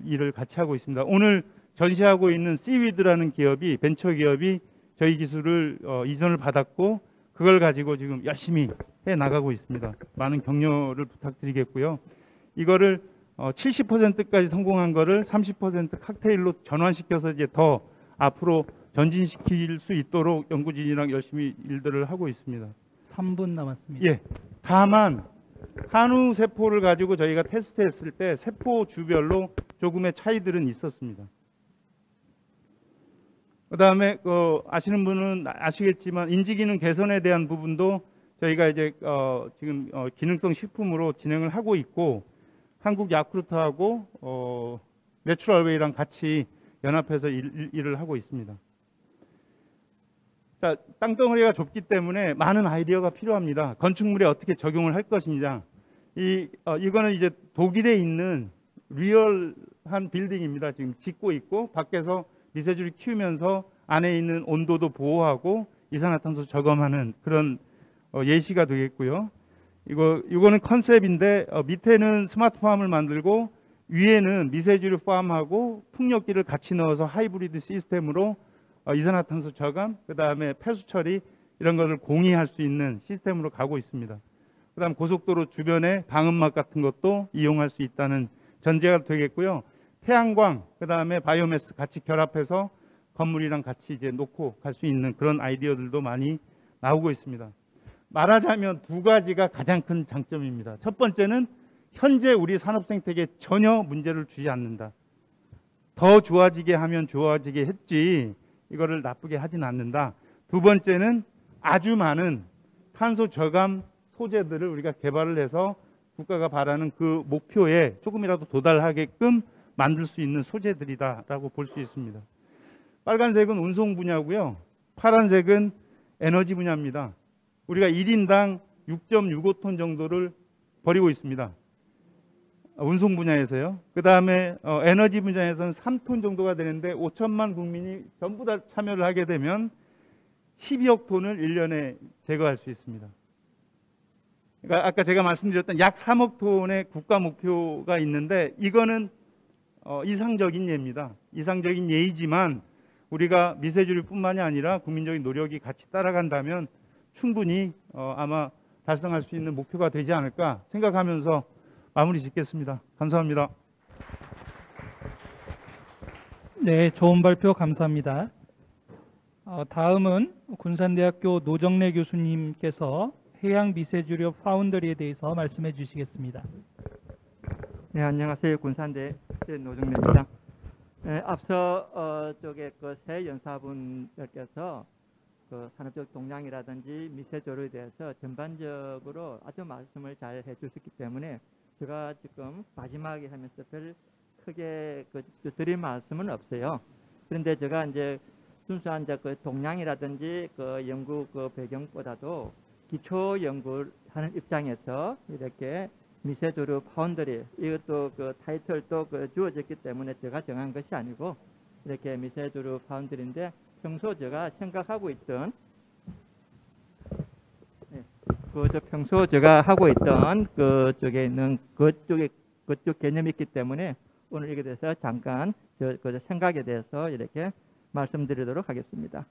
일을 같이 하고 있습니다. 오늘 전시하고 있는 씨위드라는 기업이 벤처 기업이 저희 기술을 이전을 받았고 그걸 가지고 지금 열심히 해 나가고 있습니다. 많은 격려를 부탁드리겠고요. 이거를 70%까지 성공한 거를 30% 칵테일로 전환시켜서 이제 더 앞으로 전진시킬 수 있도록 연구진이랑 열심히 일들을 하고 있습니다. 3분 남았습니다. 예. 다만 한우 세포를 가지고 저희가 테스트했을 때 세포 주별로 조금의 차이들은 있었습니다. 그다음에 아시는 분은 아시겠지만 인지기능 개선에 대한 부분도 저희가 이제 지금 기능성 식품으로 진행을 하고 있고 한국 야쿠르트하고 내추럴웨이랑 같이 연합해서 일을 하고 있습니다. 자, 땅덩어리가 좁기 때문에 많은 아이디어가 필요합니다. 건축물에 어떻게 적용을 할 것이냐. 이거는 이제 독일에 있는 리얼한 빌딩입니다. 지금 짓고 있고 밖에서 미세줄을 키우면서 안에 있는 온도도 보호하고 이산화탄소 저감하는 그런 예시가 되겠고요. 이거는 컨셉인데 밑에는 스마트팜을 만들고 위에는 미세주류 팜하고 풍력기를 같이 넣어서 하이브리드 시스템으로 이산화탄소 저감, 그다음에 폐수 처리 이런 것을 공유할 수 있는 시스템으로 가고 있습니다. 그다음 고속도로 주변에 방음막 같은 것도 이용할 수 있다는 전제가 되겠고요. 태양광, 그다음에 바이오매스 같이 결합해서 건물이랑 같이 이제 놓고 갈 수 있는 그런 아이디어들도 많이 나오고 있습니다. 말하자면 두 가지가 가장 큰 장점입니다. 첫 번째는 현재 우리 산업 생태계에 전혀 문제를 주지 않는다. 더 좋아지게 하면 좋아지게 했지 이거를 나쁘게 하진 않는다. 두 번째는 아주 많은 탄소 저감 소재들을 우리가 개발을 해서 국가가 바라는 그 목표에 조금이라도 도달하게끔 만들 수 있는 소재들이다라고 볼 수 있습니다. 빨간색은 운송 분야고요. 파란색은 에너지 분야입니다. 우리가 1인당 6.65톤 정도를 버리고 있습니다. 운송 분야에서요. 그 다음에 에너지 분야에서는 3톤 정도가 되는데 5천만 국민이 전부 다 참여를 하게 되면 12억 톤을 1년에 제거할 수 있습니다. 그러니까 아까 제가 말씀드렸던 약 3억 톤의 국가 목표가 있는데 이거는 이상적인 예입니다. 이상적인 예이지만 우리가 미세주류뿐만이 아니라 국민적인 노력이 같이 따라간다면 충분히 아마 달성할 수 있는 목표가 되지 않을까 생각하면서 마무리 짓겠습니다. 감사합니다. 네, 좋은 발표 감사합니다. 다음은 군산대학교 노정래 교수님께서 해양 미세주류 파운더리에 대해서 말씀해 주시겠습니다. 네, 안녕하세요. 군산대 노정래입니다. 네, 앞서 쪽에 그 새 연사분들께서 그 산업적 동향이라든지 미세조류에 대해서 전반적으로 아주 말씀을 잘 해주셨기 때문에 제가 지금 마지막에 하면서 별 크게 드릴 말씀은 없어요. 그런데 제가 이제 순수한 그 동향이라든지 그 연구 그 배경보다도 기초 연구를 하는 입장에서 이렇게 미세조류 파운더리 이것도 그 타이틀도 그 주어졌기 때문에 제가 정한 것이 아니고 이렇게 미세조류 파운더리인데 평소 제가 생각하고 있던 평소 제가 하고 있던 그쪽에 있는 그쪽 개념이 있기 때문에 오늘 이게 대해서 잠깐 그 생각에 대해서 이렇게 말씀드리도록 하겠습니다.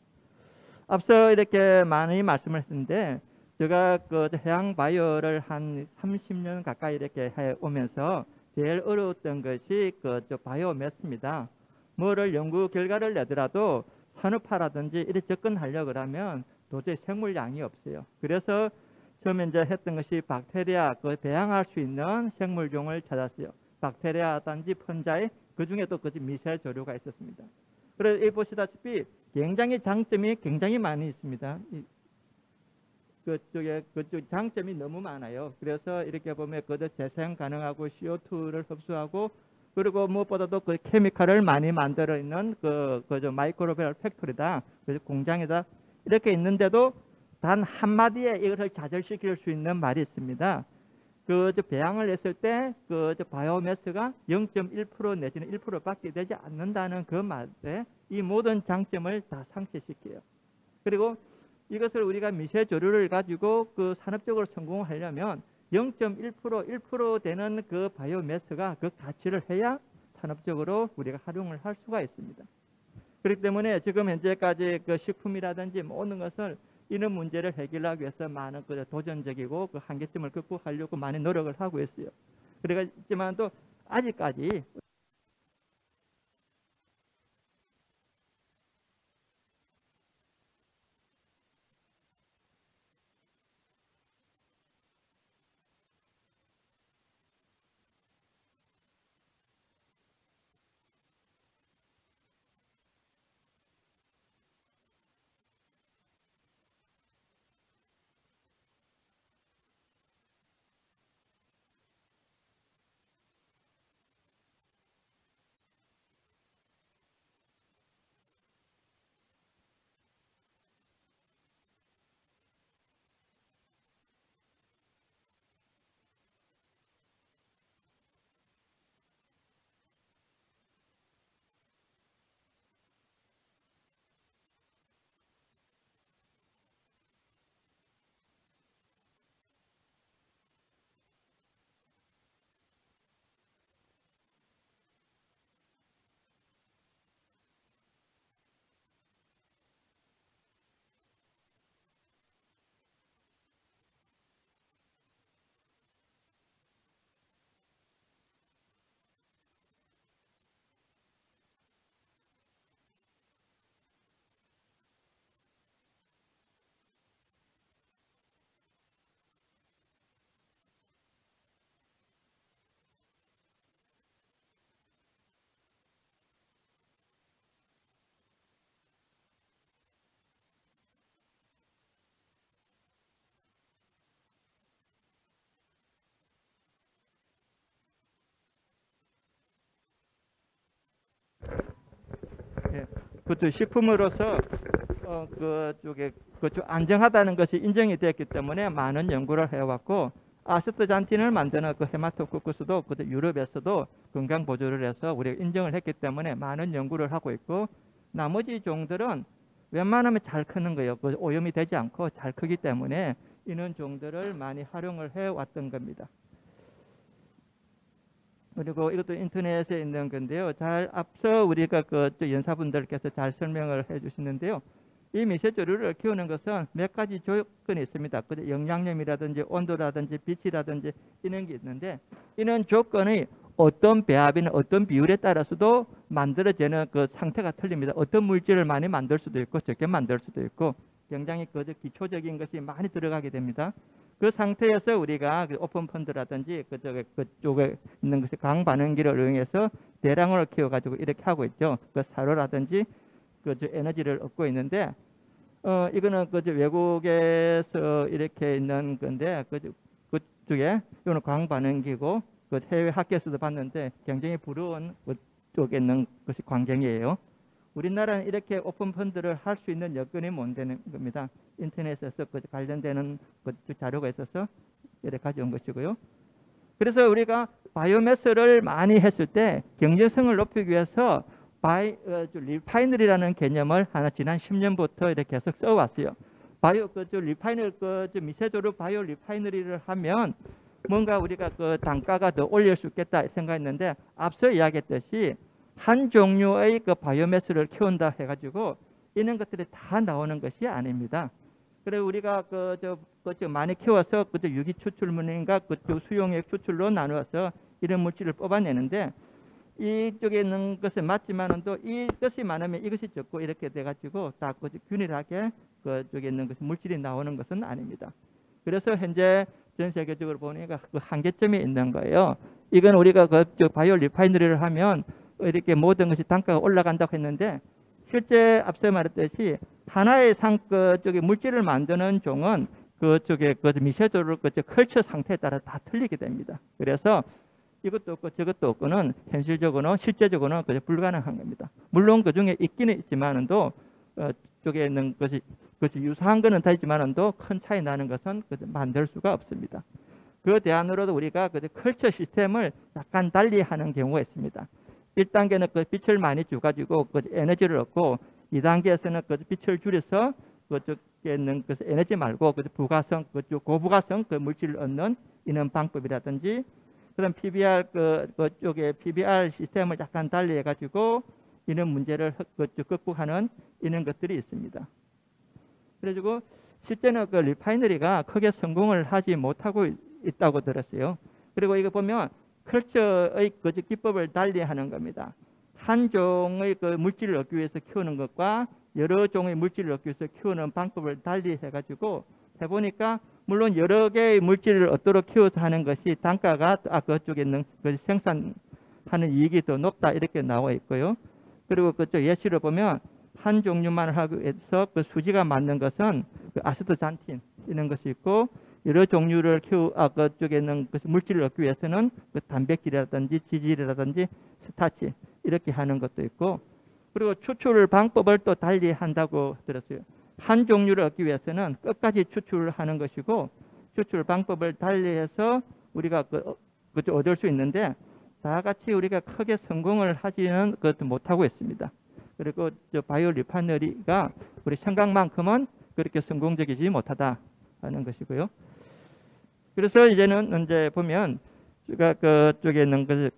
앞서 이렇게 많이 말씀을 했는데 제가 그 해양 바이오를 한 30년 가까이 이렇게 해 오면서 제일 어려웠던 것이 그 바이오매스입니다. 뭐를 연구 결과를 내더라도 산업화라든지 이렇게 접근하려고 하면 도저히 생물량이 없어요. 그래서 처음에 이제 했던 것이 박테리아 그 배양할 수 있는 생물종을 찾았어요. 박테리아든지 펀자이 그 중에도 그 미세조류가 있었습니다. 그래서 이 보시다시피 굉장히 장점이 굉장히 많이 있습니다. 그쪽 장점이 너무 많아요. 그래서 이렇게 보면 그것도 재생 가능하고 CO2를 흡수하고 그리고 무엇보다도 그 케미칼을 많이 만들어 있는 그저 마이크로비얼 팩토리다. 그래서 공장에다 이렇게 있는데도 단 한마디에 이것을 좌절시킬 수 있는 말이 있습니다. 배양을 했을 때 바이오매스가 0.1% 내지는 1%밖에 되지 않는다는 그 말에 이 모든 장점을 다 상쇄시켜요. 그리고 이것을 우리가 미세조류를 가지고 그 산업적으로 성공하려면 0.1% 1% 되는 그 바이오매스가 그 가치를 해야 산업적으로 우리가 활용을 할 수가 있습니다. 그렇기 때문에 지금 현재까지 그 식품이라든지 모든 것을 이런 문제를 해결하기 위해서 많은 그 도전적이고 그 한계점을 극복하려고 많이 노력을 하고 있어요. 그렇지만도 아직까지 그것도 식품으로서 그쪽에 그쪽 안정하다는 것이 인정이 되었기 때문에 많은 연구를 해왔고 아세트잔틴을 만드는 그 헤마토코쿠스도 그 유럽에서도 건강 보조를 해서 우리가 인정을 했기 때문에 많은 연구를 하고 있고 나머지 종들은 웬만하면 잘 크는 거예요. 그 오염이 되지 않고 잘 크기 때문에 이런 종들을 많이 활용을 해왔던 겁니다. 그리고 이것도 인터넷에 있는 건데요. 잘 앞서 우리가 그 연사분들께서 잘 설명을 해주시는데요. 이 미세조류를 키우는 것은 몇 가지 조건이 있습니다. 영양염이라든지 온도라든지 빛이라든지 이런 게 있는데 이런 조건이 어떤 배합이나 어떤 비율에 따라서도 만들어지는 그 상태가 틀립니다. 어떤 물질을 많이 만들 수도 있고 적게 만들 수도 있고 굉장히 그 기초적인 것이 많이 들어가게 됩니다. 그 상태에서 우리가 오픈 펀드라든지 그쪽에 있는 것이 강반응기를 이용해서 대량으로 키워가지고 이렇게 하고 있죠. 그 사료라든지 그 에너지를 얻고 있는데 이거는 그 외국에서 이렇게 있는 건데 그쪽에 이거는 광반응기고 그 해외 학교에서도 봤는데 굉장히 부러운 그쪽에 있는 것이 광경이에요. 우리나라는 이렇게 오픈 펀드를 할 수 있는 여건이 못 되는 겁니다. 인터넷에서 그 관련되는 그 자료가 있어서 이렇게 가져온 것이고요. 그래서 우리가 바이오매스를 많이 했을 때 경제성을 높이기 위해서 리파이너리라는 개념을 지난 10년부터 이렇게 계속 써왔어요. 리파이너리 미세조류 바이오 리파이너리를 하면 뭔가 우리가 그 단가가 더 올릴 수 있겠다 생각했는데 앞서 이야기했듯이 한 종류의 그 바이오매스를 키운다 해가지고 이런 것들이 다 나오는 것이 아닙니다. 그래서 우리가 많이 키워서 유기 추출물인가 그쪽 수용액 추출로 나누어서 이런 물질을 뽑아내는데 이쪽에 있는 것은 맞지만은 또 이것이 많으면 이것이 적고 이렇게 돼가지고 다 균일하게 그쪽에 있는 것이 물질이 나오는 것은 아닙니다. 그래서 현재 전 세계적으로 보니까 그 한계점이 있는 거예요. 이건 우리가 바이오 리파이너리를 하면 이렇게 모든 것이 단가가 올라간다고 했는데 실제 앞서 말했듯이 하나의 그쪽에 물질을 만드는 종은 그쪽에 미세조류 컬처 상태에 따라 다 틀리게 됩니다. 그래서 이것도 없고 저것도 없고는 현실적으로는 실제적으로는 불가능한 겁니다. 물론 그 중에 있기는 있지만은도 쪽에 있는 것이 유사한 거는 다 있지만은도 큰 차이 나는 것은 만들 수가 없습니다. 그 대안으로도 우리가 컬처 시스템을 약간 달리 하는 경우가 있습니다. 1단계는 빛을 많이 줘가지고 에너지를 얻고 2단계에서는 빛을 줄여서 그쪽에 있는 에너지 말고 부가성, 고부가성 물질을 얻는 이런 방법이라든지 그다음 PBR 그쪽에 PBR 시스템을 약간 달리 해가지고 이런 문제를 극복하는 이런 것들이 있습니다. 그래가지고 실제는 리파이너리가 크게 성공을 하지 못하고 있다고 들었어요. 그리고 이거 보면 컬처의 기법을 달리하는 겁니다. 한 종의 물질을 얻기 위해서 키우는 것과 여러 종의 물질을 얻기 위해서 키우는 방법을 달리 해가지고 해보니까 물론 여러 개의 물질을 얻도록 키워서 하는 것이 단가가 그쪽에 있는 생산하는 이익이 더 높다 이렇게 나와 있고요. 그리고 그쪽 예시를 보면 한 종류만 하기 위해서 수지가 맞는 것은 아세트잔틴 이런 것이 있고 여러 종류를 그쪽에 있는 물질을 얻기 위해서는 단백질이라든지 지질이라든지 스타치 이렇게 하는 것도 있고 그리고 추출 방법을 또 달리 한다고 들었어요. 한 종류를 얻기 위해서는 끝까지 추출을 하는 것이고 추출 방법을 달리해서 우리가 얻을 수 있는데 다 같이 우리가 크게 성공을 하지는 못하고 있습니다. 그리고 바이오 리파이너리가 우리 생각만큼은 그렇게 성공적이지 못하다 하는 것이고요. 그래서 이제는 보면 우리가 그쪽에 있는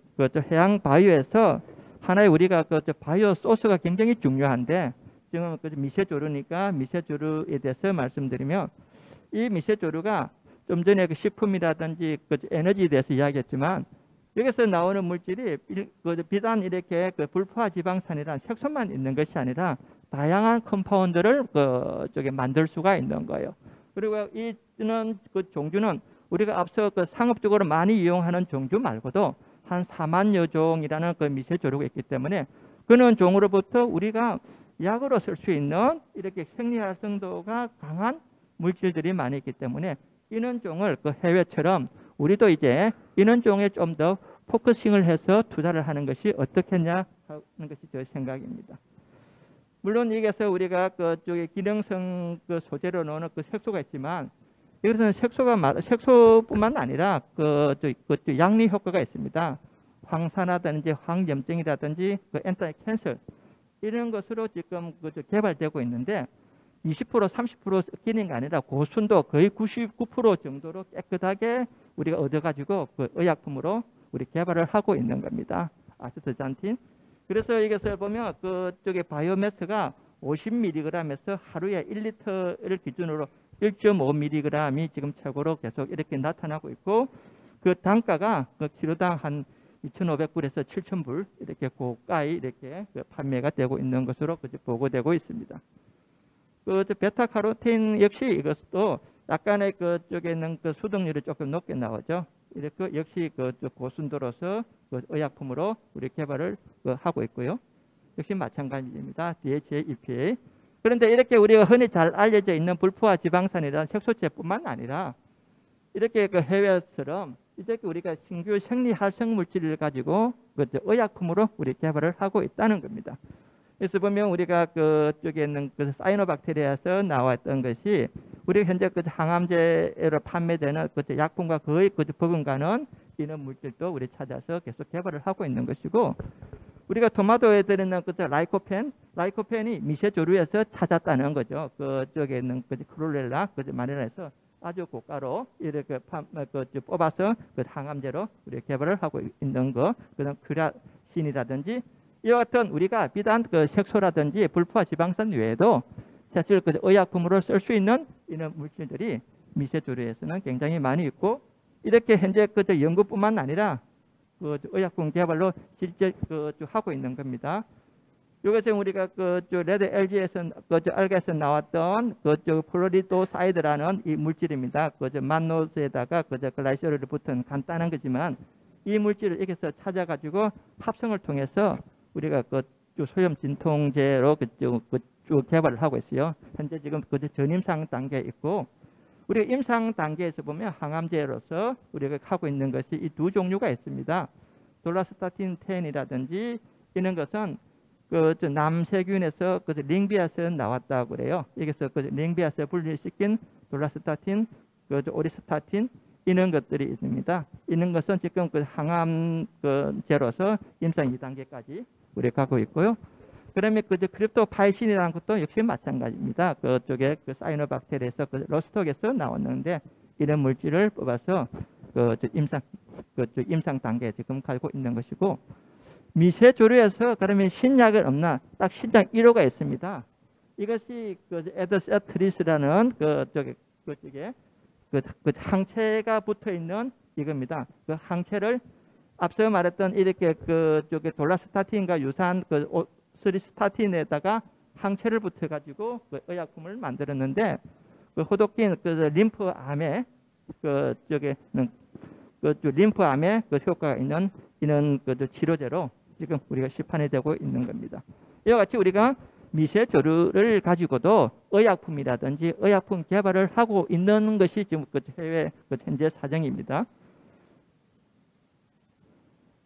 해양 바이오에서 하나의 우리가 바이오 소스가 굉장히 중요한데 지금 미세조류니까 미세조류에 대해서 말씀드리면 이 미세조류가 좀 전에 식품이라든지 에너지에 대해서 이야기했지만 여기서 나오는 물질이 비단 이렇게 불포화 지방산이라는 색소만 있는 것이 아니라 다양한 컴파운드를 그쪽에 만들 수가 있는 거예요. 그리고 이는 종류는 우리가 앞서 상업적으로 많이 이용하는 종류 말고도 한 4만여 종이라는 미세조류가 있기 때문에 그런 종으로부터 우리가 약으로 쓸 수 있는 이렇게 생리활성도가 강한 물질들이 많이 있기 때문에 이런 종을 해외처럼 우리도 이제 이런 종에 좀 더 포커싱을 해서 투자를 하는 것이 어떻겠냐 하는 것이 제 생각입니다. 물론 여기서 우리가 그쪽에 기능성 그 소재로 넣는 그 색소가 있지만 이것은 색소뿐만 아니라 그 양리 효과가 있습니다. 황산화든지 황염증이라든지 그 엔타이 캔서 이런 것으로 지금 개발되고 있는데 20% 30% 섞이는 게 아니라 고순도 거의 99% 정도로 깨끗하게 우리가 얻어가지고 그 의약품으로 우리 개발을 하고 있는 겁니다. 아세트잔틴. 그래서 이것을 보면 그쪽에 바이오매스가 50mg에서 하루에 1리터를 기준으로 1.5mg이 지금 최고로 계속 이렇게 나타나고 있고 그 단가가 그 키로당 한 2,500불에서 7,000불 이렇게 고가에 이렇게 판매가 되고 있는 것으로 보고되고 있습니다. 그 베타카로틴 역시 이것도 약간의 그쪽에는 그 수독률이 조금 높게 나오죠. 이렇게 역시 그 고순도로서 그 의약품으로 우리 개발을 하고 있고요. 역시 마찬가지입니다. DHA, EPA. 그런데 이렇게 우리가 흔히 잘 알려져 있는 불포화 지방산이라는 색소체뿐만 아니라 이렇게 그 해외처럼 이제 우리가 신규 생리 활성 물질을 가지고 그 의약품으로 우리 개발을 하고 있다는 겁니다. 그래서 보면 우리가 그쪽에 있는 그 사이노박테리아에서 나왔던 것이 우리가 현재 그 항암제로 판매되는 그 약품과 거의 그 버금가는 이런 물질도 우리 찾아서 계속 개발을 하고 있는 것이고 우리가 토마토에 들어있는 그 라이코펜이 미세조류에서 찾았다는 거죠. 그쪽에 있는 그 클로렐라, 그 마닐라에서 아주 고가로 이렇게 뽑아서 그 항암제로 우리 개발을 하고 있는 거, 그다음 큐라신이라든지 이와 같은 우리가 비단 그 색소라든지 불포화 지방산 외에도 사실 그 의약품으로 쓸 수 있는 이런 물질들이 미세조류에서는 굉장히 많이 있고 이렇게 현재 그 연구뿐만 아니라 그 의약품 개발로 실제 하고 있는 겁니다. 이것은 우리가 레드 LG에서 알게에서 나왔던 플로리도사이드라는 이 물질입니다. 만노스에다가 글라이세롤이 붙은 간단한 거지만 이 물질을 여기서 찾아가지고 합성을 통해서 우리가 소염 진통제로 쭉 개발을 하고 있어요. 현재 지금 전임상 단계에 있고 우리가 임상 단계에서 보면 항암제로서 우리가 하고 있는 것이 이 두 종류가 있습니다. 돌라스타틴 10이라든지 이런 것은 남세균에서 링비아스에 나왔다고 그래요. 여기서 링비아스에 분리시킨 돌라스타틴, 오리스타틴 이런 것들이 있습니다. 이런 것은 지금 항암제로서 임상 2단계까지 우리가 가고 있고요. 그러면 크립토파이신이라는 것도 역시 마찬가지입니다. 그쪽에 사이노박테리아에서 로스톡에서 나왔는데 이런 물질을 뽑아서 임상 단계에 지금 가고 있는 것이고 미세조류에서 그러면 신약은 없나? 딱 신약 1호가 있습니다. 이것이 에드세트리스라는 그쪽에 항체가 붙어 있는 이겁니다. 그 항체를 앞서 말했던 이렇게 그쪽에 돌라스타틴과 유사한 스리스타틴에다가 항체를 붙여 가지고 의약품을 만들었는데 호독긴 림프암에 림프암에 효과가 있는 이런 치료제로 지금 우리가 시판이 되고 있는 겁니다. 이와 같이 우리가 미세조류를 가지고도 의약품이라든지 의약품 개발을 하고 있는 것이 지금 해외 현재 사정입니다.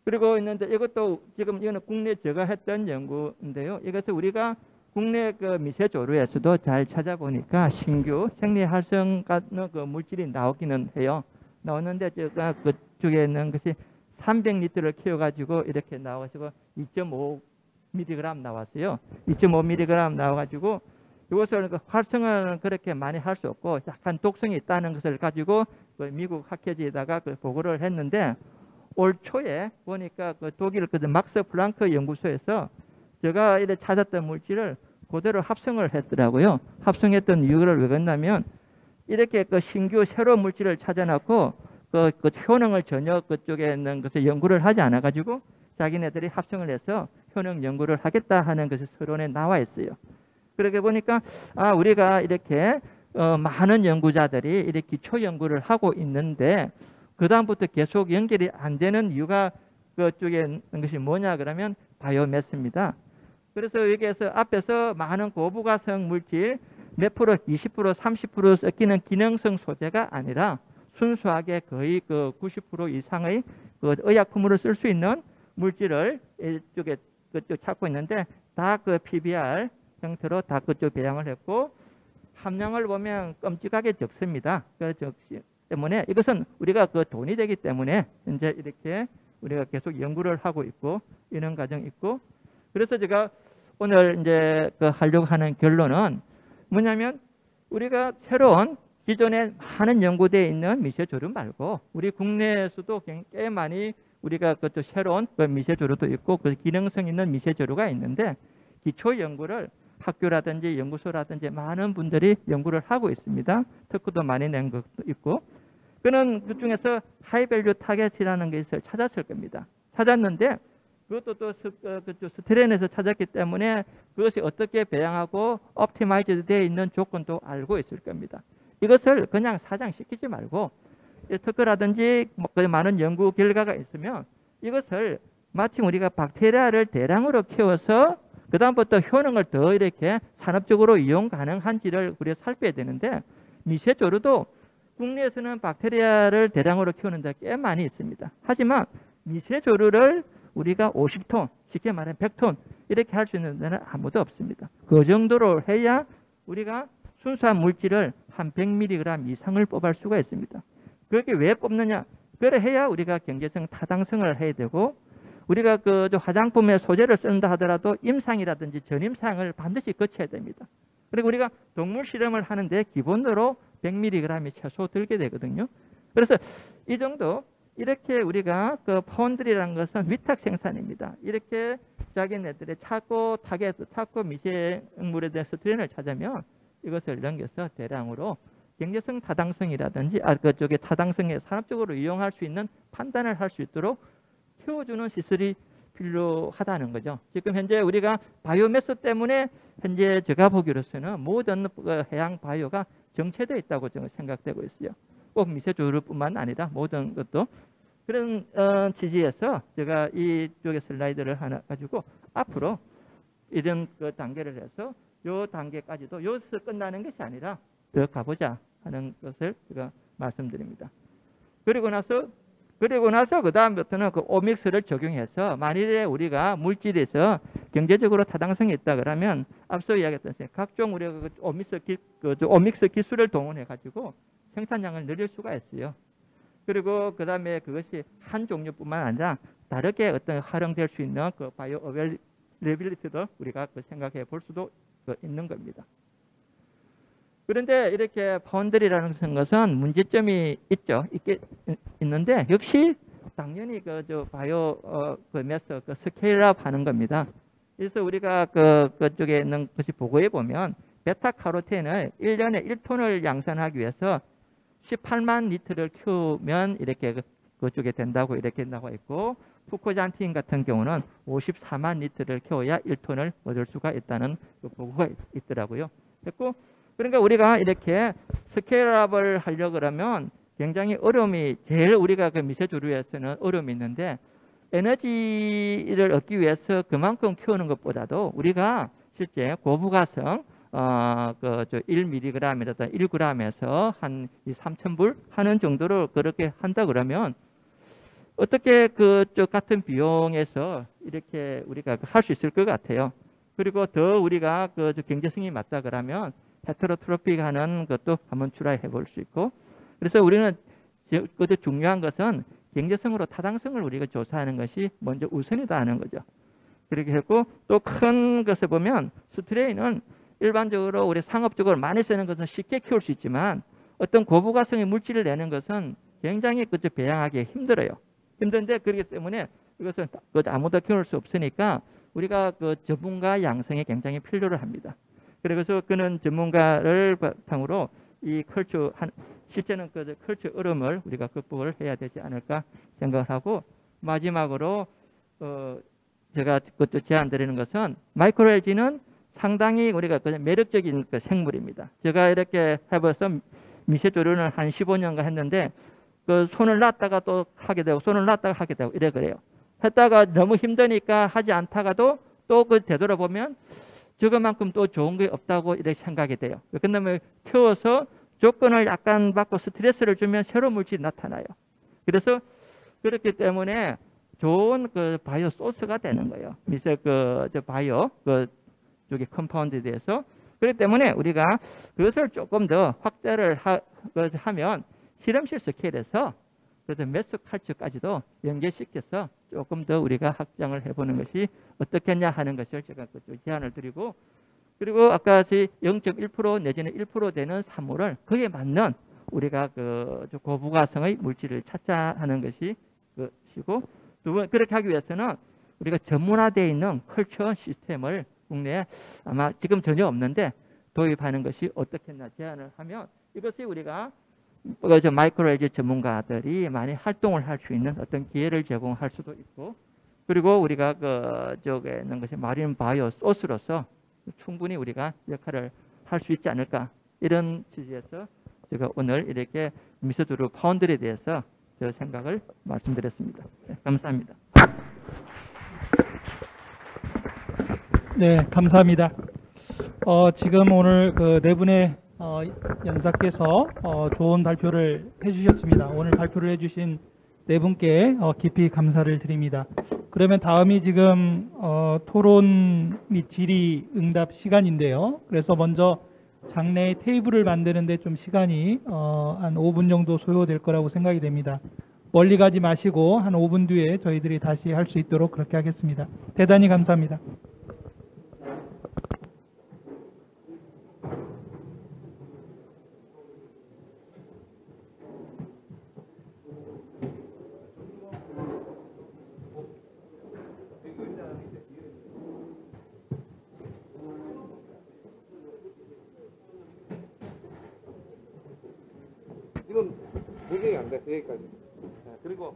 그리고 있는데 이것도 지금 이거는 국내 제가 했던 연구인데요. 이것을 우리가 국내 미세조류에서도 잘 찾아보니까 신규 생리활성가는 물질이 나오기는 해요. 나왔는데 제가 그쪽에 있는 것이 300리터를 키워가지고 이렇게 나와서 2.5mg 나왔어요. 2.5mg 나와가지고 이것을 활성화는 그렇게 많이 할 수 없고 약간 독성이 있다는 것을 가지고 미국 학회지에다가 보고를 했는데 올 초에 보니까 독일 막스 플랑크 연구소에서 제가 이렇게 찾았던 물질을 그대로 합성을 했더라고요. 합성했던 이유를 왜 그랬냐면 이렇게 신규 새로운 물질을 찾아놓고 효능을 전혀 그쪽에 있는 것을 연구를 하지 않아 가지고 자기네들이 합성을 해서 효능 연구를 하겠다 하는 것이 서론에 나와 있어요. 그렇게 보니까 우리가 이렇게 많은 연구자들이 이렇게 기초 연구를 하고 있는데 그 다음부터 계속 연결이 안 되는 이유가 그쪽에 있는 것이 뭐냐 그러면 바이오매스입니다. 그래서 여기에서 앞에서 많은 고부가성 물질 몇 프로, 20%, 30% 섞이는 기능성 소재가 아니라 순수하게 거의 90% 이상의 의약품으로 쓸 수 있는 물질을 이쪽에 찾고 있는데 다 PBR 형태로 다 그쪽 배양을 했고 함량을 보면 끔찍하게 적습니다. 그렇기 때문에 이것은 우리가 그 돈이 되기 때문에 현재 이렇게 우리가 계속 연구를 하고 있고 이런 과정이 있고 그래서 제가 오늘 이제 그 하려고 하는 결론은 뭐냐면 우리가 새로운 기존에 많은 연구되어 있는 미세조류 말고 우리 국내에서도 꽤 많이 우리가 그또 새로운 그 미세조류도 있고 그 기능성 있는 미세조류가 있는데 기초 연구를 학교라든지 연구소라든지 많은 분들이 연구를 하고 있습니다. 특허도 많이 낸 것도 있고 그는 그 중에서 하이밸류 타겟이라는 것을 찾았을 겁니다. 찾았는데 그것도 또 스트레인에서 찾았기 때문에 그것이 어떻게 배양하고 옵티마이즈 되어 있는 조건도 알고 있을 겁니다. 이것을 그냥 사장시키지 말고 특허라든지 많은 연구 결과가 있으면 이것을 마침 우리가 박테리아를 대량으로 키워서 그 다음부터 효능을 더 이렇게 산업적으로 이용 가능한지를 우리가 살펴야 되는데 미세조류도 국내에서는 박테리아를 대량으로 키우는 데 꽤 많이 있습니다. 하지만 미세조류를 우리가 50톤, 쉽게 말하면 100톤 이렇게 할 수 있는 데는 아무도 없습니다. 그 정도로 해야 우리가 순수한 물질을 한 100mg 이상을 뽑을 수가 있습니다. 그게 왜 뽑느냐? 그래 해야 우리가 경제성, 타당성을 해야 되고 우리가 그 화장품의 소재를 쓴다 하더라도 임상이라든지 전임상을 반드시 거쳐야 됩니다. 그리고 우리가 동물 실험을 하는데 기본으로 100mg이 최소 들게 되거든요. 그래서 이 정도 이렇게 우리가 그 파운드리라는 것은 위탁 생산입니다. 이렇게 자기네들의 찾고 타겟에서 찾고 미생물에 대해서 트렌을 찾으면 이것을 넘겨서 대량으로 경제성 타당성이라든지 그쪽에 타당성에 산업적으로 이용할 수 있는 판단을 할 수 있도록 키워주는 시설이 필요하다는 거죠. 지금 현재 우리가 바이오매스 때문에 현재 제가 보기로서는 모든 해양 바이오가 정체되어 있다고 저는 생각되고 있어요. 꼭 미세조류뿐만 아니라 모든 것도 그런 취지에서 제가 이쪽에 슬라이드를 하나 가지고 앞으로 이런 그 단계를 해서 요 단계까지도 여기서 끝나는 것이 아니라 더 가보자 하는 것을 제가 말씀드립니다. 그리고 나서 그 다음부터는 그 오믹스를 적용해서 만일에 우리가 물질에서 경제적으로 타당성이 있다 그러면 앞서 이야기했던 각종 우리가 그 오믹스 기술을 동원해 가지고 생산량을 늘릴 수가 있어요. 그리고 그 다음에 그것이 한 종류뿐만 아니라 다르게 어떤 활용될 수 있는 그 바이오 어베일리티도 우리가 그 생각해 볼 수도 있는 겁니다. 그런데 이렇게 파운드리라는 것은 문제점이 있는데 역시 당연히 바이오 매스 스케일업 하는 겁니다. 그래서 우리가 그쪽에 있는 것이 보고해 보면 베타카로틴을 1년에 1톤을 양산하기 위해서 18만 리터를 키우면 이렇게 그쪽에 된다고 이렇게 나와 있고 푸코잔틴 같은 경우는 54만 리터를 키워야 1톤을 얻을 수가 있다는 그 보고가 있더라고요. 그리고 그러니까 우리가 이렇게 스케일업을 하려고 그러면 굉장히 어려움이 제일 우리가 그 미세조류에서는 어려움이 있는데 에너지를 얻기 위해서 그만큼 키우는 것보다도 우리가 실제 고부가성 1mg이라든 1g에서 한 3,000불 하는 정도로 그렇게 한다 그러면 어떻게 그쪽 같은 비용에서 이렇게 우리가 할 수 있을 것 같아요. 그리고 더 우리가 그 경제성이 맞다 그러면 헤테로트로픽 하는 것도 한번 출하해 볼 수 있고 그래서 우리는 그 중요한 것은 경제성으로 타당성을 우리가 조사하는 것이 먼저 우선이다 하는 거죠. 그렇게 했고 또 큰 것을 보면 스트레인은 일반적으로 우리 상업적으로 많이 쓰는 것은 쉽게 키울 수 있지만 어떤 고부가성의 물질을 내는 것은 굉장히 배양하기 힘들어요. 힘든데 그렇기 때문에 이것은 아무도 키울 수 없으니까 우리가 그 전문가 양성이 굉장히 필요를 합니다. 그래서 그는 전문가를 바탕으로 이 실제는 그 컬처 어려움을 우리가 극복을 해야 되지 않을까 생각을 하고 마지막으로 제가 그것도 제안드리는 것은 마이크로알기는 상당히 우리가 매력적인 생물입니다. 제가 이렇게 해봐서 미세조류는 한 15년간 했는데 그 손을 놨다가 또 하게 되고 손을 놨다가 하게 되고 이래 그래요. 했다가 너무 힘드니까 하지 않다가도 또 그 되돌아보면 저것만큼 또 좋은 게 없다고 이렇게 생각이 돼요. 그다음에 키워서 조건을 약간 받고 스트레스를 주면 새로운 물질이 나타나요. 그래서 그렇기 때문에 좋은 그 바이오 소스가 되는 거예요. 미세 바이오 쪽의 컴파운드에 대해서. 그렇기 때문에 우리가 그것을 조금 더 확대를 하면 실험실 스케일에서 그래서 매스 칼처까지도 연계시켜서 조금 더 우리가 확장을 해보는 것이 어떻겠냐 하는 것을 제가 제안을 드리고, 그리고 아까 0.1% 내지는 1% 되는 산물을 그에 맞는 우리가 그 고부가성의 물질을 찾자 하는 것이 것이고, 두 번 그렇게 하기 위해서는 우리가 전문화되어 있는 컬처 시스템을 국내에 아마 지금 전혀 없는데 도입하는 것이 어떻겠나 제안을 하면, 이것이 우리가 마이크로LG 전문가들이 많이 활동을 할 수 있는 어떤 기회를 제공할 수도 있고, 그리고 우리가 쪽에 있는 것이 마린 바이오 소스로서 충분히 우리가 역할을 할 수 있지 않을까, 이런 취지에서 제가 오늘 이렇게 미세두루 파운드리에 대해서 저 생각을 말씀드렸습니다. 네, 감사합니다. 네, 감사합니다. 지금 오늘 그 네 분의 연사께서 좋은 발표를 해주셨습니다. 오늘 발표를 해주신 네 분께 깊이 감사를 드립니다. 그러면 다음이 지금 토론 및 질의 응답 시간인데요. 그래서 먼저 장내에 테이블을 만드는데 좀 시간이 한 5분 정도 소요될 거라고 생각이 됩니다. 멀리 가지 마시고 한 5분 뒤에 저희들이 다시 할 수 있도록 그렇게 하겠습니다. 대단히 감사합니다. 이건 도저히 안 돼. 여기까지. 그리고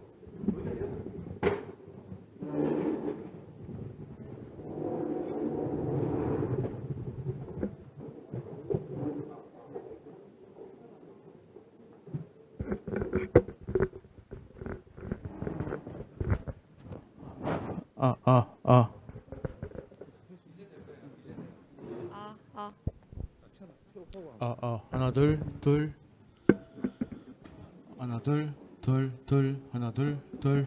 하나 둘 둘 하나 둘 둘 둘 하나 둘 둘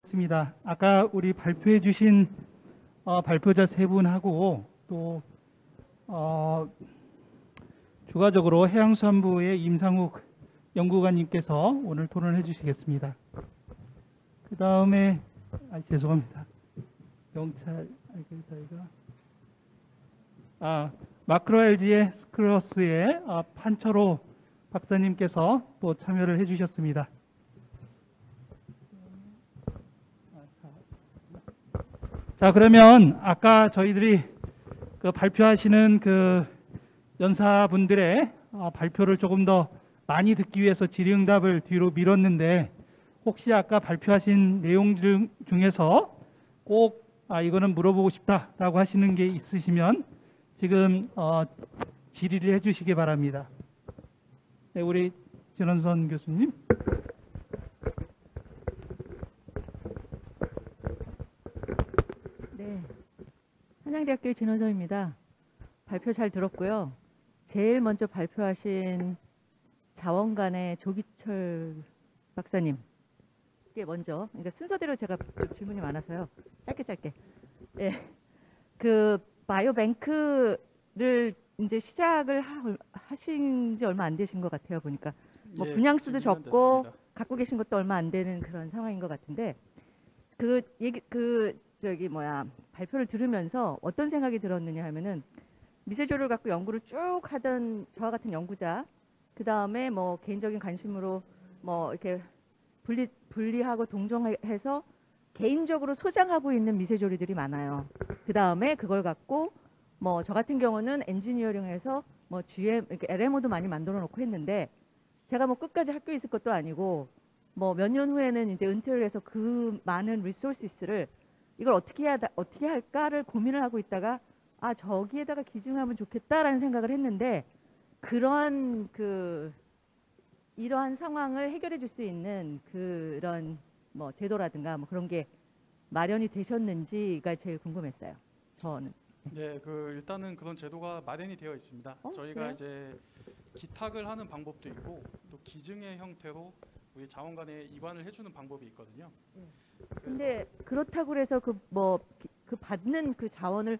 있습니다. 아까 우리 발표해 주신 발표자 세 분하고 또 추가적으로 해양수산부의 임상욱 연구관님께서 오늘 토론해 주시겠습니다. 그 다음에 죄송합니다. 경찰 저희가 마크로 LG의 스크러스의 판철호 박사님께서 또 참여를 해주셨습니다. 자, 그러면 아까 저희들이 그 발표하시는 그 연사분들의 발표를 조금 더 많이 듣기 위해서 질의응답을 뒤로 미뤘는데, 혹시 아까 발표하신 내용 중에서 꼭 이거는 물어보고 싶다라고 하시는 게 있으시면 지금 질의를 해주시기 바랍니다. 네, 우리 전원선 교수님. 네, 한양대학교의 진원서입니다. 발표 잘 들었고요. 제일 먼저 발표하신 자원관의 조기철 박사님. 이게 먼저, 그러니까 순서대로 제가 좀 질문이 많아서요. 짧게. 네, 그 바이오뱅크를 이제 시작을 하신 지 얼마 안 되신 것 같아요. 보니까 뭐 분양수도 적고 갖고 계신 것도 얼마 안 되는 그런 상황인 것 같은데, 발표를 들으면서 어떤 생각이 들었느냐 하면은, 미세조류를 갖고 연구를 쭉 하던 저와 같은 연구자, 그 다음에 뭐 개인적인 관심으로 뭐 이렇게 분리하고 동정해서 개인적으로 소장하고 있는 미세조류들이 많아요. 그 다음에 그걸 갖고 뭐 저 같은 경우는 엔지니어링에서 뭐 GM, LMO도 많이 만들어 놓고 했는데, 제가 뭐 끝까지 학교에 있을 것도 아니고 뭐 몇 년 후에는 이제 은퇴를 해서 그 많은 리소스를 이걸 어떻게 할까를 고민을 하고 있다가 저기에다가 기증하면 좋겠다라는 생각을 했는데, 그런 이러한 상황을 해결해 줄 수 있는 그런 뭐 제도라든가 뭐 그런 게 마련이 되셨는지가 제일 궁금했어요. 저는. 네, 일단은 그런 제도가 마련이 되어 있습니다. 저희가 그래요? 이제 기탁을 하는 방법도 있고, 또 기증의 형태로 우리 자원관에 이관을 해주는 방법이 있거든요. 근데 그렇다고 그래서 그 받는 그 자원을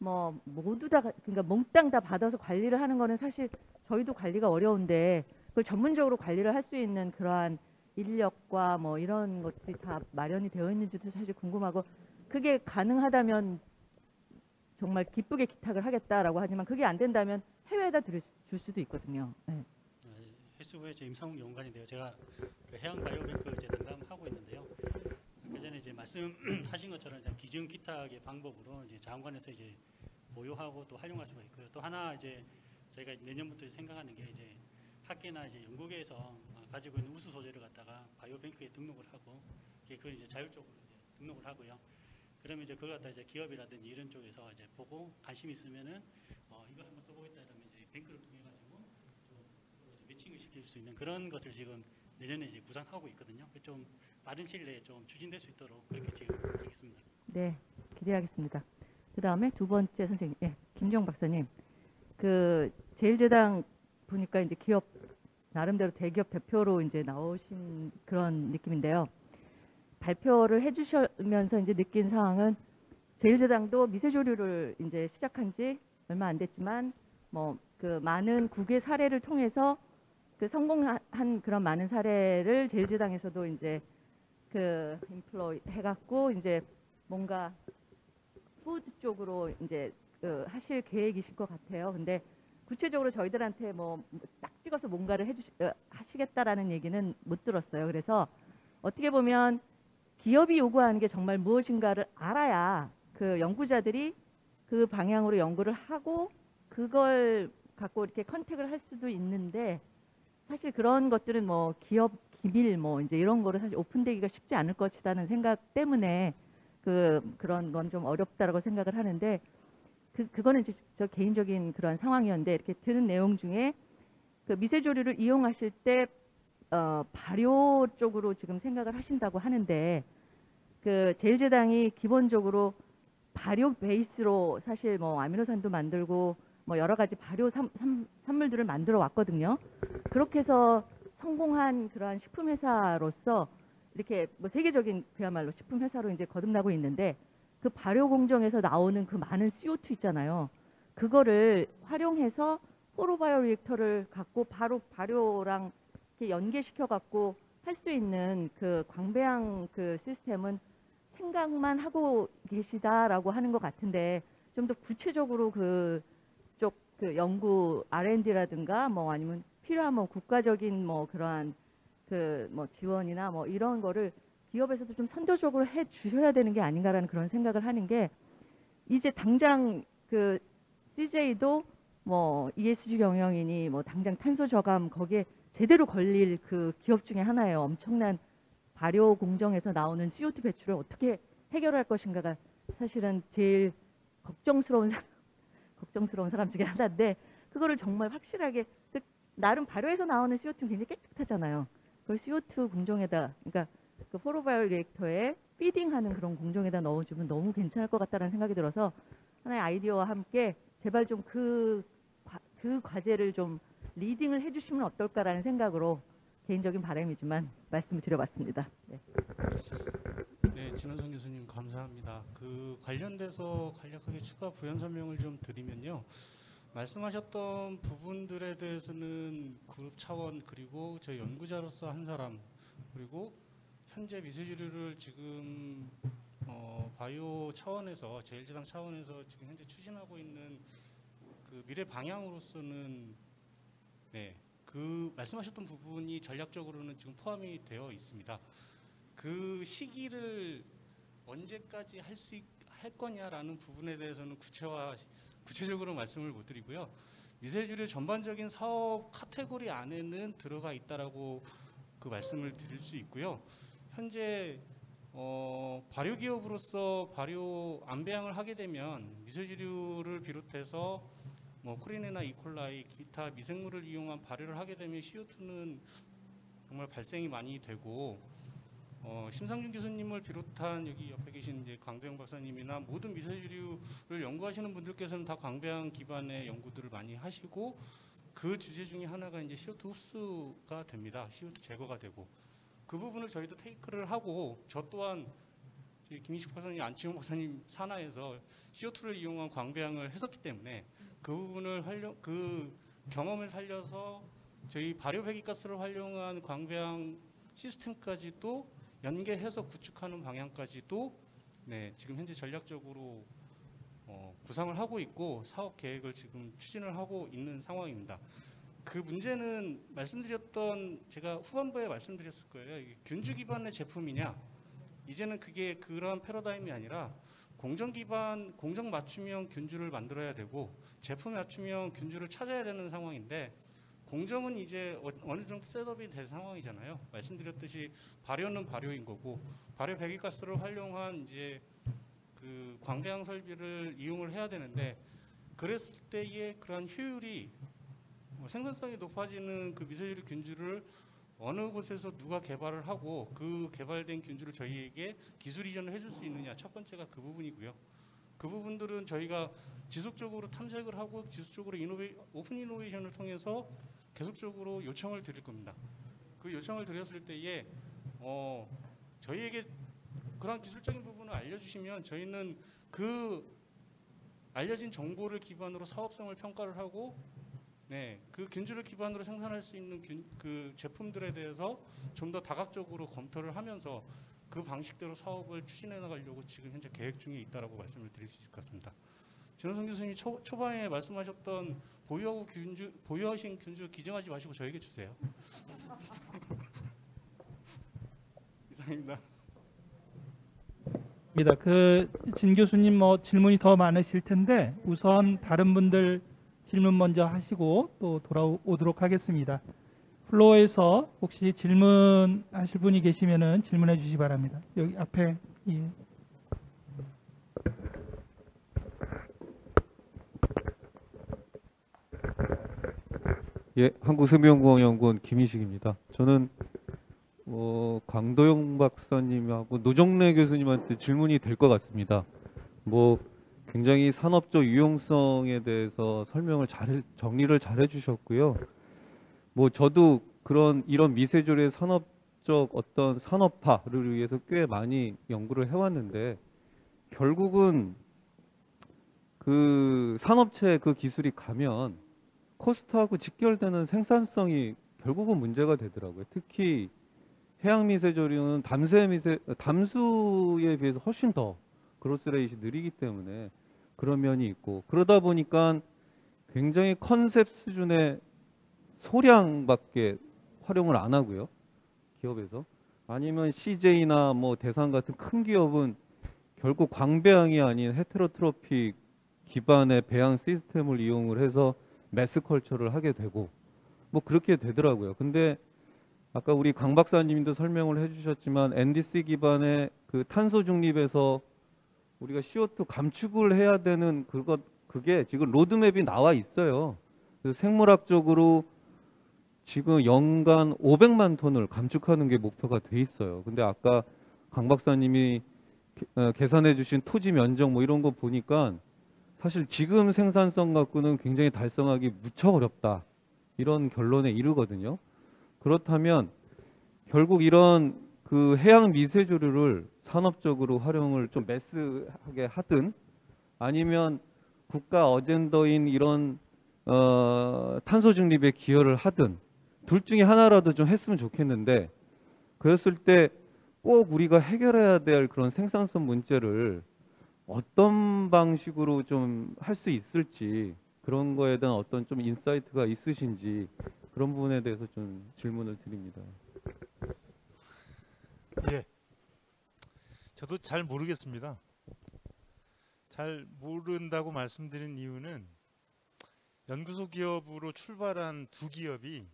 뭐 모두 다, 그러니까 몽땅 다 받아서 관리를 하는 거는 사실 저희도 관리가 어려운데, 그걸 전문적으로 관리를 할 수 있는 그러한 인력과 뭐 이런 것들이 다 마련이 되어 있는지도 사실 궁금하고, 그게 가능하다면 정말 기쁘게 기탁을 하겠다라고 하지만, 그게 안 된다면 해외에다 줄 수도 있거든요. 네. 해수부의 임상욱 연구관인데요. 제가 해양 바이오뱅크 이제 담당하고 있는데요. 그 전에 이제 말씀하신 것처럼 기증 기탁의 방법으로 이제 자원관에서 이제 보유하고 또 활용할 수가 있고요. 또 하나 이제 저희가 내년부터 생각하는 게, 이제 학계나 이제 연구계에서 가지고 있는 우수 소재를 갖다가 바이오뱅크에 등록을 하고, 그걸 이제 자율적으로 이제 등록을 하고요. 그러면 이제 그걸 갖다 이제 기업이라든지 이런 쪽에서 이제 보고 관심 있으면은 이거 한번 써보겠다 이러면 이제 뱅크를 통해 가지고 매칭을 시킬 수 있는 그런 것을 지금 내년에 이제 구상하고 있거든요. 좀 빠른 시일 내에 좀 추진될 수 있도록 그렇게 지금 하겠습니다. 네, 기대하겠습니다. 그 다음에 두 번째 선생님, 김정 박사님. 제일제당 보니까 이제 기업 나름대로 대기업 대표로 이제 나오신 그런 느낌인데요. 발표를 해주시면서 이제 느낀 사항은, 제일제당도 미세조류를 이제 시작한 지 얼마 안 됐지만 많은 국외 사례를 통해서 성공한 그런 많은 사례를 제일제당에서도 이제 인플로이 해갖고 이제 뭔가 푸드 쪽으로 이제 하실 계획이실 것 같아요. 근데 구체적으로 저희들한테 딱 찍어서 뭔가를 하시겠다라는 얘기는 못 들었어요. 그래서 어떻게 보면 기업이 요구하는 게 정말 무엇인가를 알아야 그 연구자들이 그 방향으로 연구를 하고 그걸 갖고 이렇게 컨택을 할 수도 있는데, 사실 그런 것들은 기업 기밀 이제 이런 거를 사실 오픈되기가 쉽지 않을 것이라는 생각 때문에 그런 건 좀 어렵다라고 생각을 하는데, 그거는 이제 저 개인적인 그런 상황이었는데, 이렇게 들은 내용 중에 미세조류를 이용하실 때 발효 쪽으로 지금 생각을 하신다고 하는데, 제일제당이 기본적으로 발효 베이스로 사실 아미노산도 만들고 여러 가지 발효 산물들을 만들어 왔거든요. 그렇게 해서 성공한 그러한 식품 회사로서 이렇게 뭐 세계적인 그야말로 식품 회사로 이제 거듭나고 있는데 그 발효 공정에서 나오는 그 많은 CO2 있잖아요. 그거를 활용해서 포로바이오 리액터를 갖고 바로 발효랑 이렇게 연계시켜 갖고 할 수 있는 그 광배양 그 시스템은 생각만 하고 계시다라고 하는 것 같은데 좀 더 구체적으로 그쪽 그 연구 R&D라든가 뭐 아니면 필요한 뭐 국가적인 뭐 그러한 그 뭐 지원이나 뭐 이런 거를 기업에서도 좀 선도적으로 해 주셔야 되는 게 아닌가라는 그런 생각을 하는 게 이제 당장 그 CJ도 뭐 ESG 경영이니 뭐 당장 탄소 저감 거기에 제대로 걸릴 그 기업 중에 하나예요. 엄청난 발효 공정에서 나오는 CO2 배출을 어떻게 해결할 것인가가 사실은 제일 걱정스러운 사람 중에 하나인데 그거를 정말 확실하게 나름 발효에서 나오는 CO2는 굉장히 깨끗하잖아요. 그걸 CO2 공정에다 그러니까 그 포로바이오 리액터에 피딩하는 그런 공정에다 넣어주면 너무 괜찮을 것 같다는 생각이 들어서 하나의 아이디어와 함께 제발 좀 그 과제를 좀 리딩을 해주시면 어떨까라는 생각으로 개인적인 바람이지만 말씀을 드려봤습니다. 네. 네, 진원성 교수님 감사합니다. 그 관련돼서 간략하게 추가 부연 설명을 좀 드리면요. 말씀하셨던 부분들에 대해서는 그룹 차원 그리고 저 연구자로서 한 사람 그리고 현재 미세주류를 지금 바이오 차원에서 제1제당 차원에서 지금 현재 추진하고 있는 그 미래 방향으로서는 네, 그 말씀하셨던 부분이 전략적으로는 지금 포함이 되어 있습니다. 그 시기를 언제까지 할 거냐라는 부분에 대해서는 구체적으로 말씀을 못 드리고요. 미세주류 전반적인 사업 카테고리 안에는 들어가 있다라고 그 말씀을 드릴 수 있고요. 현재 발효 기업으로서 발효 안배양을 하게 되면 미세주류를 비롯해서 뭐 코린이나 이콜라이 기타 미생물을 이용한 발효를 하게 되면 CO2는 정말 발생이 많이 되고 심상준 교수님을 비롯한 여기 옆에 계신 이제 강도영 박사님이나 모든 미세주류를 연구하시는 분들께서는 다 광배양 기반의 연구들을 많이 하시고 그 주제 중에 하나가 이제 CO2 흡수가 됩니다. CO2 제거가 되고 그 부분을 저희도 테이크를 하고 저 또한 김희식 박사님, 안치홍 박사님 산하에서 CO2를 이용한 광배양을 했었기 때문에 그 부분을 그 경험을 살려서 저희 발효 배기가스를 활용한 광배양 시스템까지도 연계해서 구축하는 방향까지도 네, 지금 현재 전략적으로 구상을 하고 있고 사업 계획을 지금 추진을 하고 있는 상황입니다. 그 문제는 말씀드렸던 제가 후반부에 말씀드렸을 거예요. 이게 균주 기반의 제품이냐 이제는 그게 그런 패러다임이 아니라 공정 기반 공정 맞춤형 균주를 만들어야 되고 제품 맞춤형 균주를 찾아야 되는 상황인데 공정은 이제 어느 정도 셋업이 된 상황이잖아요. 말씀드렸듯이 발효는 발효인 거고 발효 배기가스를 활용한 이제 그 광배양 설비를 이용을 해야 되는데 그랬을 때의 그러한 효율이 생산성이 높아지는 그 미세주류 균주를 어느 곳에서 누가 개발을 하고 그 개발된 균주를 저희에게 기술 이전을 해줄 수 있느냐 첫 번째가 그 부분이고요. 그 부분들은 저희가 지속적으로 탐색을 하고 지속적으로 오픈 이노베이션을 통해서 계속적으로 요청을 드릴 겁니다. 그 요청을 드렸을 때에 저희에게 그런 기술적인 부분을 알려주시면 저희는 그 알려진 정보를 기반으로 사업성을 평가를 하고 네, 그 균주를 기반으로 생산할 수 있는 그 제품들에 대해서 좀 더 다각적으로 검토를 하면서 그 방식대로 사업을 추진해 나가려고 지금 현재 계획 중에 있다라고 말씀을 드릴 수 있을 것 같습니다. 진원성 교수님이 초반에 말씀하셨던 보유하신 균주 기증하지 마시고 저에게 주세요. 이상입니다. 진 교수님 뭐 질문이 더 많으실 텐데 우선 다른 분들 질문 먼저 하시고 또 돌아오도록 하겠습니다. 플로어에서 혹시 질문하실 분이 계시면은 질문해 주시기 바랍니다. 여기 앞에 예. 예, 한국생명공학연구원 김희식입니다. 저는 강도영 박사님하고 노정래 교수님한테 질문이 될 것 같습니다. 굉장히 산업적 유용성에 대해서 설명을 정리를 잘 해주셨고요. 저도 이런 미세조류의 산업 직접적 어떤 산업화를 위해서 꽤 많이 연구를 해왔는데 결국은 그 산업체에 그 기술이 가면 코스트하고 직결되는 생산성이 결국은 문제가 되더라고요. 특히 해양 미세조류는 담수에 비해서 훨씬 더 그로스 레이트이 느리기 때문에 그런 면이 있고, 그러다 보니까 굉장히 컨셉 수준의 소량밖에 활용을 안 하고요. 기업에서. 아니면 CJ나 뭐 대상 같은 큰 기업은 결국 광배양이 아닌 헤테로트로픽 기반의 배양 시스템을 이용을 해서 매스 컬처를 하게 되고 뭐 그렇게 되더라고요. 근데 아까 우리 강 박사님도 설명을 해주셨지만 NDC 기반의 그 탄소 중립에서 우리가 CO2 감축을 해야 되는 그게 지금 로드맵이 나와 있어요. 그래서 생물학적으로 지금 연간 500만 톤을 감축하는 게 목표가 돼 있어요. 근데 아까 강 박사님이 계산해 주신 토지 면적 뭐 이런 거 보니까 사실 지금 생산성 갖고는 굉장히 달성하기 무척 어렵다. 이런 결론에 이르거든요. 그렇다면 결국 이런 그 해양 미세조류를 산업적으로 활용을 좀 매스하게 하든 아니면 국가 어젠더인 이런 탄소 중립에 기여를 하든 둘 중에 하나라도 좀 했으면 좋겠는데, 그랬을 때 꼭 우리가 해결해야 될 그런 생산성 문제를 어떤 방식으로 좀 할 수 있을지, 그런 거에 대한 어떤 좀 인사이트가 있으신지 그런 부분에 대해서 좀 질문을 드립니다. 예. 저도 잘 모르겠습니다. 잘 모른다고 말씀드린 이유는 연구소 기업으로 출발한 두 기업이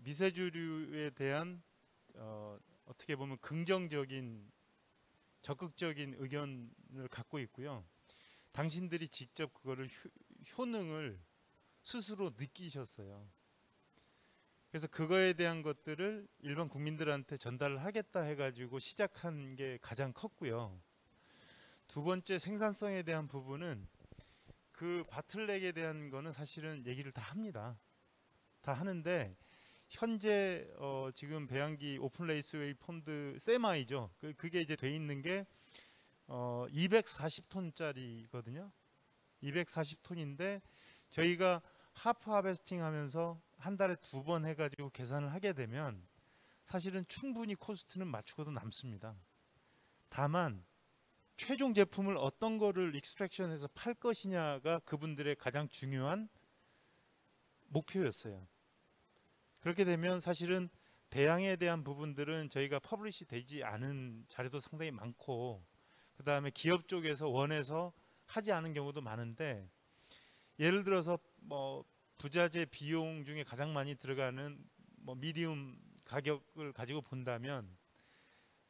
미세조류에 대한 어떻게 보면 긍정적인 적극적인 의견을 갖고 있고요. 당신들이 직접 그거를 효능을 스스로 느끼셨어요. 그래서 그거에 대한 것들을 일반 국민들한테 전달을 하겠다 해가지고 시작한 게 가장 컸고요. 두 번째, 생산성에 대한 부분은 그 바틀렉에 대한 거는 사실은 얘기를 다 합니다. 다 하는데 현재 지금 배양기 오픈레이스웨이 펀드 세마이죠. 그게 이제 돼 있는 게 240톤짜리거든요. 240톤인데 저희가 하프 하베스팅 하면서 한 달에 2번 해가지고 계산을 하게 되면 사실은 충분히 코스트는 맞추고도 남습니다. 다만 최종 제품을 어떤 거를 익스트랙션해서 팔 것이냐가 그분들의 가장 중요한 목표였어요. 그렇게 되면 사실은 배양에 대한 부분들은 저희가 퍼블리시 되지 않은 자료도 상당히 많고, 그 다음에 기업 쪽에서 원해서 하지 않은 경우도 많은데, 예를 들어서 뭐 부자재 비용 중에 가장 많이 들어가는 뭐 미디움 가격을 가지고 본다면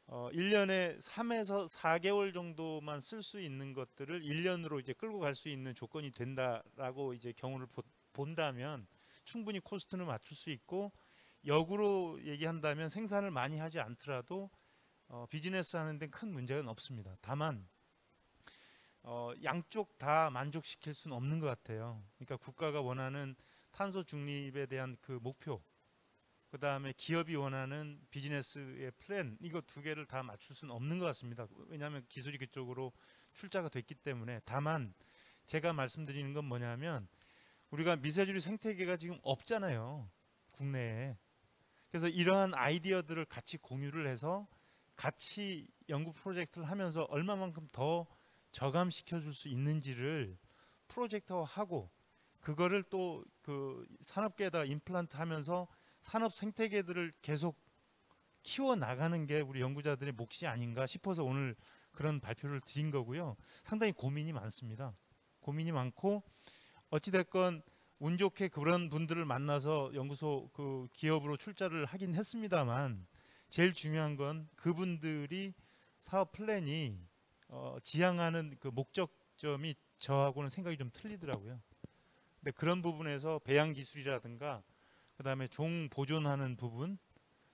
1년에 3에서 4개월 정도만 쓸 수 있는 것들을 1년으로 이제 끌고 갈 수 있는 조건이 된다라고 이제 경우를 본다면 충분히 코스트는 맞출 수 있고, 역으로 얘기한다면 생산을 많이 하지 않더라도 비즈니스 하는 데는 큰 문제는 없습니다. 다만 양쪽 다 만족시킬 수는 없는 것 같아요. 그러니까 국가가 원하는 탄소 중립에 대한 그 목표, 그 다음에 기업이 원하는 비즈니스의 플랜, 이거 두 개를 다 맞출 수는 없는 것 같습니다. 왜냐하면 기술이 그쪽으로 출자가 됐기 때문에. 다만 제가 말씀드리는 건 뭐냐면 우리가 미세조류 생태계가 지금 없잖아요, 국내에. 그래서 이러한 아이디어들을 같이 공유를 해서 같이 연구 프로젝트를 하면서 얼마만큼 더 저감시켜 줄 수 있는지를 프로젝터화하고, 그거를 또 그 산업계에다 임플란트 하면서 산업 생태계들을 계속 키워 나가는 게 우리 연구자들의 몫이 아닌가 싶어서 오늘 그런 발표를 드린 거고요. 상당히 고민이 많습니다. 고민이 많고, 어찌됐건 운 좋게 그런 분들을 만나서 연구소 그 기업으로 출자를 하긴 했습니다만, 제일 중요한 건 그분들이 사업 플랜이 지향하는 그 목적점이 저하고는 생각이 좀 틀리더라고요. 근데 그런 부분에서 배양 기술이라든가 그다음에 종 보존하는 부분,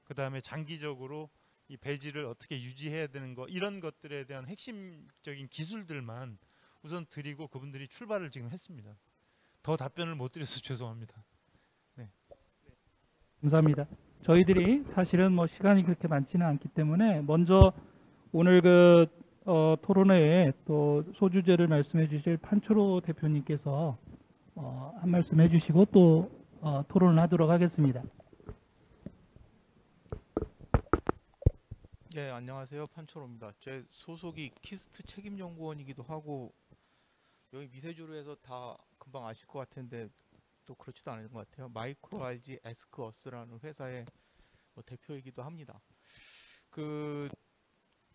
그다음에 장기적으로 이 배지를 어떻게 유지해야 되는 거, 이런 것들에 대한 핵심적인 기술들만 우선 드리고 그분들이 출발을 지금 했습니다. 더 답변을 못 드려서 죄송합니다. 네. 감사합니다. 저희들이 사실은 뭐 시간이 그렇게 많지는 않기 때문에 먼저 오늘 그 토론회에 또 소주제를 말씀해 주실 판초로 대표님께서 한 말씀 해주시고 또 토론을 하도록 하겠습니다. 예, 안녕하세요. 판초로입니다. 제 소속이 키스트 책임연구원이기도 하고 여기 미세조류에서 다 금방 아실 것 같은데 또 그렇지도 않은 것 같아요. 마이크로알지 에스크어스라는 회사의 대표이기도 합니다.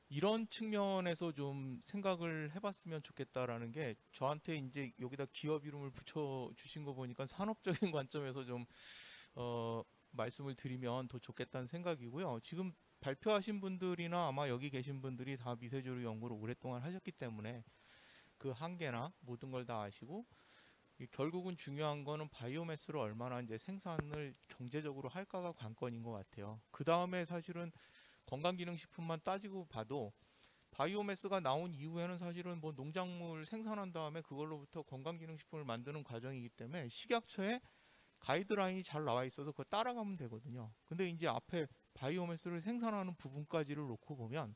이런 측면에서 좀 생각을 해봤으면 좋겠다라는 게 저한테 이제 여기다 기업 이름을 붙여 주신 거 보니까 산업적인 관점에서 좀 말씀을 드리면 더 좋겠다는 생각이고요. 지금 발표하신 분들이나 아마 여기 계신 분들이 다 미세조류 연구를 오랫동안 하셨기 때문에 그 한계나 모든 걸 다 아시고 결국은 중요한 거는 바이오매스를 얼마나 이제 생산을 경제적으로 할까가 관건인 것 같아요. 그 다음에 사실은 건강기능식품만 따지고 봐도 바이오매스가 나온 이후에는 사실은 뭐 농작물 생산한 다음에 그걸로부터 건강기능식품을 만드는 과정이기 때문에 식약처에 가이드라인이 잘 나와 있어서 그거 따라가면 되거든요. 근데 이제 앞에 바이오매스를 생산하는 부분까지를 놓고 보면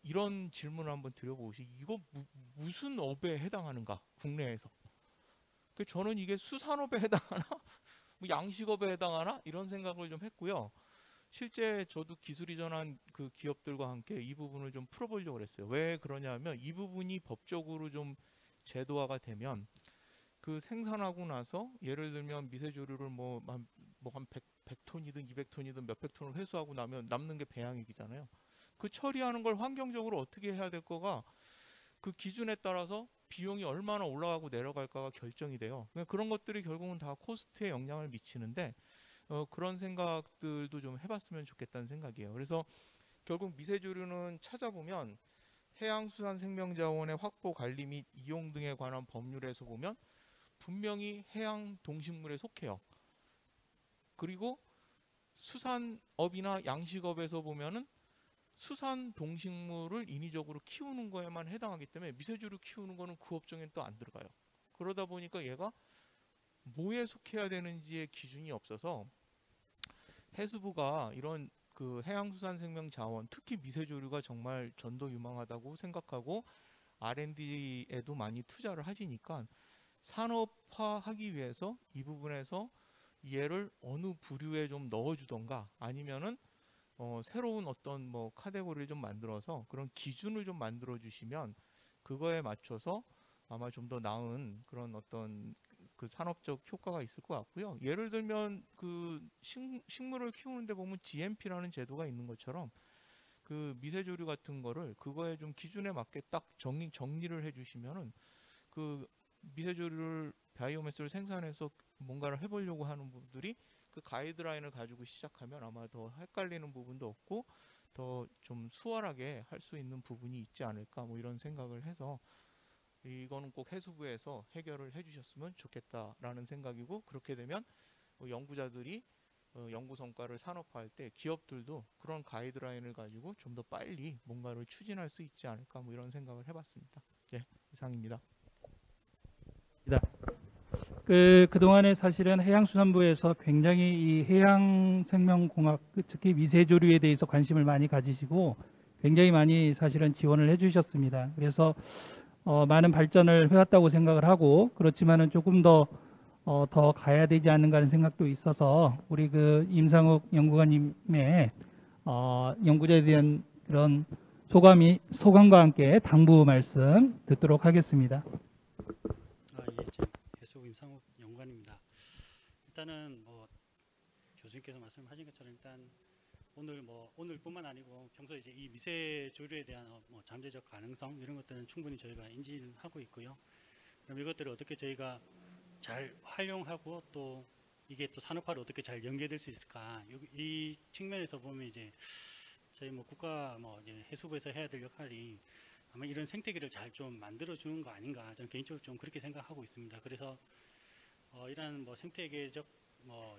이런 질문을 한번 드려보시. 이거 무슨 업에 해당하는가 국내에서? 저는 이게 수산업에 해당하나, 뭐 양식업에 해당하나 이런 생각을 좀 했고요. 실제 저도 기술 이전한 그 기업들과 함께 이 부분을 좀 풀어보려고 했어요. 왜 그러냐면 이 부분이 법적으로 좀 제도화가 되면 그 생산하고 나서 예를 들면 미세조류를 한 100톤이든 200톤이든 몇백 톤을 회수하고 나면 남는 게 배양액이잖아요. 그 처리하는 걸 환경적으로 어떻게 해야 될 거가 그 기준에 따라서 비용이 얼마나 올라가고 내려갈까가 결정이 돼요. 그런 것들이 결국은 다 코스트에 영향을 미치는데 그런 생각들도 좀 해봤으면 좋겠다는 생각이에요. 그래서 결국 미세조류는 찾아보면 해양수산생명자원의 확보 관리 및 이용 등에 관한 법률에서 보면 분명히 해양 동식물에 속해요. 그리고 수산업이나 양식업에서 보면은 수산 동식물을 인위적으로 키우는 거에만 해당하기 때문에 미세조류 키우는 거는 그 업종에 또 안 들어가요. 그러다 보니까 얘가 뭐에 속해야 되는지의 기준이 없어서 해수부가 이런 그 해양수산생명자원, 특히 미세조류가 정말 전도유망하다고 생각하고 R&D에도 많이 투자를 하시니까 산업화하기 위해서 이 부분에서 얘를 어느 부류에 좀 넣어주던가 아니면은 새로운 어떤 뭐 카테고리를 좀 만들어서 그런 기준을 좀 만들어 주시면 그거에 맞춰서 아마 좀 더 나은 그런 어떤 그 산업적 효과가 있을 것 같고요. 예를 들면 그 식물을 키우는데 보면 GMP라는 제도가 있는 것처럼 그 미세조류 같은 거를 그거에 좀 기준에 맞게 딱 정리를 해주시면은 그 미세조류를 바이오매스를 생산해서 뭔가를 해보려고 하는 분들이 그 가이드라인을 가지고 시작하면 아마 더 헷갈리는 부분도 없고 더 좀 수월하게 할 수 있는 부분이 있지 않을까 뭐 이런 생각을 해서 이거는 꼭 해수부에서 해결을 해주셨으면 좋겠다라는 생각이고 그렇게 되면 연구자들이 연구 성과를 산업화할 때 기업들도 그런 가이드라인을 가지고 좀 더 빨리 뭔가를 추진할 수 있지 않을까 뭐 이런 생각을 해봤습니다. 예, 이상입니다. 그동안에 사실은 해양수산부에서 굉장히 이 해양생명공학, 특히 미세조류에 대해서 관심을 많이 가지시고 굉장히 많이 사실은 지원을 해주셨습니다. 그래서 많은 발전을 해왔다고 생각을 하고 그렇지만은 조금 더 가야 되지 않는가 하는 생각도 있어서 우리 그 임상욱 연구관님의 연구자에 대한 그런 소감과 함께 당부 말씀 듣도록 하겠습니다. 배수국 임상욱 연구관입니다. 일단은 뭐 교수님께서 말씀하신 것처럼 일단 오늘뿐만 아니고 평소에 이제 이 미세조류에 대한 뭐 잠재적 가능성 이런 것들은 충분히 저희가 인지를 하고 있고요. 그럼 이것들을 어떻게 저희가 잘 활용하고 또 이게 또 산업화로 어떻게 잘 연계될 수 있을까? 이 측면에서 보면 이제 저희 뭐 국가 이제 해수부에서 해야 될 역할이 아마 이런 생태계를 잘 좀 만들어 주는 거 아닌가 저는 개인적으로 좀 그렇게 생각하고 있습니다. 그래서 이러한 생태계적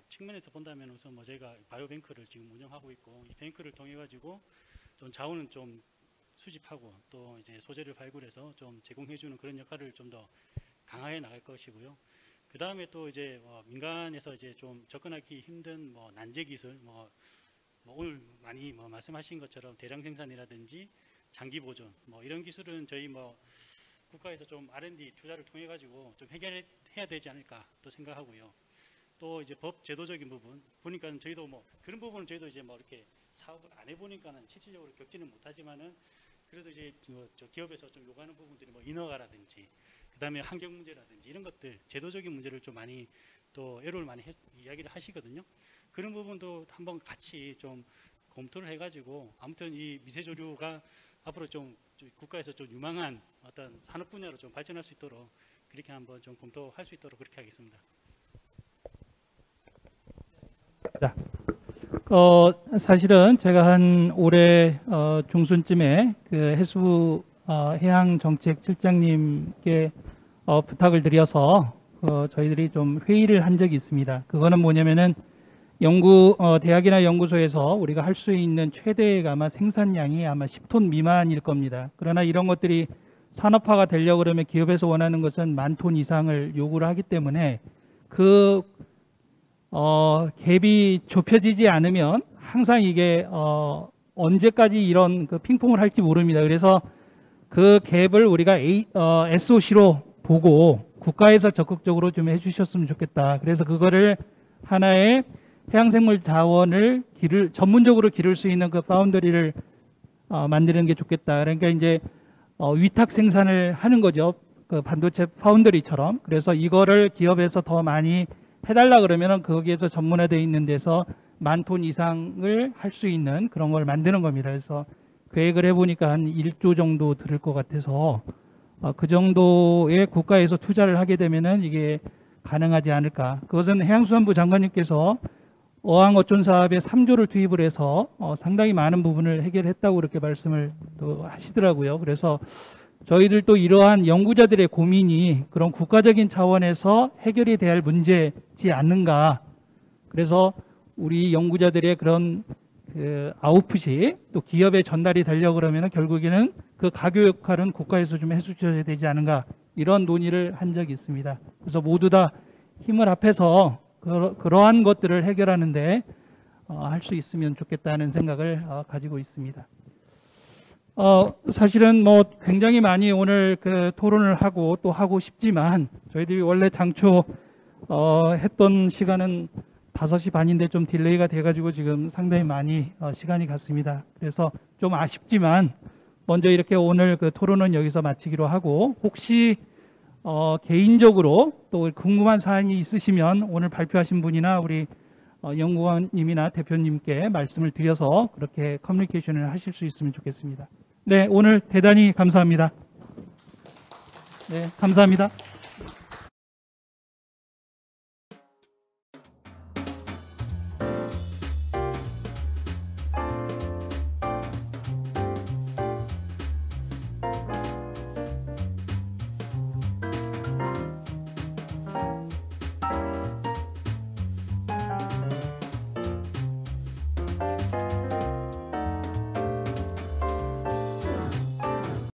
측면에서 본다면 우선 저희가 바이오뱅크를 지금 운영하고 있고 이 뱅크를 통해 가지고 좀 자원은 좀 수집하고 또 이제 소재를 발굴해서 좀 제공해 주는 그런 역할을 좀 더 강화해 나갈 것이고요. 그 다음에 또 이제 민간에서 이제 좀 접근하기 힘든 난제 기술, 오늘 많이 말씀하신 것처럼 대량 생산이라든지 장기 보존, 이런 기술은 저희 국가에서 좀 R&D 투자를 통해 가지고 좀 해결해야 되지 않을까 또 생각하고요. 또 이제 법 제도적인 부분 보니까 저희도 그런 부분은 저희도 이제 이렇게 사업을 안 해보니까는 실질적으로 겪지는 못하지만은 그래도 이제 저 기업에서 좀 요구하는 부분들이 인허가라든지 그다음에 환경 문제라든지 이런 것들 제도적인 문제를 좀 많이 또 애로를 많이 이야기를 하시거든요. 그런 부분도 한번 같이 좀 검토를 해가지고 아무튼 이 미세조류가 앞으로 좀 국가에서 좀 유망한 어떤 산업 분야로 좀 발전할 수 있도록 그렇게 한번 좀 검토할 수 있도록 그렇게 하겠습니다. 자, 사실은 제가 한 올해 중순쯤에 그 해수부 해양정책실장님께 부탁을 드려서 저희들이 좀 회의를 한 적이 있습니다. 그거는 뭐냐면은 대학이나 연구소에서 우리가 할 수 있는 최대의 아마 생산량이 아마 10톤 미만일 겁니다. 그러나 이런 것들이 산업화가 되려고 그러면 기업에서 원하는 것은 10,000톤 이상을 요구를 하기 때문에 그 갭이 좁혀지지 않으면 항상 이게 언제까지 이런 그 핑퐁을 할지 모릅니다. 그래서 그 갭을 우리가 SOC로 보고 국가에서 적극적으로 좀 해주셨으면 좋겠다. 그래서 그거를 하나의 해양생물 자원을 전문적으로 기를 수 있는 그 파운더리를 만드는 게 좋겠다. 그러니까 이제 위탁 생산을 하는 거죠. 그 반도체 파운더리처럼. 그래서 이거를 기업에서 더 많이 해달라 그러면은 거기에서 전문화되어 있는 데서 10,000톤 이상을 할 수 있는 그런 걸 만드는 겁니다. 그래서 계획을 해보니까 한 1조 정도 들을 것 같아서 그 정도의 국가에서 투자를 하게 되면은 이게 가능하지 않을까. 그것은 해양수산부 장관님께서 어항어촌 사업에 3조를 투입을 해서 상당히 많은 부분을 해결했다고 그렇게 말씀을 또 하시더라고요. 그래서 저희들도 이러한 연구자들의 고민이 그런 국가적인 차원에서 해결이 돼야 할 문제지 않는가. 그래서 우리 연구자들의 그런 그 아웃풋이 또 기업에 전달이 되려고 그러면 결국에는 그 가교 역할은 국가에서 좀 해주셔야 되지 않은가. 이런 논의를 한 적이 있습니다. 그래서 모두 다 힘을 합해서 그러한 것들을 해결하는데 할 수 있으면 좋겠다는 생각을 가지고 있습니다. 사실은 굉장히 많이 오늘 그 토론을 하고 또 하고 싶지만 저희들이 원래 당초 했던 시간은 5시 반인데 좀 딜레이가 돼가지고 지금 상당히 많이 시간이 갔습니다. 그래서 좀 아쉽지만 먼저 이렇게 오늘 그 토론은 여기서 마치기로 하고 혹시 개인적으로 또 궁금한 사안이 있으시면 오늘 발표하신 분이나 우리 연구원님이나 대표님께 말씀을 드려서 그렇게 커뮤니케이션을 하실 수 있으면 좋겠습니다. 네, 오늘 대단히 감사합니다. 네, 감사합니다.